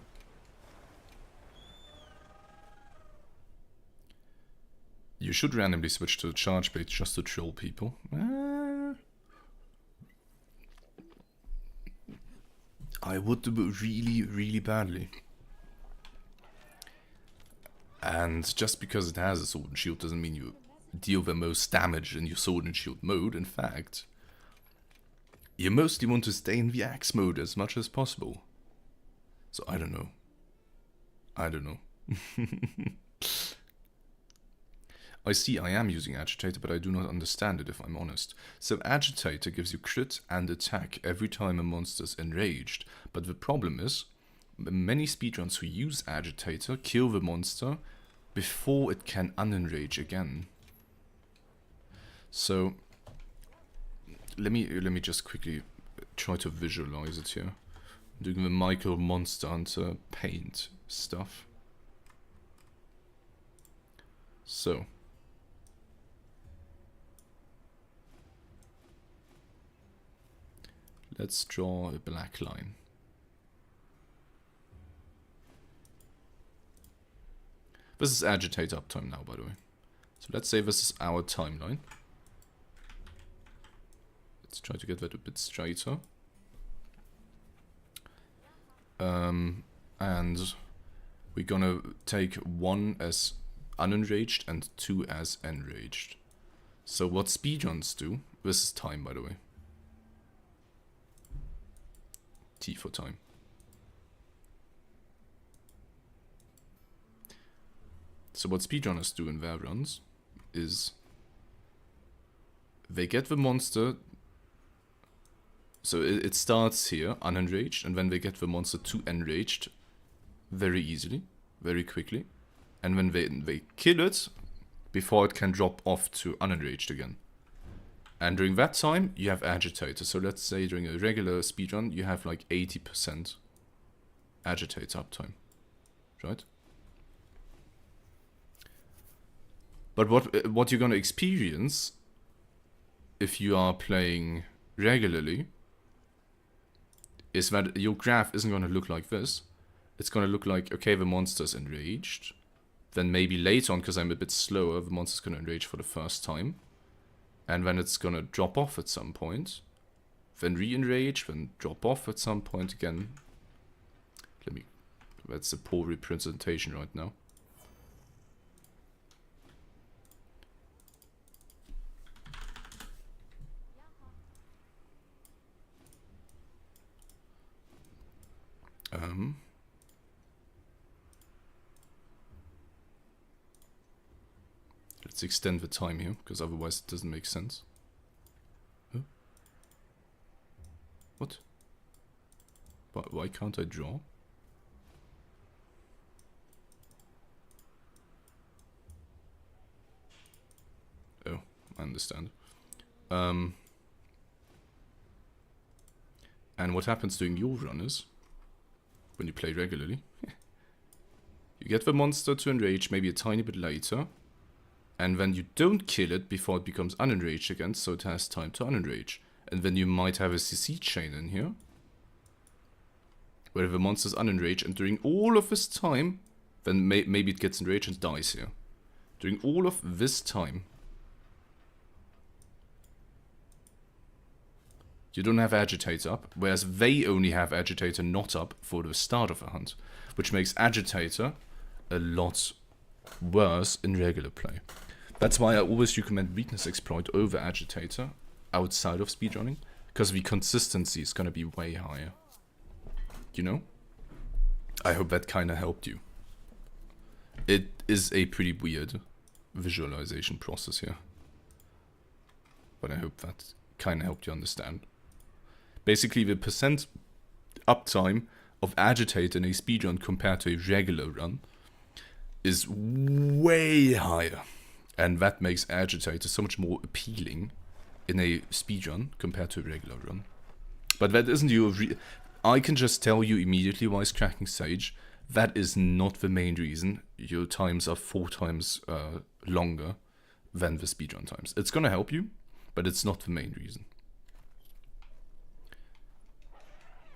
You should randomly switch to Chargeblade just to troll people. I would do it really, really badly. And just because it has a sword and shield doesn't mean you deal the most damage in your sword and shield mode. In fact, you mostly want to stay in the axe mode as much as possible. So I don't know. I don't know. I see I am using Agitator, but I do not understand it if I'm honest. So Agitator gives you crit and attack every time a monster's enraged. But the problem is, many speedruns who use Agitator kill the monster before it can unenrage again. So let me just quickly try to visualize it here. I'm doing the Michael Monster Hunter paint stuff. So let's draw a black line. This is Agitator uptime now, by the way. So let's say this is our timeline. Let's try to get that a bit straighter. And we're gonna take 1 as unenraged and 2 as enraged. So what speedruns do, this is time by the way. T for time. So what speedrunners do in their runs is they get the monster. So it starts here, unenraged, and then they get the monster to enraged very easily, very quickly. And then they kill it before it can drop off to unenraged again. And during that time, you have agitator. So let's say during a regular speedrun, you have like 80% agitator uptime, right? But what you're gonna experience if you are playing regularly is that your graph isn't going to look like this. It's going to look like, okay, the monster's enraged. Then maybe later on, because I'm a bit slower, the monster's going to enrage for the first time. And then it's going to drop off at some point. Then re-enrage, then drop off at some point again. That's a poor representation right now. Let's extend the time here, because otherwise it doesn't make sense. Huh? What? Why can't I draw? Oh, I understand. And what happens during your run is, when you play regularly, you get the monster to enrage maybe a tiny bit later, and then you don't kill it before it becomes unenraged again, so it has time to unenrage. And then you might have a CC chain in here, where the monster's unenraged, and during all of this time, then maybe it gets enraged and dies here. During all of this time, you don't have agitator up, whereas they only have agitator not up for the start of a hunt, which makes agitator a lot worse in regular play. That's why I always recommend weakness exploit over agitator outside of speedrunning, because the consistency is going to be way higher. You know? I hope that kind of helped you. It is a pretty weird visualization process here, but I hope that kind of helped you understand. Basically, the percent uptime of agitator in a speedrun compared to a regular run is way higher. And that makes agitator so much more appealing in a speedrun compared to a regular run. But that isn't your... I can just tell you immediately why it's cracking Sage. That is not the main reason your times are 4 times longer than the speedrun times. It's gonna help you, but it's not the main reason.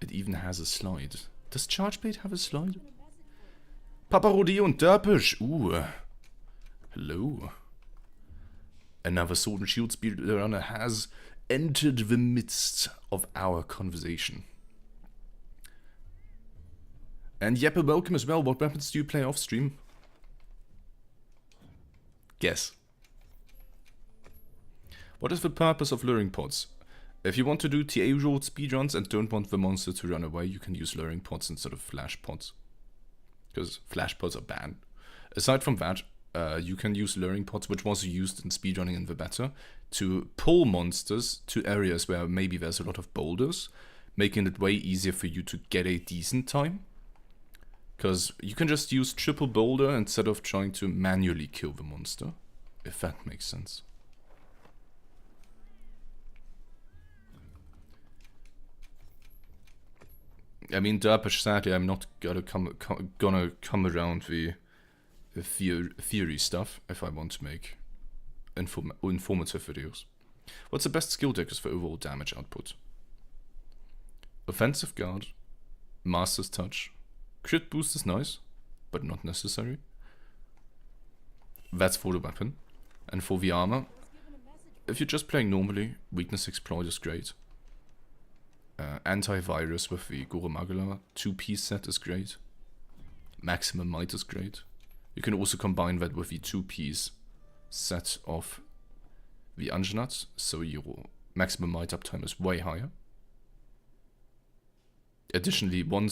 It even has a slide. Does Chargebait have a slide? Papa Rodeo und Derpish. Ooh. Hello. Another Sword and Shield speedrunner has entered the midst of our conversation. And Jeppe, welcome as well. What weapons do you play off stream? Guess. What is the purpose of luring pods? If you want to do TA rolled speedruns and don't want the monster to run away, you can use luring pods instead of flash pods. Because flash pods are banned. Aside from that, you can use luring pods, which was used in speedrunning in the beta, to pull monsters to areas where maybe there's a lot of boulders, making it way easier for you to get a decent time. Because you can just use triple boulder instead of trying to manually kill the monster, if that makes sense. I mean, Derpish, sadly, I'm not gonna come around the theory stuff if I want to make informative videos. What's the best skill deckers for overall damage output? Offensive Guard, Master's Touch, Crit Boost is nice, but not necessary. That's for the weapon. And for the armor, if you're just playing normally, Weakness Exploit is great. Antivirus with the Goromagula 2-piece set is great. Maximum Might is great. You can also combine that with the 2-piece set of the Anjanats, so your maximum Might uptime is way higher. Additionally, one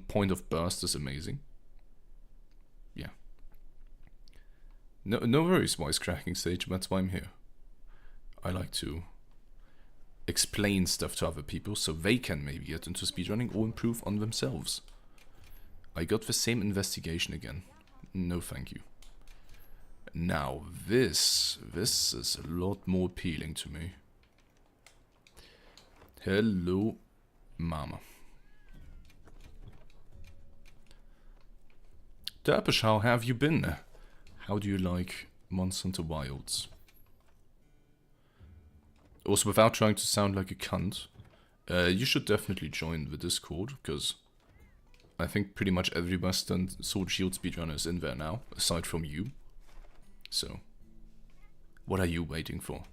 point of burst is amazing. Yeah. No worries, wisecracking stage, that's why I'm here. I like to explain stuff to other people so they can maybe get into speedrunning or improve on themselves. I got the same investigation again. No thank you. Now this is a lot more appealing to me. Hello, mama. Derpish, how have you been? How do you like Monsanto Wilds? Also, without trying to sound like a cunt, you should definitely join the Discord, because I think pretty much every Western Sword Shield speedrunner is in there now, aside from you. So, what are you waiting for?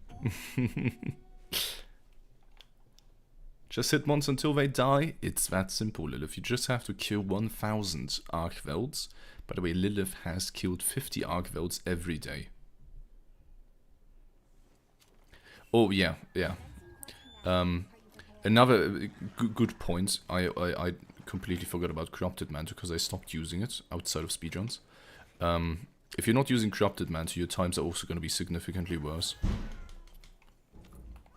Just hit mons until they die. It's that simple, Lilith. You just have to kill 1000 Archvelds. By the way, Lilith has killed 50 Archvelds every day. Oh, yeah. Another good point. I completely forgot about Corrupted Mantle because I stopped using it outside of speedruns. If you're not using Corrupted Mantle, your times are also going to be significantly worse.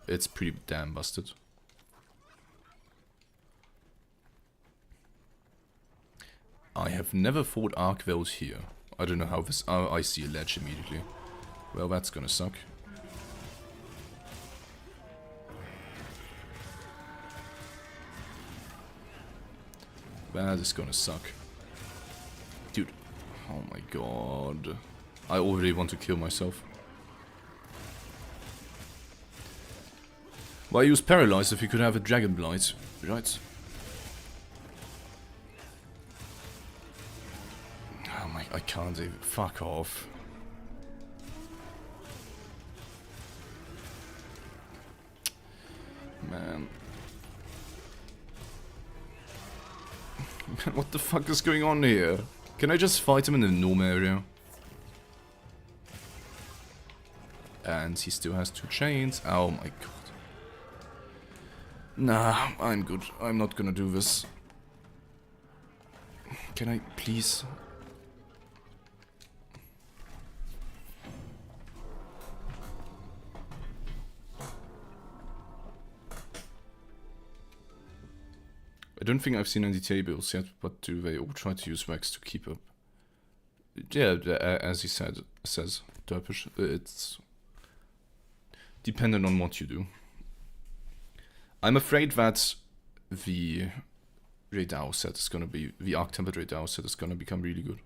It's pretty damn busted. I have never fought Archveld here. I don't know how this... Oh, I see a ledge immediately. Well, that's gonna suck. That is gonna suck. Dude. Oh my god. I already want to kill myself. Why use Paralyze if you could have a Dragon Blight, right? Oh my... I can't even... Fuck off. Man. What the fuck is going on here? Can I just fight him in the norm area? And he still has 2 chains. Oh my god. Nah, I'm good. I'm not gonna do this. Can I please? I don't think I've seen any tables yet, but do they all try to use Vex to keep up? Yeah, as he says, Derpish, it's dependent on what you do. I'm afraid that the Raidao set is gonna be, the Arc-Tempered Raidao set is gonna become really good.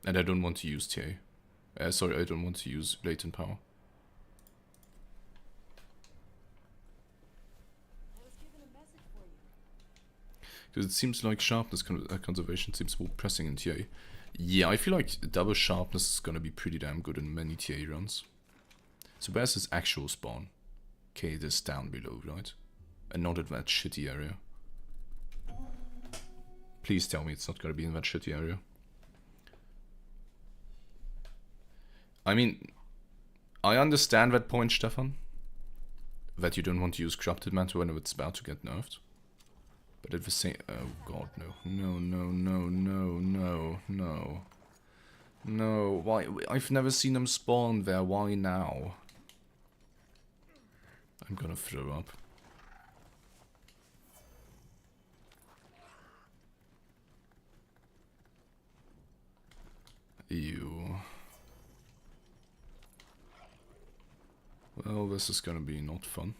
And I don't want to use TA. Sorry, I don't want to use Latent Power. Because it seems like sharpness conservation seems more pressing in TA. Yeah, I feel like double sharpness is gonna be pretty damn good in many TA runs. So where's his actual spawn? Okay, it is down below, right? And not in that shitty area. Please tell me it's not gonna be in that shitty area. I mean, I understand that point, Stefan. That you don't want to use Corrupted Mantle when it's about to get nerfed. But at the same... Oh god, no. No, why? I've never seen them spawn there, why now? I'm gonna throw up. Ew. Well, this is gonna be not fun.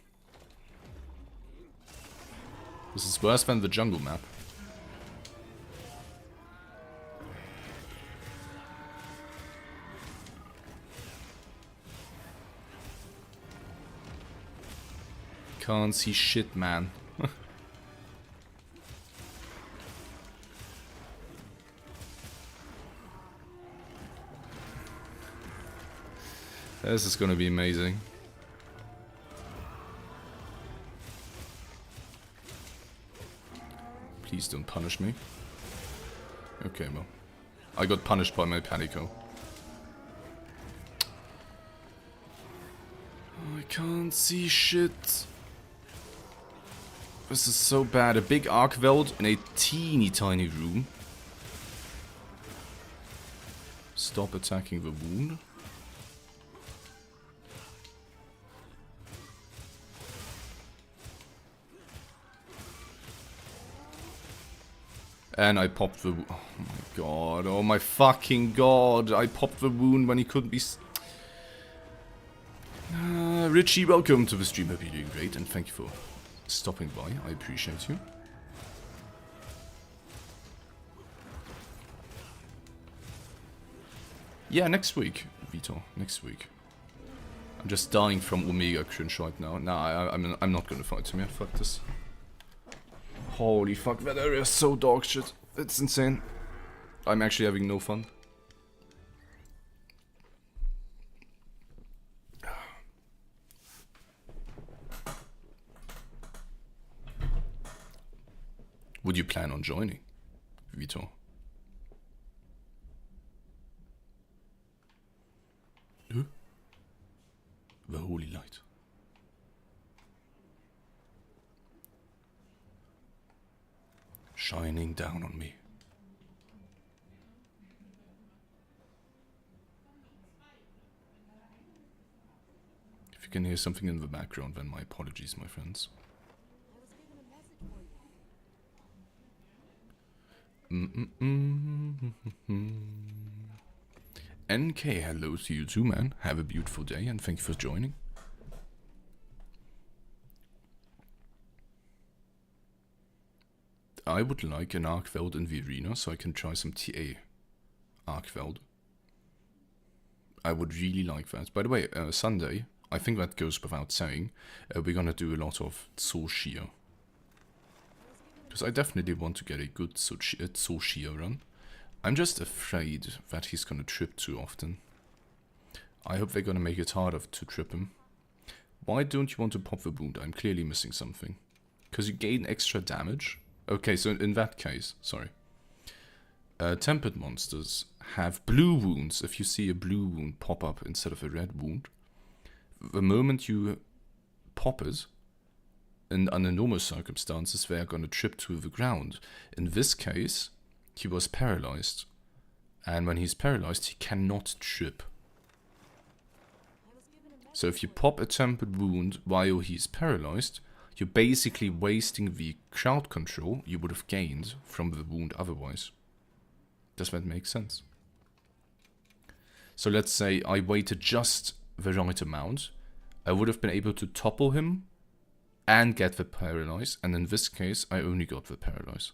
This is worse than the jungle map. Can't see shit, man. This is gonna be amazing. Please don't punish me. Okay, well. I got punished by my Panico. Oh, I can't see shit. This is so bad. A big arc weld in a teeny tiny room. Stop attacking the wound. And I popped the... Oh my god. Oh my fucking god. I popped the wound when he couldn't be... Richie, welcome to the stream. Hope you're doing great. And thank you for stopping by. I appreciate you. Yeah, next week, Vito. Next week. I'm just dying from Omega cringe right now. Nah, I'm not gonna fight him yet. Fuck this. Holy fuck, that area is so dog shit. It's insane. I'm actually having no fun. Would you plan on joining, Vito? Huh? The holy light. Shining down on me. If you can hear something in the background, then my apologies, my friends. NK, hello to you too, man. Have a beautiful day and thank you for joining. I would like an arc weld in the arena so I can try some TA arc weld. I would really like that. By the way, Sunday, I think that goes without saying, we're gonna do a lot of Tsoshia. Because I definitely want to get a good Tsoshia run. I'm just afraid that he's gonna trip too often. I hope they're gonna make it harder to trip him. Why don't you want to pop the wound? I'm clearly missing something. Because you gain extra damage? Okay, so in that case, sorry. Tempered monsters have blue wounds. If you see a blue wound pop up instead of a red wound, the moment you pop it, under normal circumstances, they are going to trip to the ground. In this case, he was paralyzed. And when he's paralyzed, he cannot trip. So if you pop a tempered wound while he's paralyzed, you're basically wasting the crowd control you would have gained from the wound otherwise. Does that make sense? So let's say I waited just the right amount. I would have been able to topple him and get the paralyze, and in this case I only got the paralyze.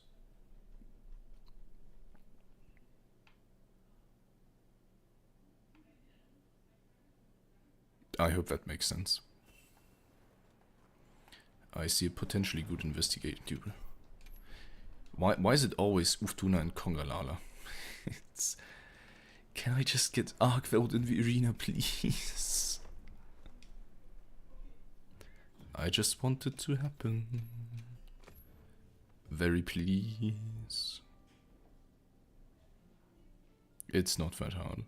I hope that makes sense. I see a potentially good investigation dude. Why is it always Uftuna and Kongalala? Can I just get Arcveld in the arena, please? I just want it to happen. Very please. It's not that hard.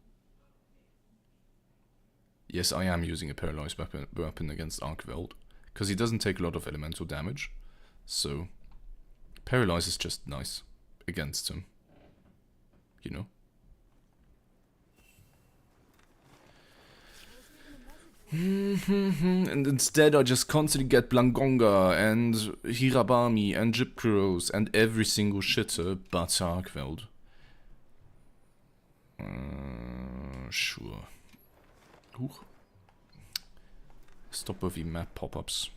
Yes, I am using a paralyzed weapon against Arcveld. Because he doesn't take a lot of elemental damage. So, paralyze is just nice against him. You know? And instead I just constantly get Blangonga and Hirabami and Gypkuros and every single shitter but Arcveld. Sure. Huch. Stop with the map pop-ups.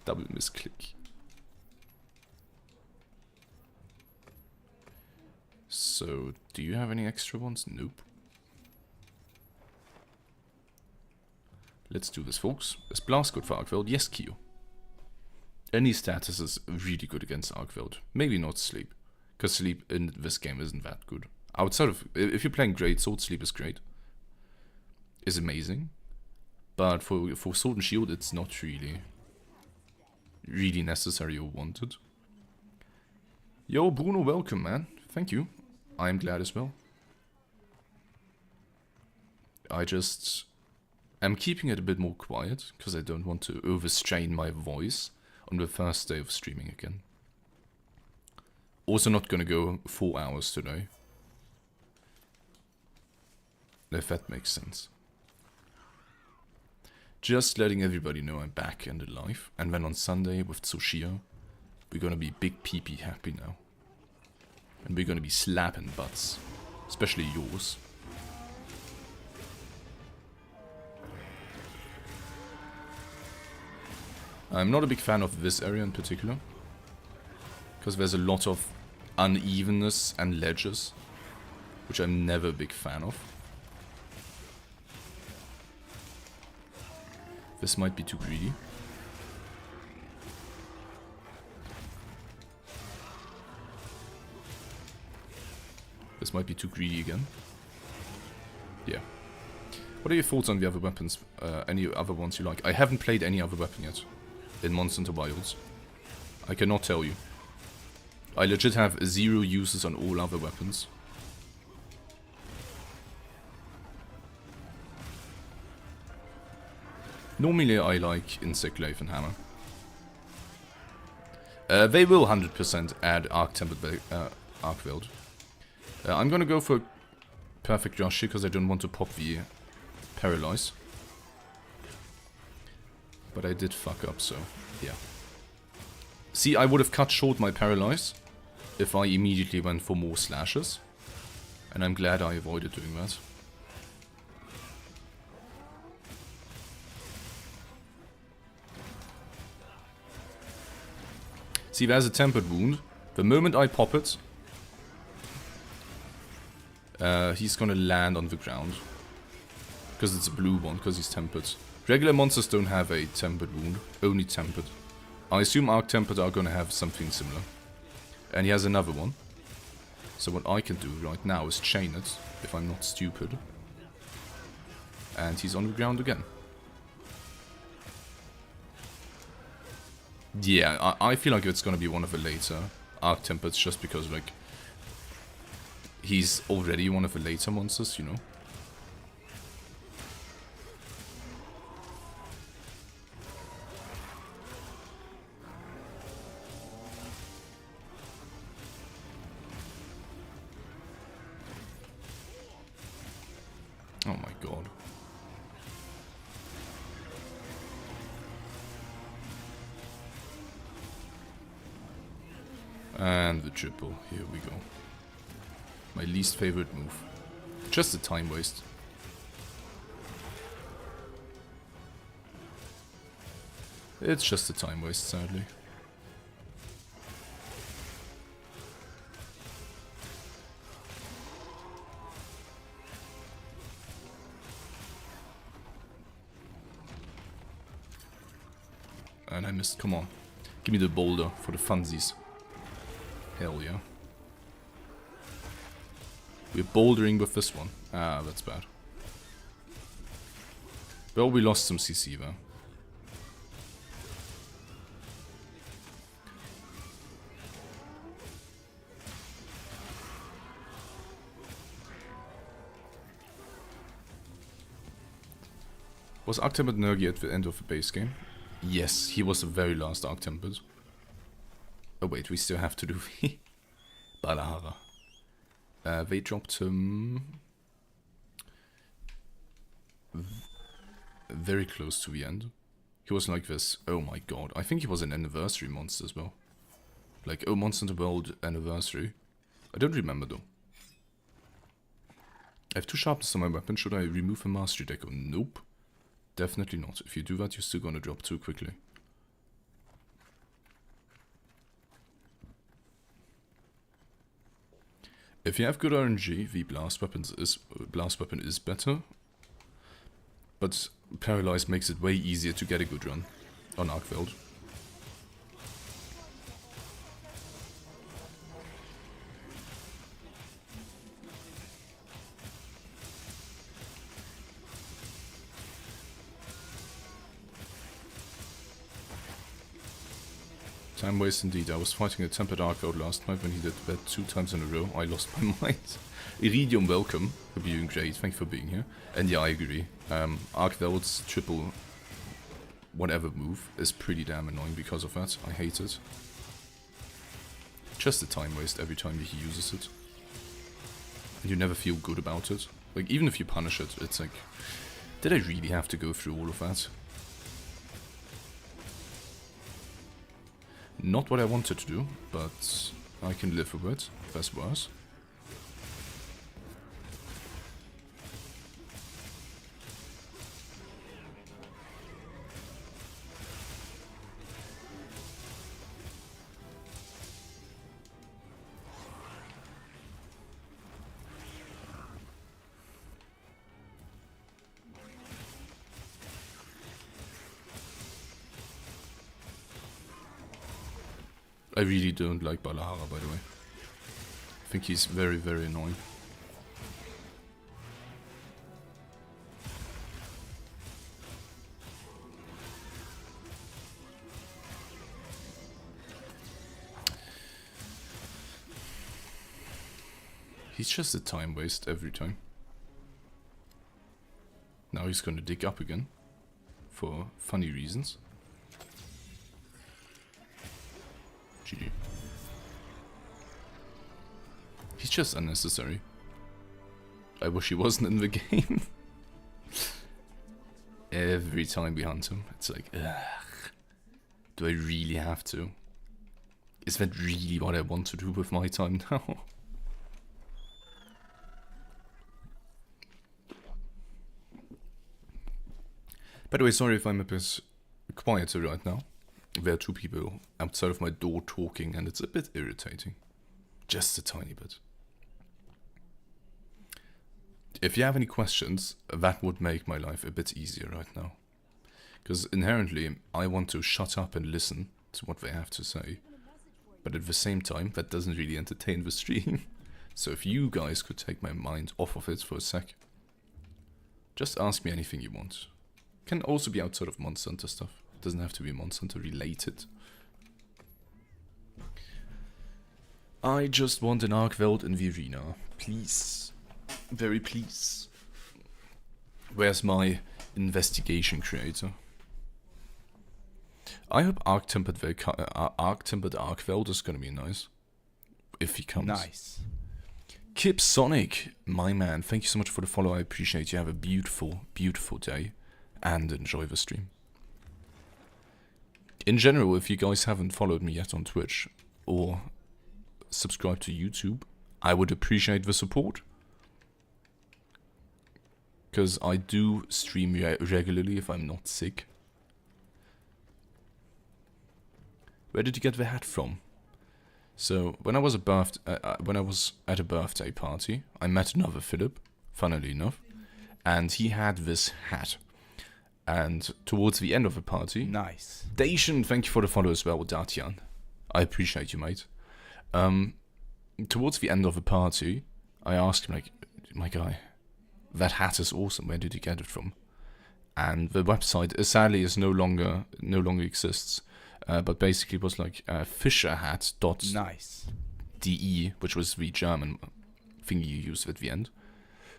Double misclick. So, do you have any extra ones? Nope. Let's do this, folks. Is Blast good for Arcveld? Yes, Kyo. Any status is really good against Arcveld. Maybe not Sleep. Because Sleep in this game isn't that good. Outside of... If you're playing great, Sword Sleep is great. Is amazing. But for Sword and Shield, it's not really necessary or wanted. Yo, Bruno, welcome, man. Thank you. I'm glad as well. I'm keeping it a bit more quiet, because I don't want to overstrain my voice on the first day of streaming again. Also not gonna go 4 hours today. If that makes sense. Just letting everybody know I'm back and alive. And then on Sunday with Tsushia, we're gonna be big pee-pee happy now. And we're gonna be slapping butts. Especially yours. I'm not a big fan of this area in particular. Because there's a lot of unevenness and ledges. Which I'm never a big fan of. This might be too greedy. This might be too greedy again. Yeah. What are your thoughts on the other weapons? Any other ones you like? I haven't played any other weapon yet. In Monster Hunter Wilds. I cannot tell you. I legit have 0 uses on all other weapons. Normally I like Insect Glaive and Hammer. They will 100% add Arc-Tempered Arc Weld. I'm gonna go for Perfect Rush here because I don't want to pop the Paralyze. But I did fuck up, so yeah. See, I would have cut short my Paralyze if I immediately went for more slashes. And I'm glad I avoided doing that. See, there's a tempered wound. The moment I pop it, he's gonna land on the ground. Because it's a blue one, because he's tempered. Regular monsters don't have a tempered wound, only tempered. I assume Arc Tempered are gonna have something similar. And he has another one. So what I can do right now is chain it, if I'm not stupid. And he's on the ground again. Yeah, I feel like it's gonna be one of the later Arc Tempereds just because, like, he's already one of the later monsters, you know? Oh my god. And the triple. Here we go. My least favorite move. Just a time waste. It's just a time waste, sadly. And I missed. Come on. Give me the boulder for the funsies. Hell yeah. We're bouldering with this one. Ah, that's bad. Well, we lost some CC though. Was Arc-Tempered Nergi at the end of the base game? Yes, he was the very last Arc-Tempered. Oh wait, we still have to do the Balahara. They dropped him very close to the end. He was like this. Oh my god, I think he was an anniversary monster as well. Like, oh, Monster Hunter World anniversary. I don't remember though. I have 2 sharpness on my weapon. Should I remove a mastery deco? Nope. Definitely not. If you do that, you're still gonna drop too quickly. If you have good RNG, the blast weapon is better. But Paralyze makes it way easier to get a good run on Arcveld. Time waste indeed. I was fighting a tempered Arcveld last night when he did that 2 times in a row. I lost my mind. Iridium, welcome. Hope you're doing great. Thank you for being here. And yeah, I agree. Arcveld's triple whatever move is pretty damn annoying because of that. I hate it. Just a time waste every time he uses it. And you never feel good about it. Like, even if you punish it, it's like, did I really have to go through all of that? Not what I wanted to do, but I can live with it. That's worse. I really don't like Balahara, by the way. I think he's very, very annoying. He's just a time waste every time. Now he's gonna dig up again. For funny reasons. GG. He's just unnecessary. I wish he wasn't in the game. Every time we hunt him, it's like, ugh. Do I really have to? Is that really what I want to do with my time now? By the way, sorry if I'm a bit quieter right now. There are 2 people outside of my door talking and it's a bit irritating. Just a tiny bit. If you have any questions, that would make my life a bit easier right now. Because inherently, I want to shut up and listen to what they have to say. But at the same time, that doesn't really entertain the stream. So if you guys could take my mind off of it for a sec. Just ask me anything you want. Can also be outside of Monster Hunter stuff. Doesn't have to be Monster Hunter related. I just want an Arcveld in the arena. Please. Very please. Where's my investigation creator? I hope Arc-Tempered Arcveld is gonna be nice. If he comes. Nice. Kip Sonic, my man, thank you so much for the follow. I appreciate you. Have a beautiful, beautiful day. And enjoy the stream. In general, if you guys haven't followed me yet on Twitch or subscribed to YouTube, I would appreciate the support. Because I do stream regularly if I'm not sick. Where did you get the hat from? So, when I was at a birthday party, I met another Philip, funnily enough, and he had this hat. And towards the end of the party... Nice. Dacian, thank you for the follow as well, Datian. I appreciate you, mate. Towards the end of the party, I asked him, like, my guy, that hat is awesome, where did you get it from? And the website, sadly, is no longer exists. But basically it was like fischerhat.de, Nice. which was the German thing you use at the end.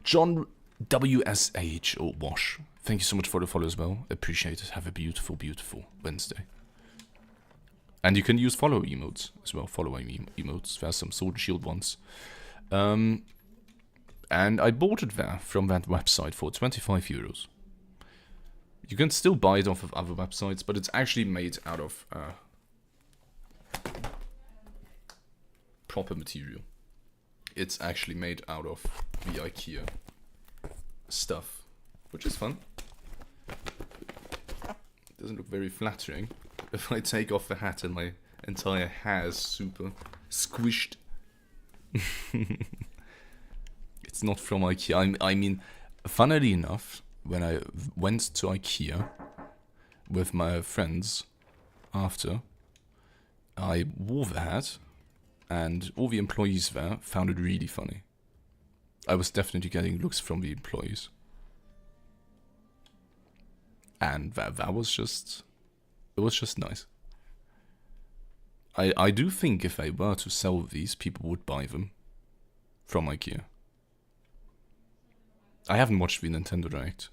John WSH, or Wash, thank you so much for the follow as well. Appreciate it. Have a beautiful, beautiful Wednesday. And you can use follow emotes as well. Following emotes. There's some Sword and Shield ones. And I bought it there from that website for 25 euros. You can still buy it off of other websites, but it's actually made out of proper material. It's actually made out of the IKEA stuff, which is fun. It doesn't look very flattering if I take off the hat and my entire hair is super squished. It's not from IKEA. I mean, funnily enough, when I went to IKEA with my friends after, I wore the hat, and all the employees there found it really funny. I was definitely getting looks from the employees. And that was just... It was just nice. I do think if I were to sell these, people would buy them from IKEA. I haven't watched the Nintendo Direct.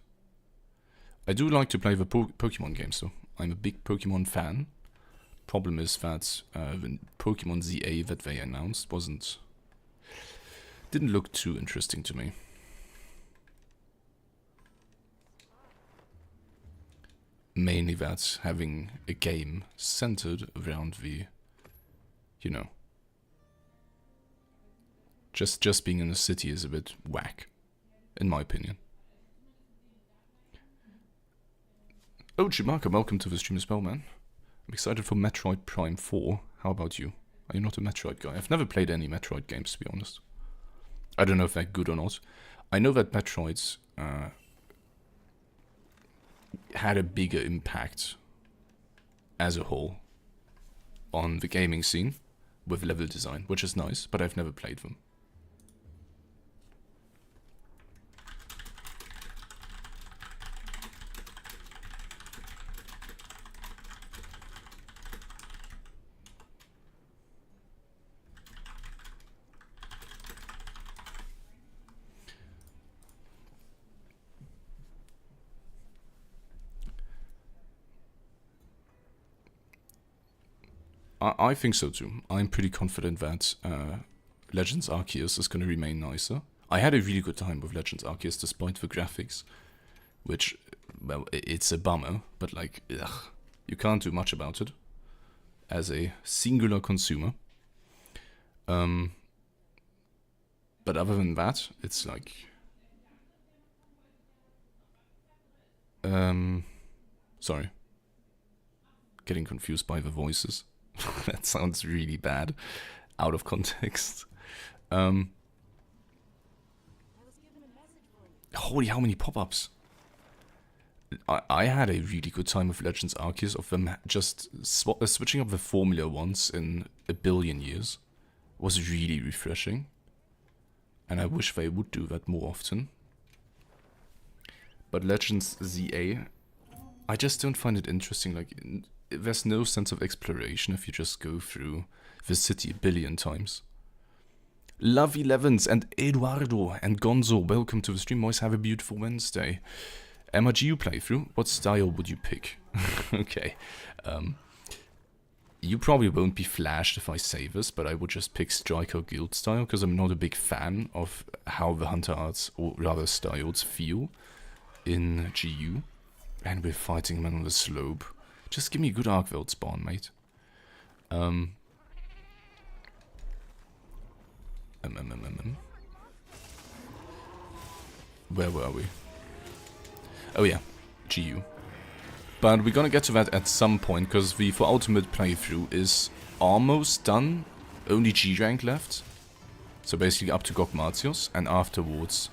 I do like to play the Pokemon games though. I'm a big Pokemon fan. Problem is that the Pokemon ZA that they announced didn't look too interesting to me. Mainly that having a game centered around the, you know, just being in a city is a bit whack, in my opinion. Oh, Chewbacca, welcome to the stream as well, man. I'm excited for Metroid Prime 4. How about you? Are you not a Metroid guy? I've never played any Metroid games, to be honest. I don't know if they're good or not. I know that Metroids had a bigger impact as a whole on the gaming scene with level design, which is nice, but I've never played them. I think so too. I'm pretty confident that Legends Arceus is going to remain nicer. I had a really good time with Legends Arceus despite the graphics, which, well, it's a bummer, but like, ugh, you can't do much about it as a singular consumer. But other than that, it's like, sorry, getting confused by the voices. That sounds really bad, out of context. Holy, how many pop-ups! I had a really good time with Legends Arceus, of them just switching up the formula once in a billion years was really refreshing. And I wish they would do that more often. But Legends ZA, I just don't find it interesting. Like, there's no sense of exploration if you just go through the city a billion times. Love 11s and Eduardo and Gonzo, welcome to the stream. Boys, have a beautiful Wednesday. MRGU playthrough, what style would you pick? Okay. You probably won't be flashed if I say this, but I would just pick Striker Guild style, because I'm not a big fan of how the Hunter Arts, or rather styles, feel in GU. And we're fighting men on the slope. Just give me a good Arcveld spawn, mate. Where were we? Oh yeah, GU. But we're gonna get to that at some point, because the for ultimate playthrough is almost done. Only G rank left. So basically up to Gokmatios, and afterwards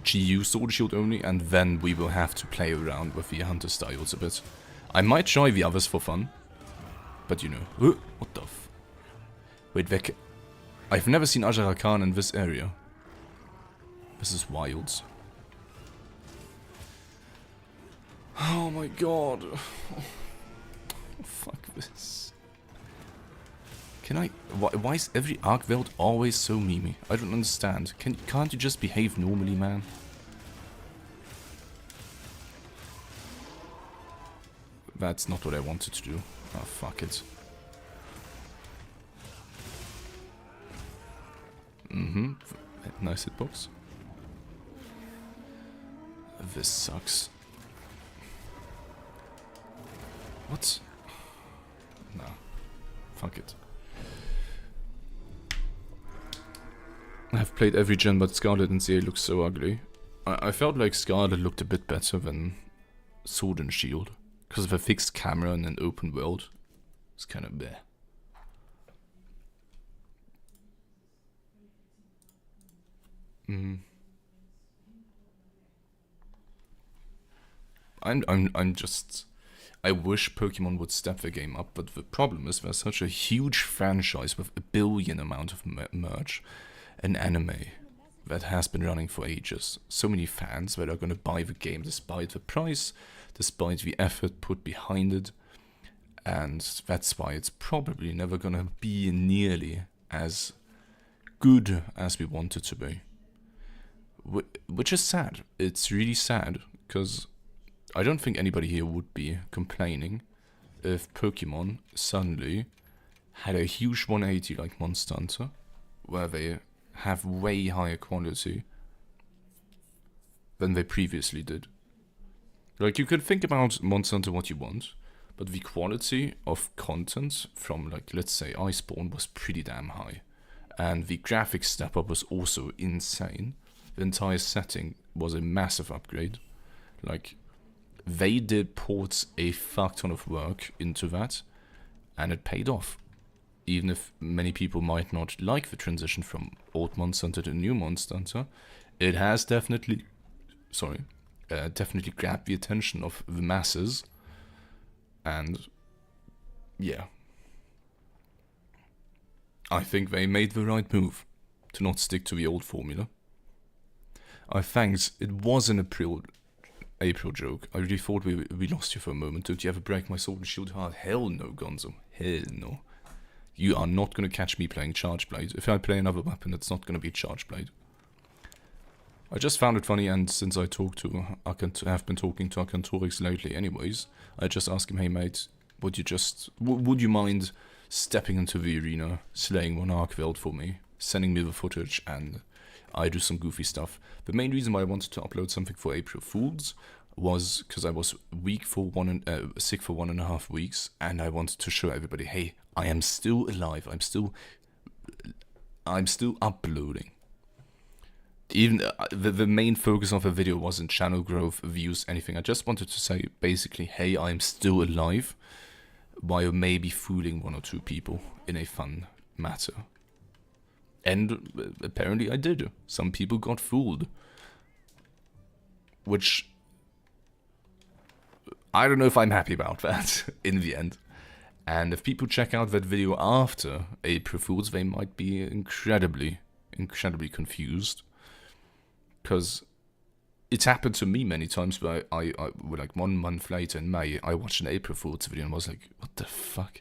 GU Sword Shield only, and then we will have to play around with the Hunter styles a bit. I might try the others for fun, but you know. What the f... Wait, I've never seen Ajara Khan in this area. This is wild. Oh my god. Oh, fuck this. Can I... Why is every Arcveld always so memey? I don't understand. Can't you just behave normally, man? That's not what I wanted to do. Oh, fuck it. Nice hitbox. This sucks. What? No. Fuck it. I've played every gen, but Scarlet and ZA looks so ugly. I felt like Scarlet looked a bit better than Sword and Shield, because of a fixed camera and an open world. It's kind of bleh. I'm just... I wish Pokemon would step the game up, but the problem is there's such a huge franchise with a billion amount of merch, an anime that has been running for ages. So many fans that are gonna buy the game despite the price, despite the effort put behind it. And that's why it's probably never gonna be nearly as good as we want it to be. Which is sad. It's really sad, because I don't think anybody here would be complaining if Pokemon suddenly had a huge 180 like Monster Hunter, where they have way higher quality than they previously did. Like, you could think about Monster Hunter what you want, but the quality of content from, like, let's say Iceborne was pretty damn high. And the graphics step up was also insane. The entire setting was a massive upgrade. Like, they did put a fuck ton of work into that, and it paid off. Even if many people might not like the transition from old Monster Hunter to new Monster Hunter, it has definitely grabbed the attention of the masses. And yeah, I think they made the right move to not stick to the old formula. Thanks, it was an April joke. I really thought we lost you for a moment. Don't you ever break my sword and shield heart? Hell no, Gonzo. Hell no. You are not going to catch me playing Charge Blade. If I play another weapon, it's not going to be Charge Blade. I just found it funny, and since I have been talking to Arcantorix lately anyways, I just asked him, hey mate, would you mind stepping into the arena, slaying one Arcveld for me, sending me the footage, and I do some goofy stuff. The main reason why I wanted to upload something for April Fools was because I was sick for 1.5 weeks, and I wanted to show everybody, hey, I am still alive. I'm still uploading. Even the main focus of the video wasn't channel growth, views, anything. I just wanted to say basically, hey, I'm still alive, while maybe fooling one or two people in a fun matter. And apparently I did. Some people got fooled. Which, I don't know if I'm happy about that in the end. And if people check out that video after April Fools, they might be incredibly confused. Because it's happened to me many times where I like 1 month later in May, I watched an April Fool's video and was like, what the fuck?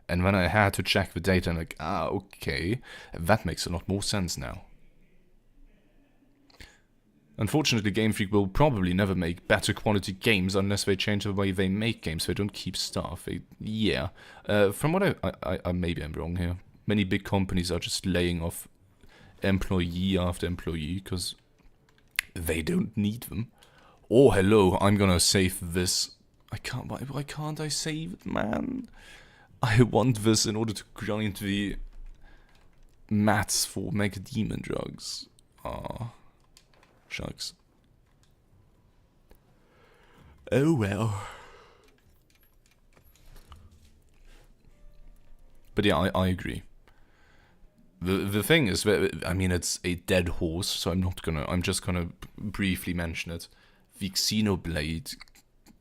And when I had to check the data, I'm like, okay, that makes a lot more sense now. Unfortunately, Game Freak will probably never make better quality games unless they change the way they make games. They don't keep staff. From what I maybe I'm wrong here. Many big companies are just laying off employee after employee because they don't need them. Oh, hello, I'm gonna save this. Why can't I save it, man? I want this in order to grind the mats for Mega Demon drugs. Aw. Shucks. Oh well. But yeah, I agree. The thing is, I mean, it's a dead horse, so I'm just gonna briefly mention it. The Xenoblade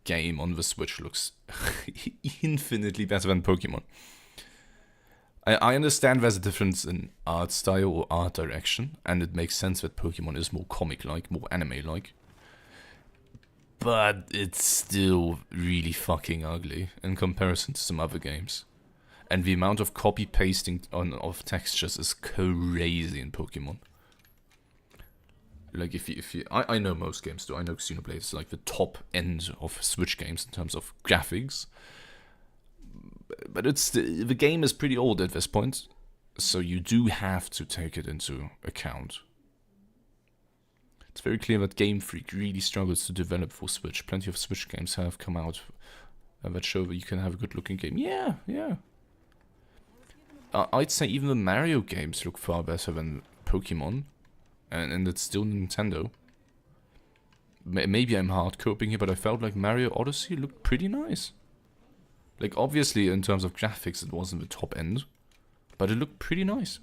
game on the Switch looks infinitely better than Pokemon. I understand there's a difference in art style or art direction, and it makes sense that Pokemon is more comic-like, more anime-like. But it's still really fucking ugly in comparison to some other games. And the amount of copy-pasting of textures is crazy in Pokemon. Like, I know most games do. I know Xenoblade is like the top end of Switch games in terms of graphics. But the game is pretty old at this point, so you do have to take it into account. It's very clear that Game Freak really struggles to develop for Switch. Plenty of Switch games have come out that show that you can have a good-looking game. Yeah. I'd say even the Mario games look far better than Pokemon, and it's still Nintendo. Maybe I'm hard coping here, but I felt like Mario Odyssey looked pretty nice. Like, obviously, in terms of graphics, it wasn't the top end, but it looked pretty nice.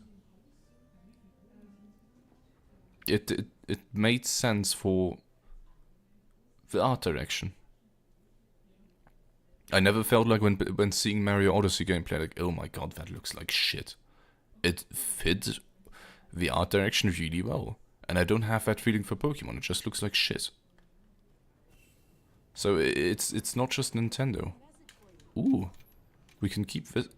It made sense for the art direction. I never felt like when seeing Mario Odyssey gameplay, like, oh my god, that looks like shit. It fit the art direction really well. And I don't have that feeling for Pokemon, it just looks like shit. So it's not just Nintendo. Ooh. We can keep this.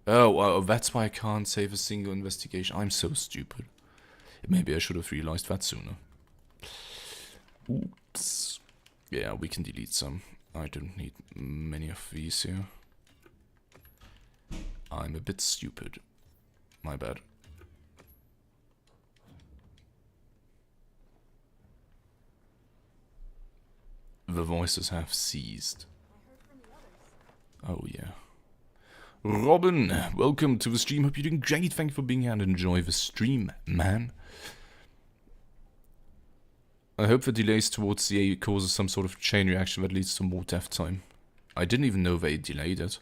Oh, that's why I can't save a single investigation. I'm so stupid. Maybe I should have realized that sooner. Oops. Yeah, we can delete some. I don't need many of these here. I'm a bit stupid. My bad. The voices have ceased. Oh yeah. Robin, welcome to the stream. Hope you're doing great. Thank you for being here and enjoy the stream, man. I hope the delays towards the A causes some sort of chain reaction that leads to more death time. I didn't even know they delayed it.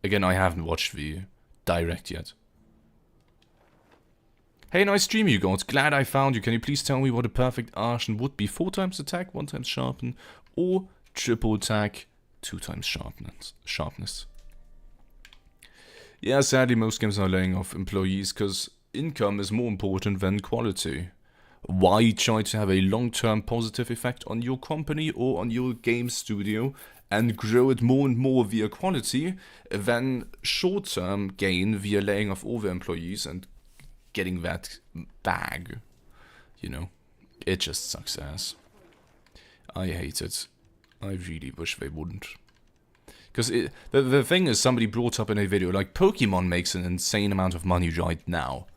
Again, I haven't watched the direct yet. Hey, nice stream you got. Glad I found you. Can you please tell me what a perfect Arshan would be? 4 times attack, 1 times sharpen, or triple attack, 2 times sharpness. Yeah, sadly most games are laying off employees because income is more important than quality. Why try to have a long-term positive effect on your company or on your game studio and grow it more and more via quality than short-term gain via laying off all the employees and getting that bag? You know, it just sucks ass. I hate it. I really wish they wouldn't. Because the thing is, somebody brought up in a video, like, Pokemon makes an insane amount of money right now.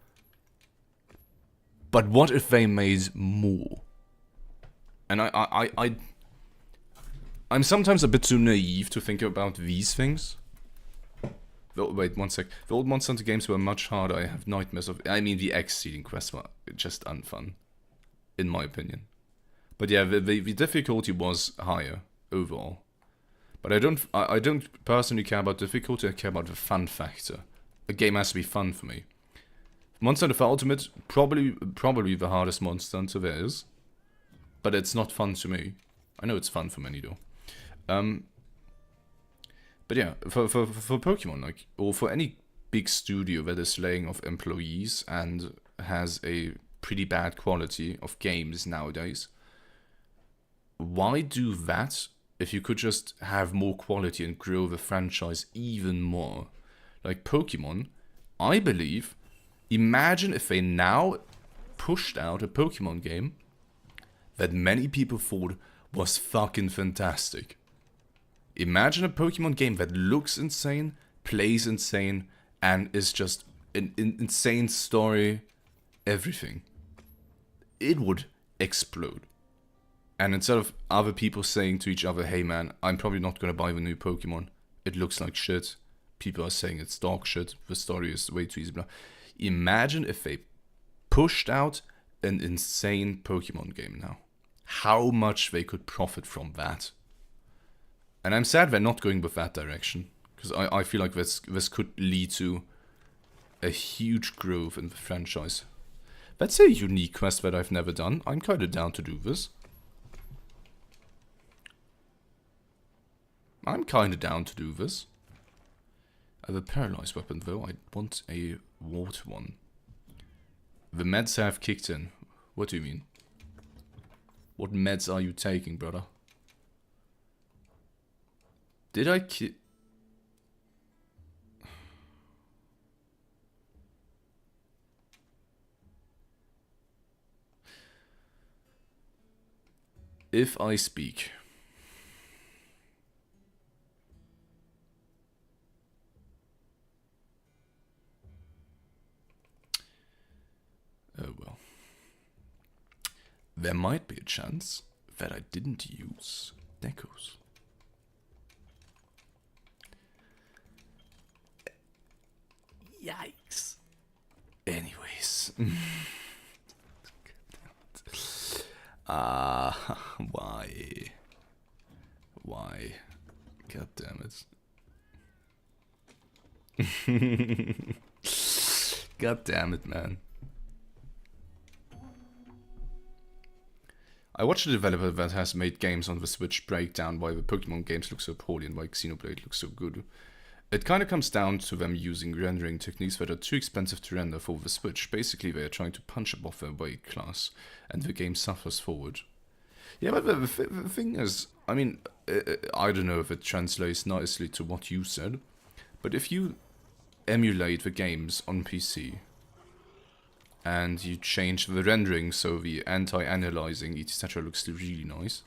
But what if they made more? And I'm sometimes a bit too naive to think about these things. Wait, one sec. The old Monster Hunter games were much harder. I have nightmares of... I mean, the X-seeding quests were just unfun. In my opinion. But yeah, the difficulty was higher, overall. But I don't personally care about difficulty, I care about the fun factor. A game has to be fun for me. Monster Hunter Ultimate, probably the hardest Monster Hunter there is. But it's not fun to me. I know it's fun for many though. But yeah, for Pokemon, like, or for any big studio that is laying off employees and has a pretty bad quality of games nowadays, why do that if you could just have more quality and grow the franchise even more? Like Pokemon, I believe, imagine if they now pushed out a Pokemon game that many people thought was fucking fantastic. Imagine a Pokemon game that looks insane, plays insane, and is just an insane story, everything. It would explode. And instead of other people saying to each other, hey man, I'm probably not going to buy the new Pokemon. It looks like shit. People are saying it's dog shit. The story is way too easy. Blah. Imagine if they pushed out an insane Pokemon game now. How much they could profit from that. And I'm sad they're not going with that direction. Because I feel like this could lead to a huge growth in the franchise. That's a unique quest that I've never done. I'm kind of down to do this. I have a paralyzed weapon though. I want a water one. The meds have kicked in. What do you mean? What meds are you taking, brother? Did I If I speak... Oh well. There might be a chance that I didn't use decos. Yikes. Anyways. Why? Why? God damn it. God damn it, man. I watched a developer that has made games on the Switch break down why the Pokemon games look so poorly and why Xenoblade looks so good. It kinda comes down to them using rendering techniques that are too expensive to render for the Switch. Basically, they are trying to punch above their weight class, and the game suffers forward. Yeah, but the thing is, I mean, I don't know if it translates nicely to what you said, But if you emulate the games on PC and you change the rendering so the anti-analyzing etc. looks really nice,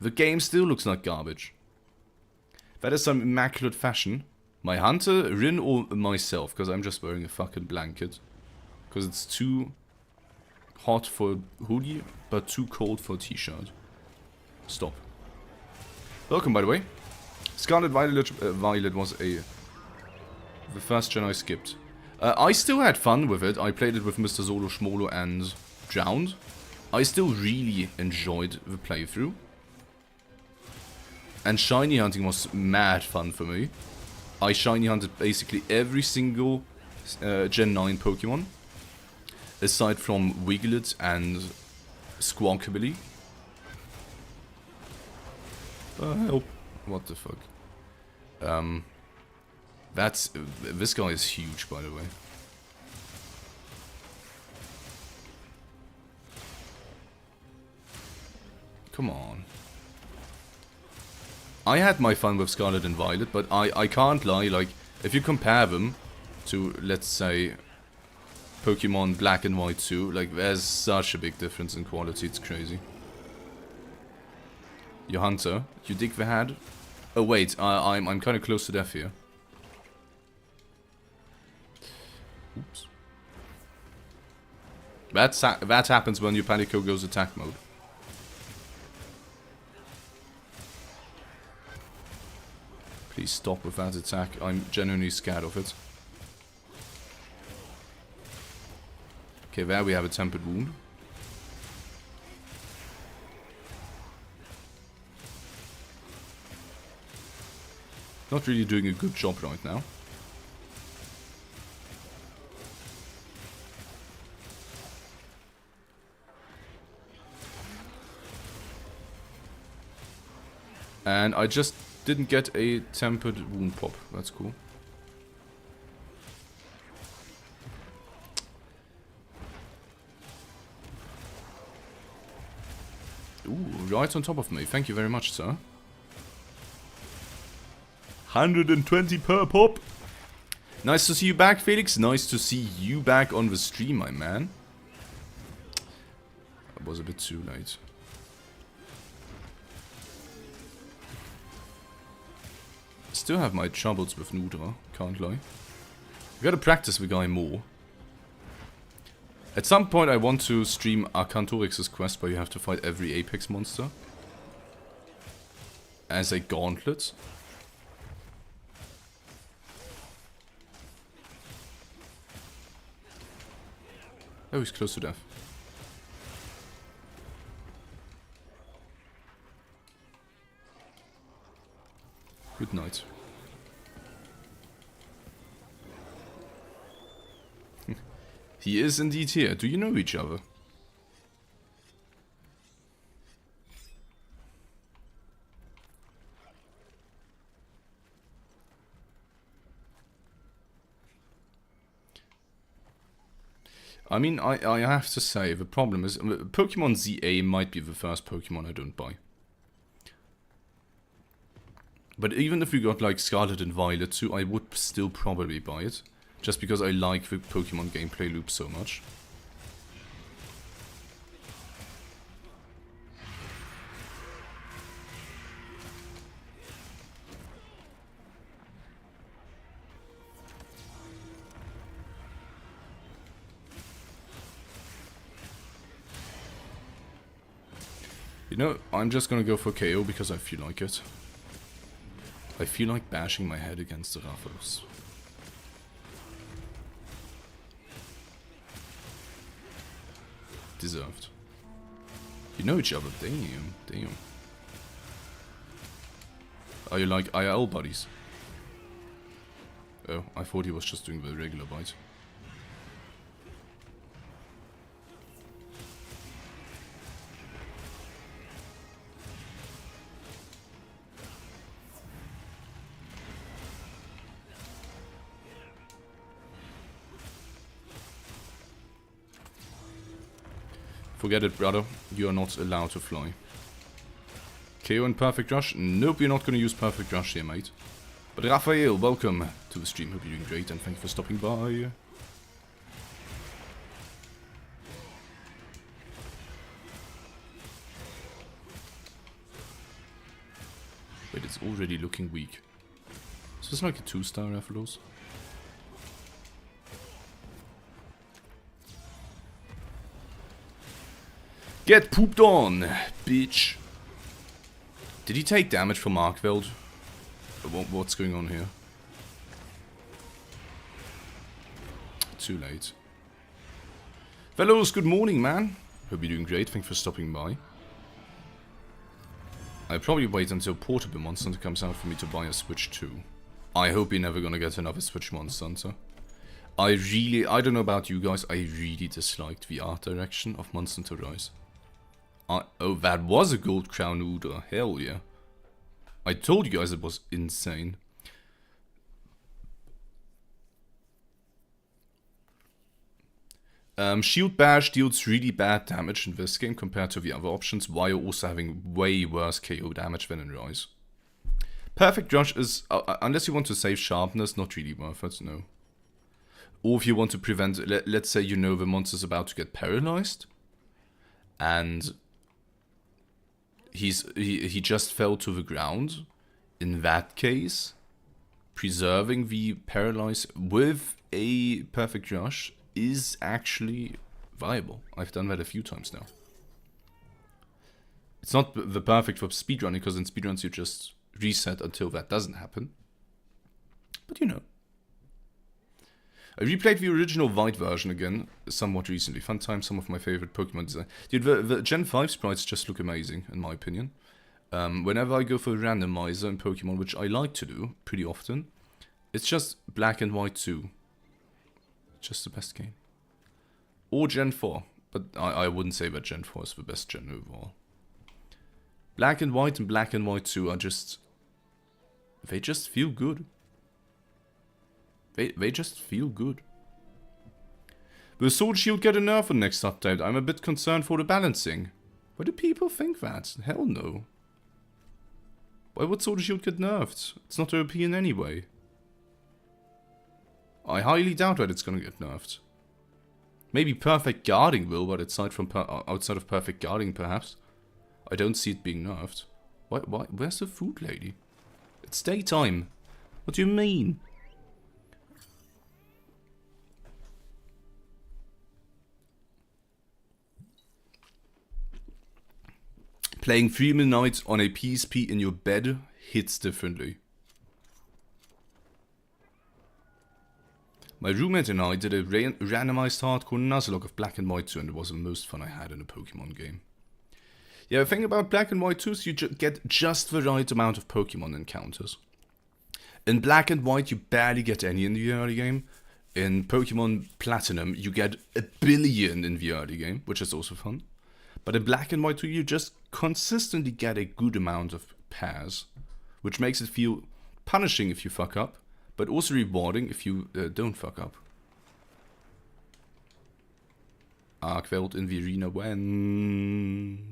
the game still looks like garbage. That is some immaculate fashion. My hunter, Rin, or myself, because I'm just wearing a fucking blanket. Because it's too hot for a hoodie, but too cold for a t-shirt. Stop. Welcome, by the way. Scarlet Violet was the first gen I skipped. I still had fun with it. I played it with Mr. Solo Schmolo and drowned. I still really enjoyed the playthrough. And shiny hunting was mad fun for me. I shiny hunted basically every single Gen 9 Pokemon. Aside from Wiglet and Squawkabilly. Help. What the fuck? This guy is huge, by the way. Come on. I had my fun with Scarlet and Violet, but I can't lie, like, if you compare them to, let's say, Pokemon Black and White 2, like, there's such a big difference in quality, it's crazy. Your hunter, you dig the head? Oh wait, I'm kind of close to death here. Oops. That happens when your Panico goes attack mode. Please stop with that attack. I'm genuinely scared of it. Okay, there we have a tempered wound. Not really doing a good job right now. And I just didn't get a tempered wound pop. That's cool. Ooh, right on top of me. Thank you very much, sir. 120 per pop. Nice to see you back, Felix. Nice to see you back on the stream, my man. That was a bit too late. Still have my troubles with Nudra, can't lie. I gotta practice the guy more. At some point I want to stream Arcantorix's quest where you have to fight every Apex monster as a gauntlet. Oh, he's close to death. Good night. He is indeed here. Do you know each other? I mean, I have to say, the problem is, Pokemon ZA might be the first Pokemon I don't buy. But even if we got like Scarlet and Violet too, I would still probably buy it. Just because I like the Pokemon gameplay loop so much. You know, I'm just gonna go for KO because I feel like it. I feel like bashing my head against the Raffles. Deserved. You know each other, damn, damn. Are you like IRL buddies? Oh, I thought he was just doing the regular bite. Forget it, brother. You are not allowed to fly. KO and Perfect Rush? Nope, you're not gonna use Perfect Rush here, mate. But Raphael, welcome to the stream. Hope you're doing great and thank you for stopping by. Wait, it's already looking weak. Is this like a 2-star Raphaelos? Get pooped on, bitch. Did he take damage from Markveld? What's going on here? Too late. Fellows, good morning, man. Hope you're doing great. Thanks for stopping by. I'll probably wait until Portable Monster Hunter comes out for me to buy a Switch 2. I hope you're never gonna get another Switch Monster Hunter. I don't know about you guys, I really disliked the art direction of Monster Hunter Rise. Oh, that was a Gold Crown Order. Hell yeah. I told you guys it was insane. Shield Bash deals really bad damage in this game compared to the other options, while also having way worse KO damage than in Rise. Perfect Rush is, unless you want to save sharpness, not really worth it, no. Or if you want to prevent, let's say you know the monster's about to get paralyzed, and he just fell to the ground. In that case, preserving the paralyze with a Perfect Rush is actually viable. I've done that a few times now. It's not the perfect for speedrunning, because in speedruns you just reset until that doesn't happen. But you know. I replayed the original White version again somewhat recently. Fun time, some of my favorite Pokemon design. Dude, the Gen 5 sprites just look amazing, in my opinion. Whenever I go for a randomizer in Pokemon, which I like to do pretty often, it's just Black and White 2. Just the best game. Or Gen 4. But I wouldn't say that Gen 4 is the best gen overall. Black and White 2 are just... they just feel good. They just feel good. Will Sword Shield get a nerf on next update? I'm a bit concerned for the balancing. Why do people think that? Hell no. Why would Sword Shield get nerfed? It's not OP in any way. I highly doubt that it's gonna get nerfed. Maybe Perfect Guarding will, but outside of Perfect Guarding perhaps. I don't see it being nerfed. Why? Where's the food lady? It's daytime. What do you mean? Playing 3 Midnight on a PSP in your bed hits differently. My roommate and I did a randomized hardcore Nuzlocke of Black and White 2, and it was the most fun I had in a Pokemon game. Yeah, the thing about Black and White 2 is you get just the right amount of Pokemon encounters. In Black and White, you barely get any in the early game. In Pokemon Platinum, you get 1 billion in the early game, which is also fun. But in Black and White 2, you just consistently get a good amount of pairs, which makes it feel punishing if you fuck up, but also rewarding if you don't fuck up. Arkveld in the arena when...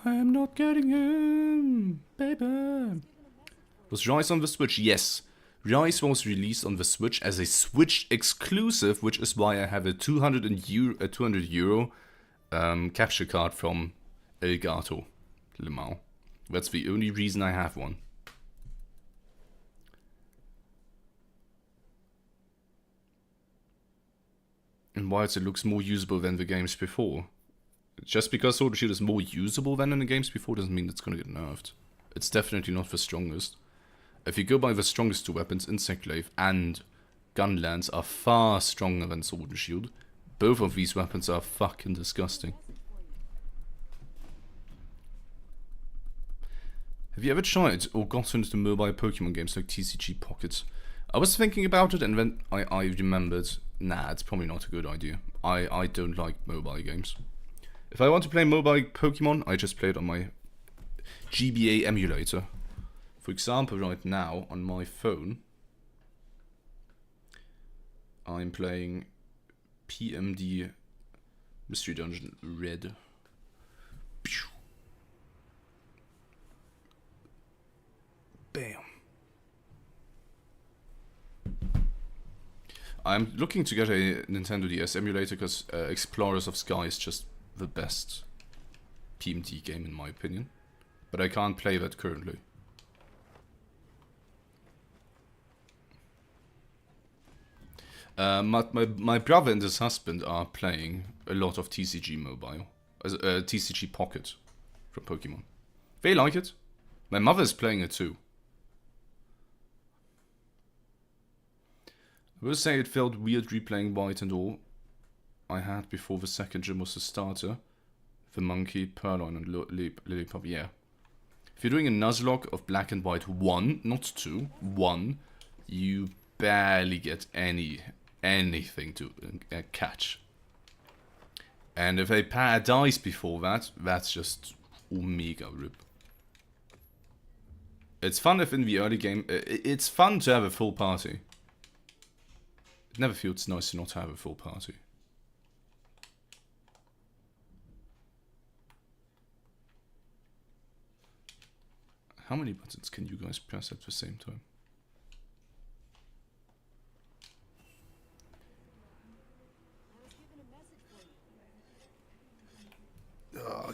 I am not getting him, baby. Was Rise on the Switch? Yes. Rise was released on the Switch as a Switch exclusive, which is why I have a 200 euro capture card from Elgato Le Mans. That's the only reason I have one. And whilst it looks more usable than the games before. Just because Sword and Shield is more usable than in the games before doesn't mean it's gonna get nerfed. It's definitely not the strongest. If you go by the strongest 2 weapons, Insect Glaive and Gunlance are far stronger than Sword and Shield. Both of these weapons are fucking disgusting. Have you ever tried or gotten into mobile Pokemon games like TCG Pocket? I was thinking about it and then I remembered, nah, it's probably not a good idea. I don't like mobile games. If I want to play mobile Pokemon, I just play it on my GBA emulator. For example, right now on my phone, I'm playing PMD Mystery Dungeon Red. Bam. I'm looking to get a Nintendo DS emulator because Explorers of Sky is just the best PMD game in my opinion. But I can't play that currently. My brother and his husband are playing a lot of TCG Mobile. TCG Pocket from Pokemon. They like it. My mother's playing it too. I will say it felt weird replaying White and all I had before the second gym was the starter. The Monkey, Purloin and Lillipup, yeah. If you're doing a Nuzlocke of Black and White 1, not 2, 1, you barely get anything to catch. And if they pair dice before that, that's just omega rip. It's fun if in the early game, it's fun to have a full party. It never feels nice to not have a full party. How many buttons can you guys press at the same time?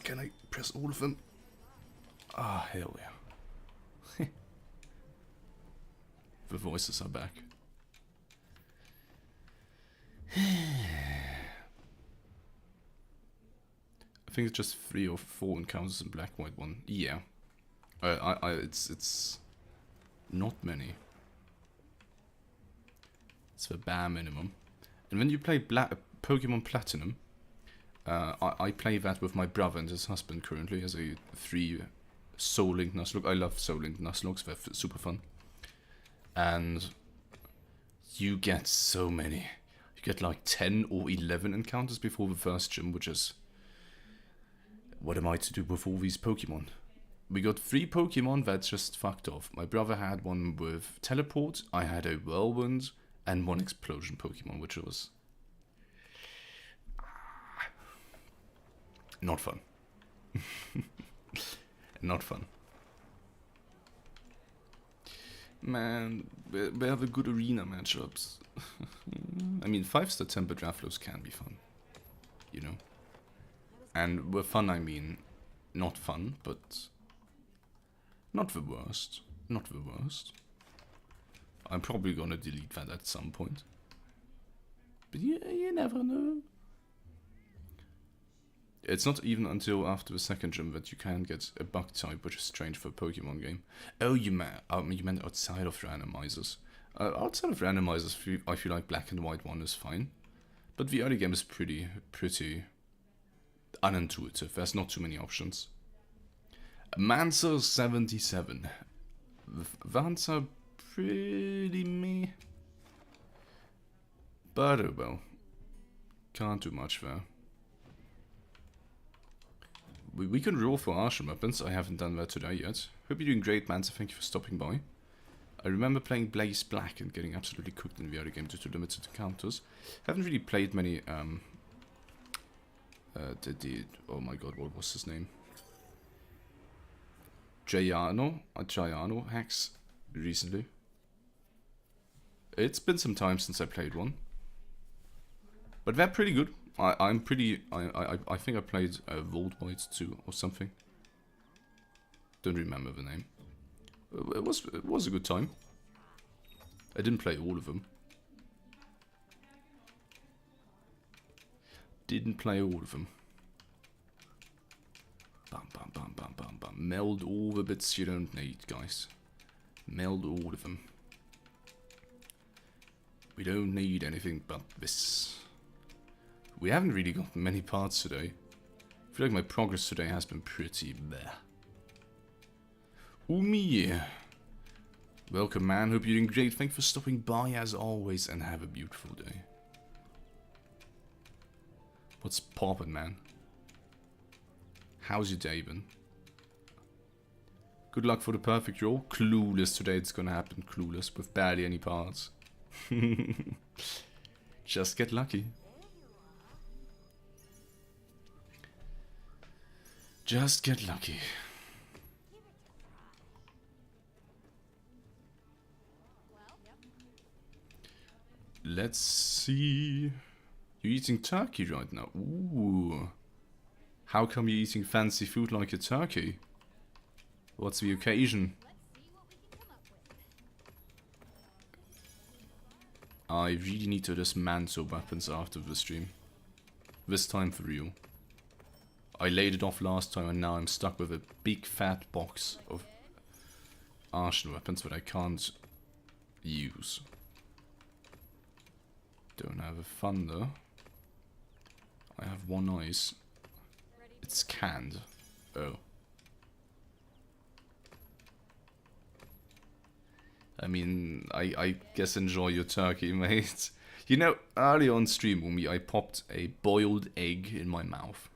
Can I press all of them? Ah, hell yeah. The voices are back. I think it's just 3 or 4 encounters in Black White 1. Yeah. It's not many. It's the bare minimum. And when you play Pokemon Platinum, I play that with my brother and his husband currently as a 3 Soul Link Nuzlocke. I love Soul Link Nuzlockes, they're super fun. And you get so many. You get like 10 or 11 encounters before the first gym, which is... What am I to do with all these Pokemon? We got 3 Pokemon that's just fucked off. My brother had one with Teleport, I had a Whirlwind, and 1 Explosion Pokemon, which was... Not fun. Not fun. Man, we have a good arena matchups. I mean, 5-star temper Draflos can be fun. You know? And with fun I mean, not fun, but... Not the worst. Not the worst. I'm probably gonna delete that at some point. But yeah, you never know. It's not even until after the second gym that you can get a bug type, which is strange for a Pokemon game. Oh, you meant outside of randomizers. Outside of randomizers, I feel like Black and White 1 is fine. But the early game is pretty unintuitive. There's not too many options. Mancer77. Vans are pretty meh. But oh well. Can't do much there. We can roll for Archer weapons. I haven't done that today yet. Hope you're doing great, Mancer. Thank you for stopping by. I remember playing Blaze Black and getting absolutely cooked in the early game due to limited encounters. Haven't really played many, oh my god, what was his name? Giano hacks recently. It's been some time since I played one. But they're pretty good. I think I played Voltbite 2 or something. Don't remember the name. It was a good time. I didn't play all of them. Didn't play all of them. Bam, bam, bam, bam, bam, bam. Meld all the bits you don't need, guys. Meld all of them. We don't need anything but this. We haven't really got many parts today. I feel like my progress today has been pretty bleh. Umi. Welcome, man. Hope you're doing great. Thanks for stopping by as always and have a beautiful day. What's poppin', man? How's your day been? Good luck for the perfect roll. Clueless today. It's gonna happen clueless with barely any parts. Just get lucky. Just get lucky. Let's see. You're eating turkey right now. Ooh. How come you're eating fancy food like a turkey? What's the occasion? I really need to dismantle weapons after the stream. This time for real. I laid it off last time and now I'm stuck with a big fat box of arsenal weapons that I can't use. Don't have a thunder. I have one ice. It's canned. Oh. I mean, I guess enjoy your turkey, mate. You know, earlier on stream, Umi, I popped a boiled egg in my mouth.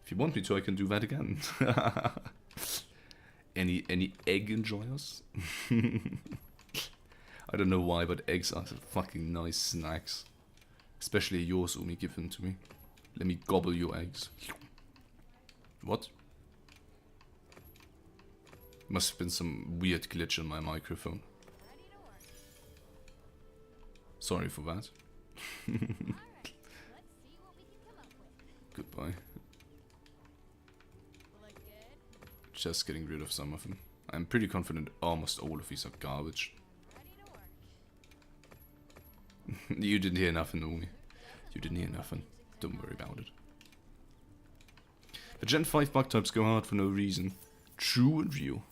If you want me to, I can do that again. Any egg enjoyers? I don't know why, but eggs are fucking nice snacks. Especially yours, Umi, give them to me. Let me gobble your eggs. What? Must have been some weird glitch in my microphone. Sorry for that. Goodbye. Just getting rid of some of them. I'm pretty confident almost all of these are garbage. You didn't hear nothing, Umi. You didn't hear nothing. Don't worry about it. The Gen 5 bug types go hard for no reason. True and real.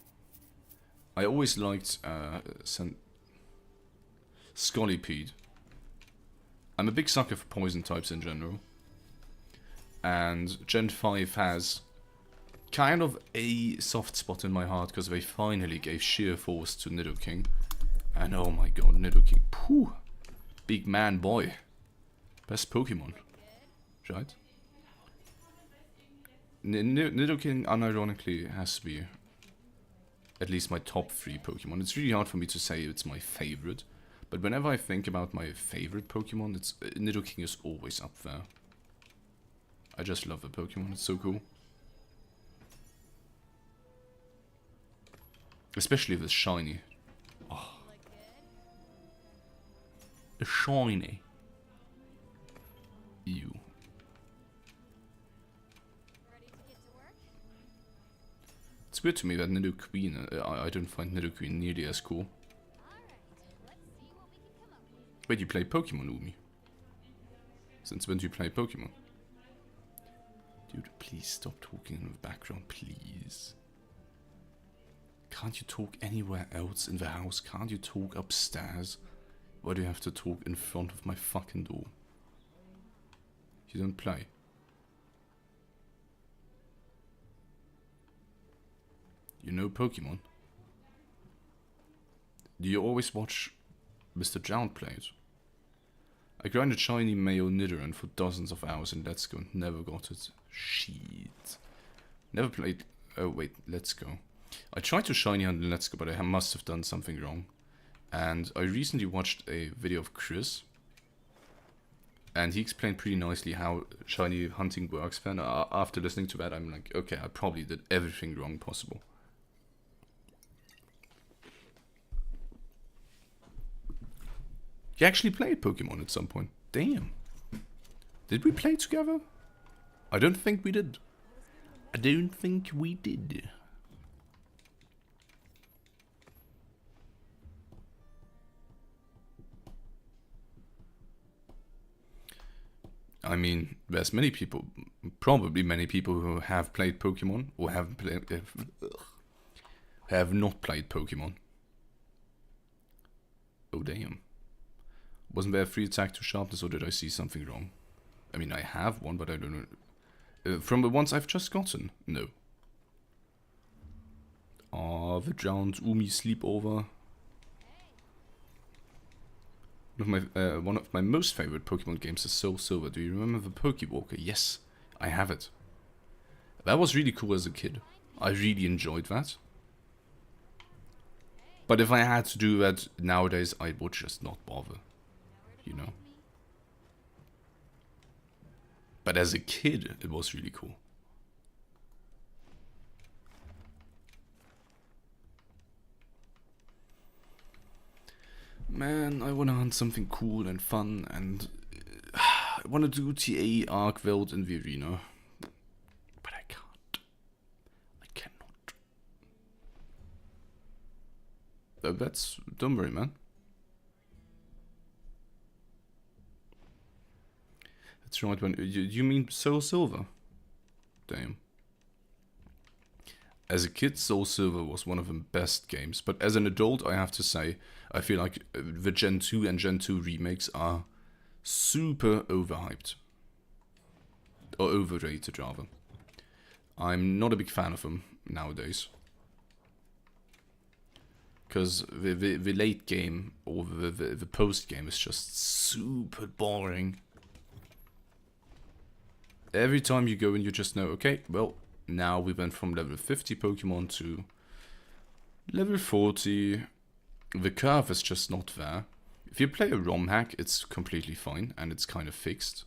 I always liked Scolipede. I'm a big sucker for poison types in general. And Gen 5 has kind of a soft spot in my heart because they finally gave sheer force to Nidoking. And oh my god, Nidoking. Phew. Big man boy. Best Pokemon. Right? Nidoking unironically has to be at least my top 3 Pokemon. It's really hard for me to say it's my favorite. But whenever I think about my favorite Pokemon, it's Nidoking is always up there. I just love the Pokemon, it's so cool. Especially if it's shiny. Oh. A shiny. Ew. It's weird to me that Nidoqueen, I don't find Nidoqueen nearly as cool. Wait, you play Pokemon, Umi? Since when do you play Pokemon? Dude, please stop talking in the background, please. Can't you talk anywhere else in the house? Can't you talk upstairs? Why do you have to talk in front of my fucking door? You don't play. You know Pokemon? Do you always watch Mr. Jound play it? I grinded shiny male Nidoran for dozens of hours in Let's Go and never got it. Shit. Never played... Oh wait, Let's Go. I tried to shiny hunt in Let's Go, but I must have done something wrong. And I recently watched a video of Chris. And he explained pretty nicely how shiny hunting works. And after listening to that, I'm like, okay, I probably did everything wrong possible. You actually played Pokemon at some point. Damn. Did we play together? I don't think we did. I don't think we did. I mean, there's many people, probably many people who have played Pokemon or have not played Pokemon. Oh damn. Wasn't there a free attack to sharpness, or did I see something wrong? I mean, I have one, but I don't know. From the ones I've just gotten, no. Oh, the drowned Umi sleepover. One of my most favorite Pokemon games is Soul Silver. Do you remember the Pokewalker? Yes, I have it. That was really cool as a kid. I really enjoyed that. But if I had to do that nowadays, I would just not bother. You know? But as a kid, it was really cool. Man, I want to hunt something cool and fun, and I want to do TA Arc World in the arena. But I can't. I cannot. That's... Don't worry, man. That's right, when... You mean Soul Silver? Damn. As a kid, Soul Silver was one of the best games, but as an adult, I have to say, I feel like the Gen 2 and Gen 2 remakes are super overhyped. Or overrated, rather. I'm not a big fan of them nowadays. Because the late game, or the post game, is just super boring. Every time you go in, you just know, okay, well, now we went from level 50 Pokemon to level 40. The curve is just not there. If you play a ROM hack, it's completely fine and it's kind of fixed.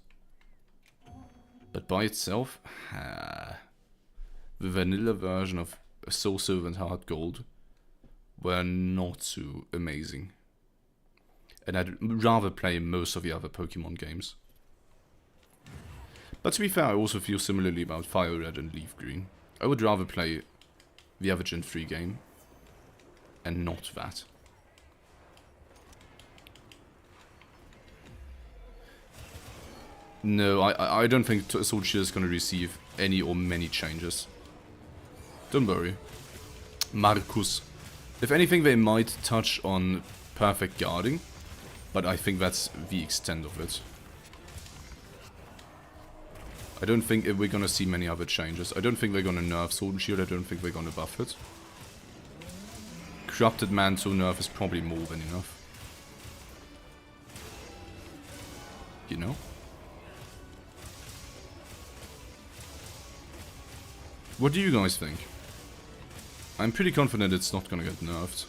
But by itself, the vanilla version of Soul Silver and Heart Gold were not too amazing. And I'd rather play most of the other Pokemon games. But to be fair, I also feel similarly about Fire Red and Leaf Green. I would rather play the other Gen 3 game and not that. No, I don't think Sword Shield is going to receive any or many changes. Don't worry. Marcus. If anything, they might touch on perfect guarding, but I think that's the extent of it. I don't think we're gonna see many other changes. I don't think they're gonna nerf Sword and Shield. I don't think they're gonna buff it. Corrupted Mantle nerf is probably more than enough. You know? What do you guys think? I'm pretty confident it's not gonna get nerfed.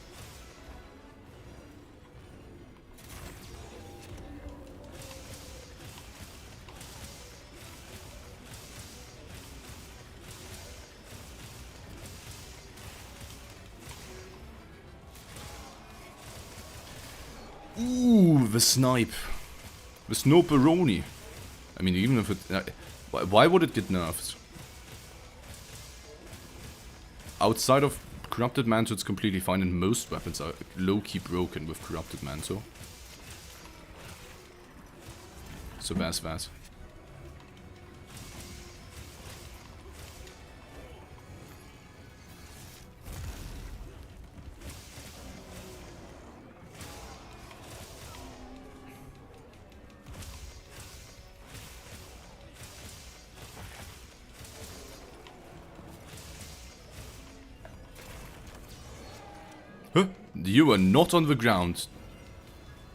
Ooh, the snipe. The Snoperoni. I mean, even if it... why would it get nerfed? Outside of Corrupted Mantle, it's completely fine, and most weapons are low-key broken with Corrupted Mantle. So there's that. Huh? You are not on the ground.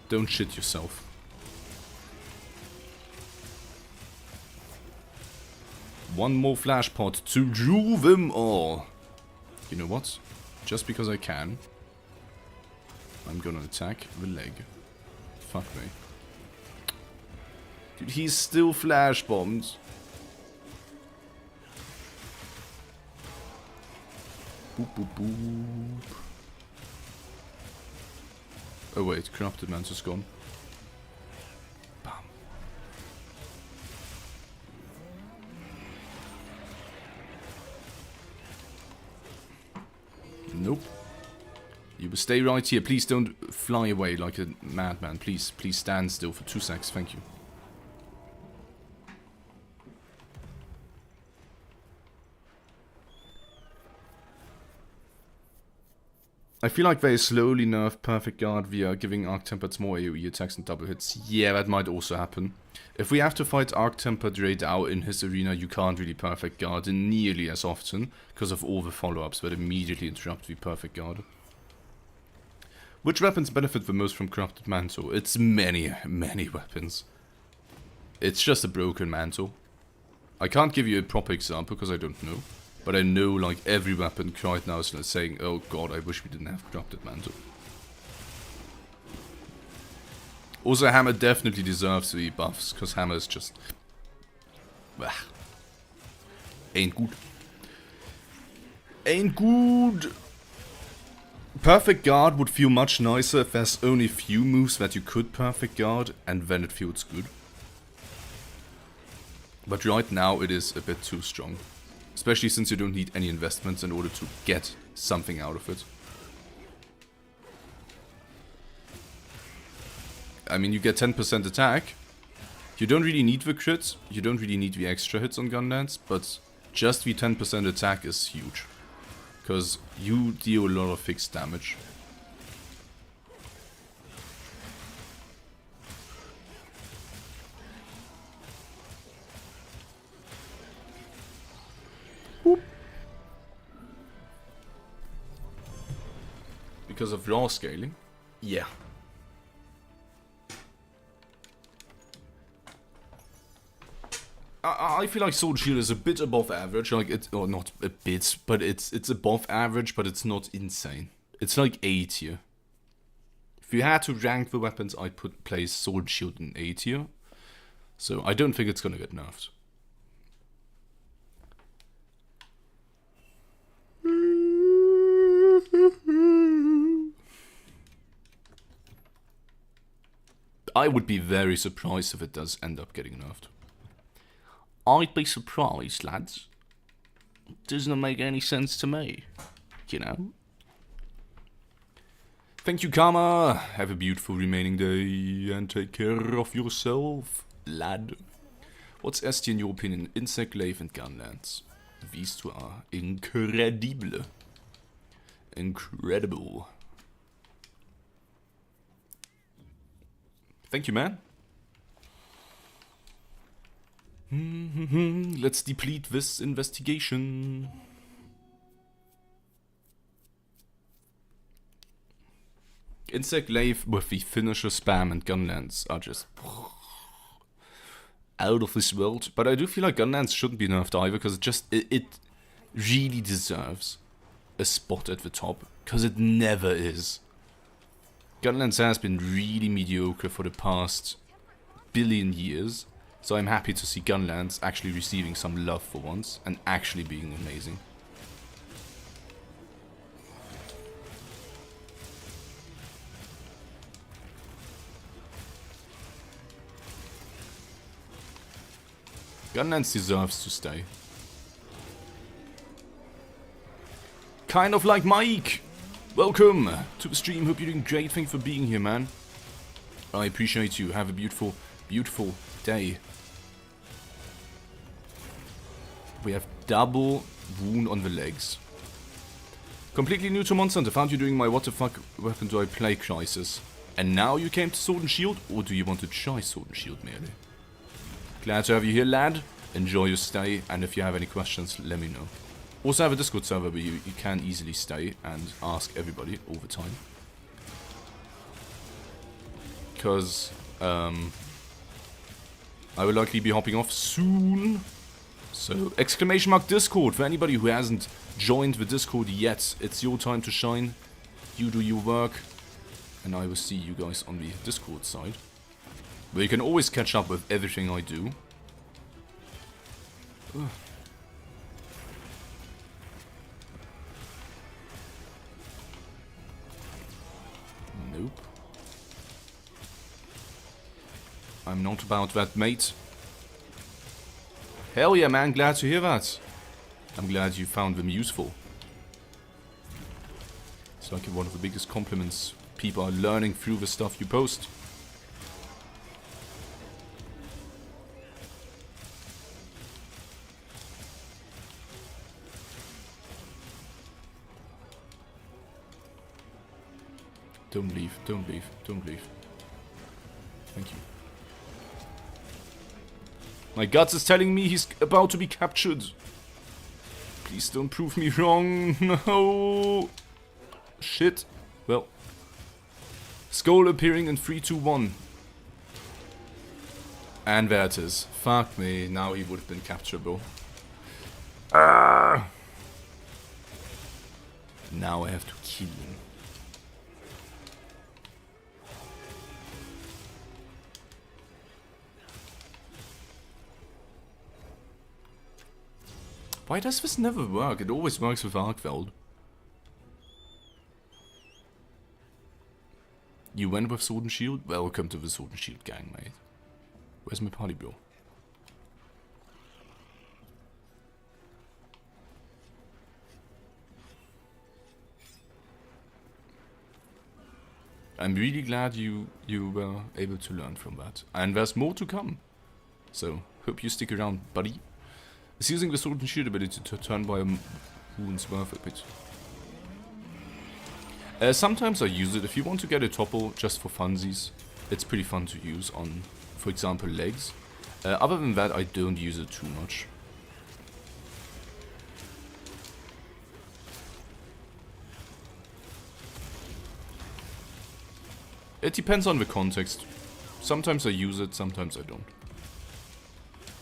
Don't shit yourself. One more flash pot to rule them all. You know what? Just because I can, I'm gonna attack the leg. Fuck me. Dude, he's still flash bombed. Boop boop boop. Oh wait, Corrupted Mantle's gone. Bam. Nope. You will stay right here. Please don't fly away like a madman. Please, please stand still for 2 seconds. Thank you. I feel like they slowly nerf Perfect Guard via giving Arc-Tempered more AoE attacks and double hits. Yeah, that might also happen. If we have to fight Arc-Tempered Raidao in his arena, you can't really Perfect Guard nearly as often, because of all the follow-ups that immediately interrupt the Perfect Guard. Which weapons benefit the most from Corrupted Mantle? It's many, many weapons. It's just a broken mantle. I can't give you a proper example because I don't know. But I know, like, every weapon right now is saying, oh god, I wish we didn't have Corrupted Mantle. Also, Hammer definitely deserves the buffs, because Hammer is just... bah. Ain't good. Ain't good! Perfect guard would feel much nicer if there's only few moves that you could perfect guard, and then it feels good. But right now it is a bit too strong. Especially since you don't need any investments in order to get something out of it. I mean, you get 10% attack. You don't really need the crit, you don't really need the extra hits on Gunlance, but just the 10% attack is huge. Because you deal a lot of fixed damage. Boop. Because of raw scaling? Yeah. I feel like Sword Shield is a bit above average, like it's, or not a bit, but it's above average, but it's not insane. It's like A tier. If you had to rank the weapons, I'd place Sword Shield in A tier. So I don't think it's gonna get nerfed. I would be very surprised if it does end up getting nerfed. I'd be surprised, lads. Doesn't make any sense to me, you know? Thank you, Karma. Have a beautiful remaining day and take care of yourself, lad. What's ST in your opinion? Insect, Glaive and Gunlance. These two are incredible. Incredible. Thank you, man. Let's deplete this investigation. Insect Glaive with the finisher spam and Gunlance are just out of this world. But I do feel like Gunlance shouldn't be nerfed either, because it really deserves a spot at the top, because it never is. Gunlance has been really mediocre for the past billion years. So I'm happy to see Gunlance actually receiving some love for once, and actually being amazing. Gunlance deserves to stay. Kind of like Mike! Welcome to the stream, hope you're doing great, thanks for being here, man. I appreciate you, have a beautiful, beautiful day. We have double wound on the legs. Completely new to Monster Hunter. Found you doing my what the fuck weapon do I play crisis. And now you came to Sword and Shield? Or do you want to try Sword and Shield merely? Glad to have you here, lad. Enjoy your stay. And if you have any questions, let me know. Also have a Discord server where you can easily stay and ask everybody all the time. Because I will likely be hopping off soon. So, exclamation mark Discord for anybody who hasn't joined the Discord yet. It's your time to shine. You do your work. And I will see you guys on the Discord side, where you can always catch up with everything I do. Ugh. Nope. I'm not about that, mate. Hell yeah, man, glad to hear that. I'm glad you found them useful. It's like one of the biggest compliments. People are learning through the stuff you post. Don't leave, don't leave, don't leave. Thank you. My guts is telling me he's about to be captured. Please don't prove me wrong. No. Shit. Well. Skull appearing in 3, 2, 1. And there it is. Fuck me. Now he would have been capturable. Ah. Now I have to kill him. Why does this never work? It always works with Arkveld. You went with Sword and Shield? Welcome to the Sword and Shield gang, mate. Where's my party bro? I'm really glad you were able to learn from that. And there's more to come. So, hope you stick around, buddy. Is using the Sword and Shield ability to turn by a wounds worth a bit? Sometimes I use it if you want to get a topple just for funsies. It's pretty fun to use on, for example, legs. Other than that, I don't use it too much. It depends on the context. Sometimes I use it, sometimes I don't.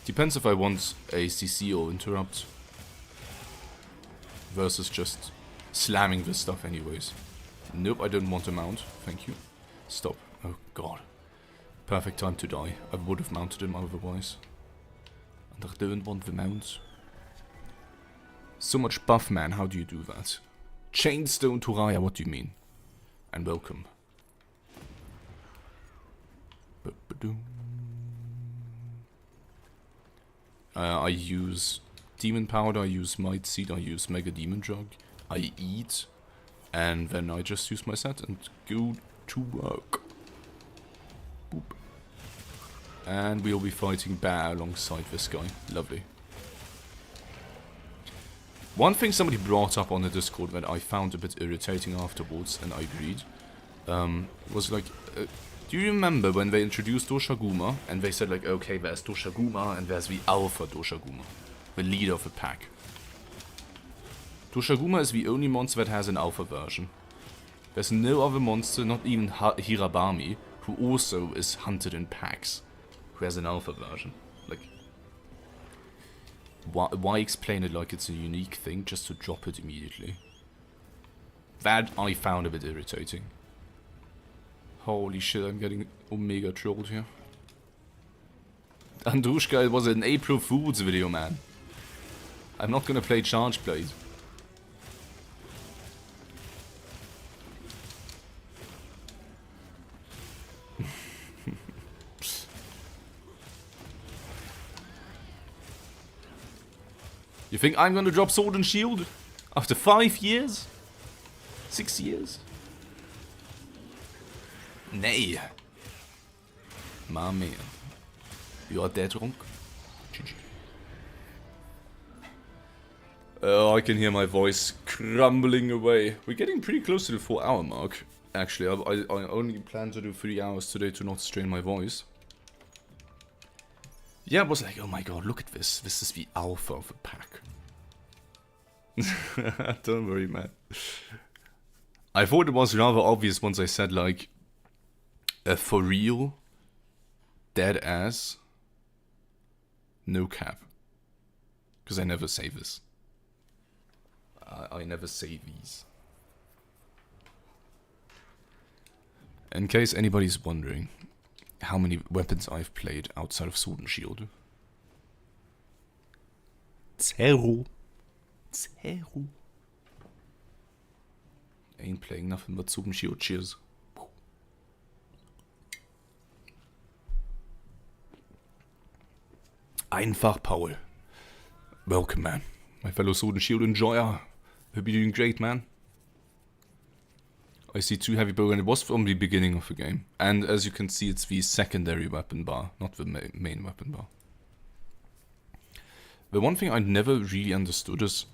Depends if I want a CC or interrupt. Versus just slamming this stuff anyways. Nope, I don't want a mount. Thank you. Stop. Oh god. Perfect time to die. I would have mounted him otherwise. And I don't want the mount. So much buff, man. How do you do that? Chainstone to Raya, what do you mean? And welcome. I use Demon Powder, I use Might Seed, I use Mega Demon Jug, I eat, and then I just use my set and go to work. Boop. And we'll be fighting Bear alongside this guy. Lovely. One thing somebody brought up on the Discord that I found a bit irritating afterwards, and I agreed, was like... do you remember when they introduced Doshaguma and they said like, okay, there's Doshaguma and there's the Alpha Doshaguma, the leader of the pack. Doshaguma is the only monster that has an Alpha version. There's no other monster, not even Hirabami, who also is hunted in packs, who has an Alpha version. Like, why explain it like it's a unique thing just to drop it immediately? That I found a bit irritating. Holy shit, I'm getting omega trolled here. Andrushka, it was an April Fool's video, man. I'm not gonna play Charge Blade. You think I'm gonna drop Sword and Shield? After 5 years? 6 years? Nee. My man. You are dead drunk? GG. Oh, I can hear my voice crumbling away. We're getting pretty close to the 4-hour mark. Actually, I only plan to do 3 hours today to not strain my voice. Yeah, I was like, oh my god, look at this. This is the alpha of the pack. Don't worry, man. I thought it was rather obvious once I said, like, for real, dead ass, no cap. Because I never say this. I never say these. In case anybody's wondering how many weapons I've played outside of Sword and Shield. Zero. Zero. Ain't playing nothing but Sword and Shield. Cheers. Einfach Paul. Welcome, man. My fellow Sword and Shield enjoyer. Hope you're doing great, man. I see 2 heavy bow, and it was from the beginning of the game. And as you can see, it's the secondary weapon bar, not the main weapon bar. The one thing I never really understood is...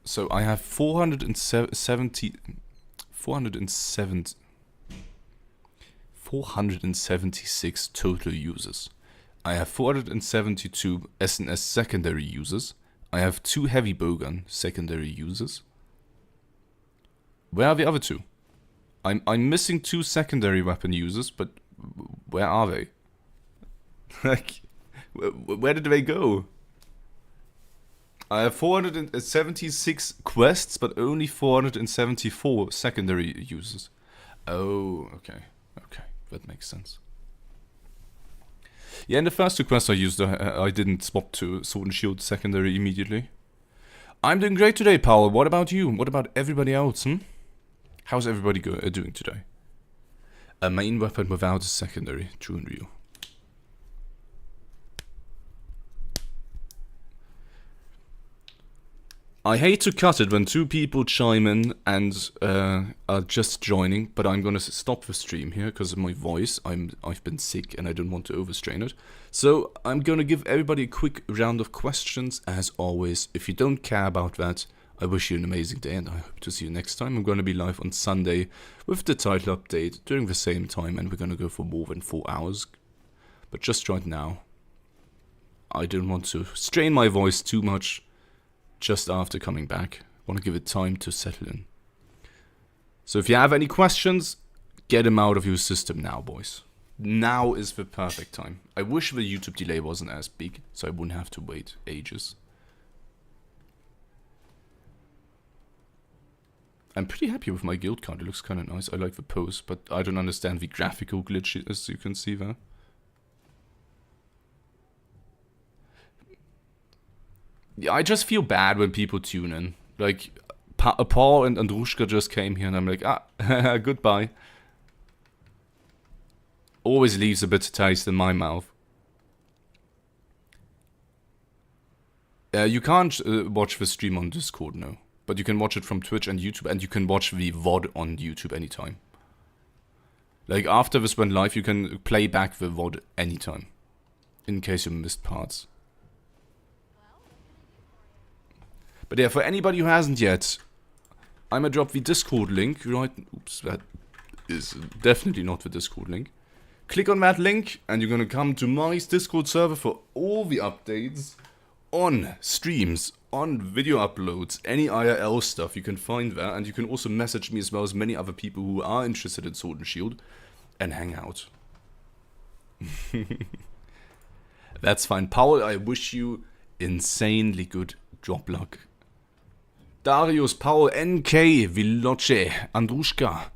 So I have 476 total users. I have 472 SNS secondary users. I have 2 heavy bowgun secondary users. Where are the other 2? I'm missing 2 secondary weapon users, but where are they? Like, where did they go? I have 476 quests, but only 474 secondary users. Oh, okay. Okay, that makes sense. Yeah, in the first 2 quests I used, I didn't swap to Sword and Shield secondary immediately. I'm doing great today, Paul. What about you? What about everybody else, How's everybody doing today? A main weapon without a secondary. True and real. I hate to cut it when two people chime in and are just joining, but I'm gonna stop the stream here because of my voice. I've been sick and I don't want to overstrain it. So I'm gonna give everybody a quick round of questions as always. If you don't care about that, I wish you an amazing day and I hope to see you next time. I'm gonna be live on Sunday with the title update during the same time and we're gonna go for more than 4 hours. But just right now, I don't want to strain my voice too much. Just after coming back, want to give it time to settle in. So if you have any questions, get them out of your system now, boys. Now is the perfect time. I wish the YouTube delay wasn't as big, so I wouldn't have to wait ages. I'm pretty happy with my guild card, it looks kind of nice. I like the pose, but I don't understand the graphical glitch as you can see there. Yeah, I just feel bad when people tune in. Like, Paul and Andrushka just came here and I'm like, goodbye. Always leaves a bitter taste in my mouth. You can't watch the stream on Discord, no. But you can watch it from Twitch and YouTube, and you can watch the VOD on YouTube anytime. Like, after this went live, you can play back the VOD anytime. In case you missed parts. But yeah, for anybody who hasn't yet, I'm gonna drop the Discord link, right? Oops, that is definitely not the Discord link. Click on that link, and you're gonna come to my Discord server for all the updates on streams, on video uploads, any IRL stuff you can find there, and you can also message me as well as many other people who are interested in Sword and Shield, and hang out. That's fine. Paul, I wish you insanely good drop luck. Darius, Paul, NK, Viloce, Andrushka,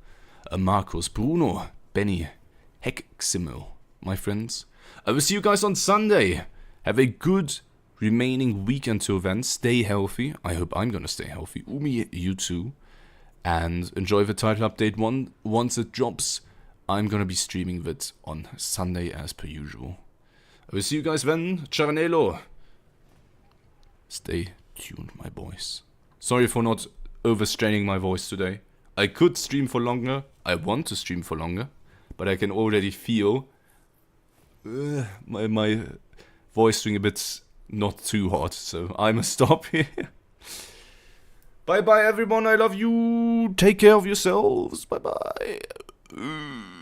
Marcos, Bruno, Benny, Heximo, my friends. I will see you guys on Sunday. Have a good remaining week until then. Stay healthy. I hope I'm gonna stay healthy. Umi, you too. And enjoy the title update once it drops. I'm gonna be streaming it on Sunday as per usual. I will see you guys then. Ciao. Stay tuned, my boys. Sorry for not overstraining my voice today. I could stream for longer. I want to stream for longer. But I can already feel my voice doing a bit not too hot. So I must stop here. Bye bye everyone. I love you. Take care of yourselves. Bye bye.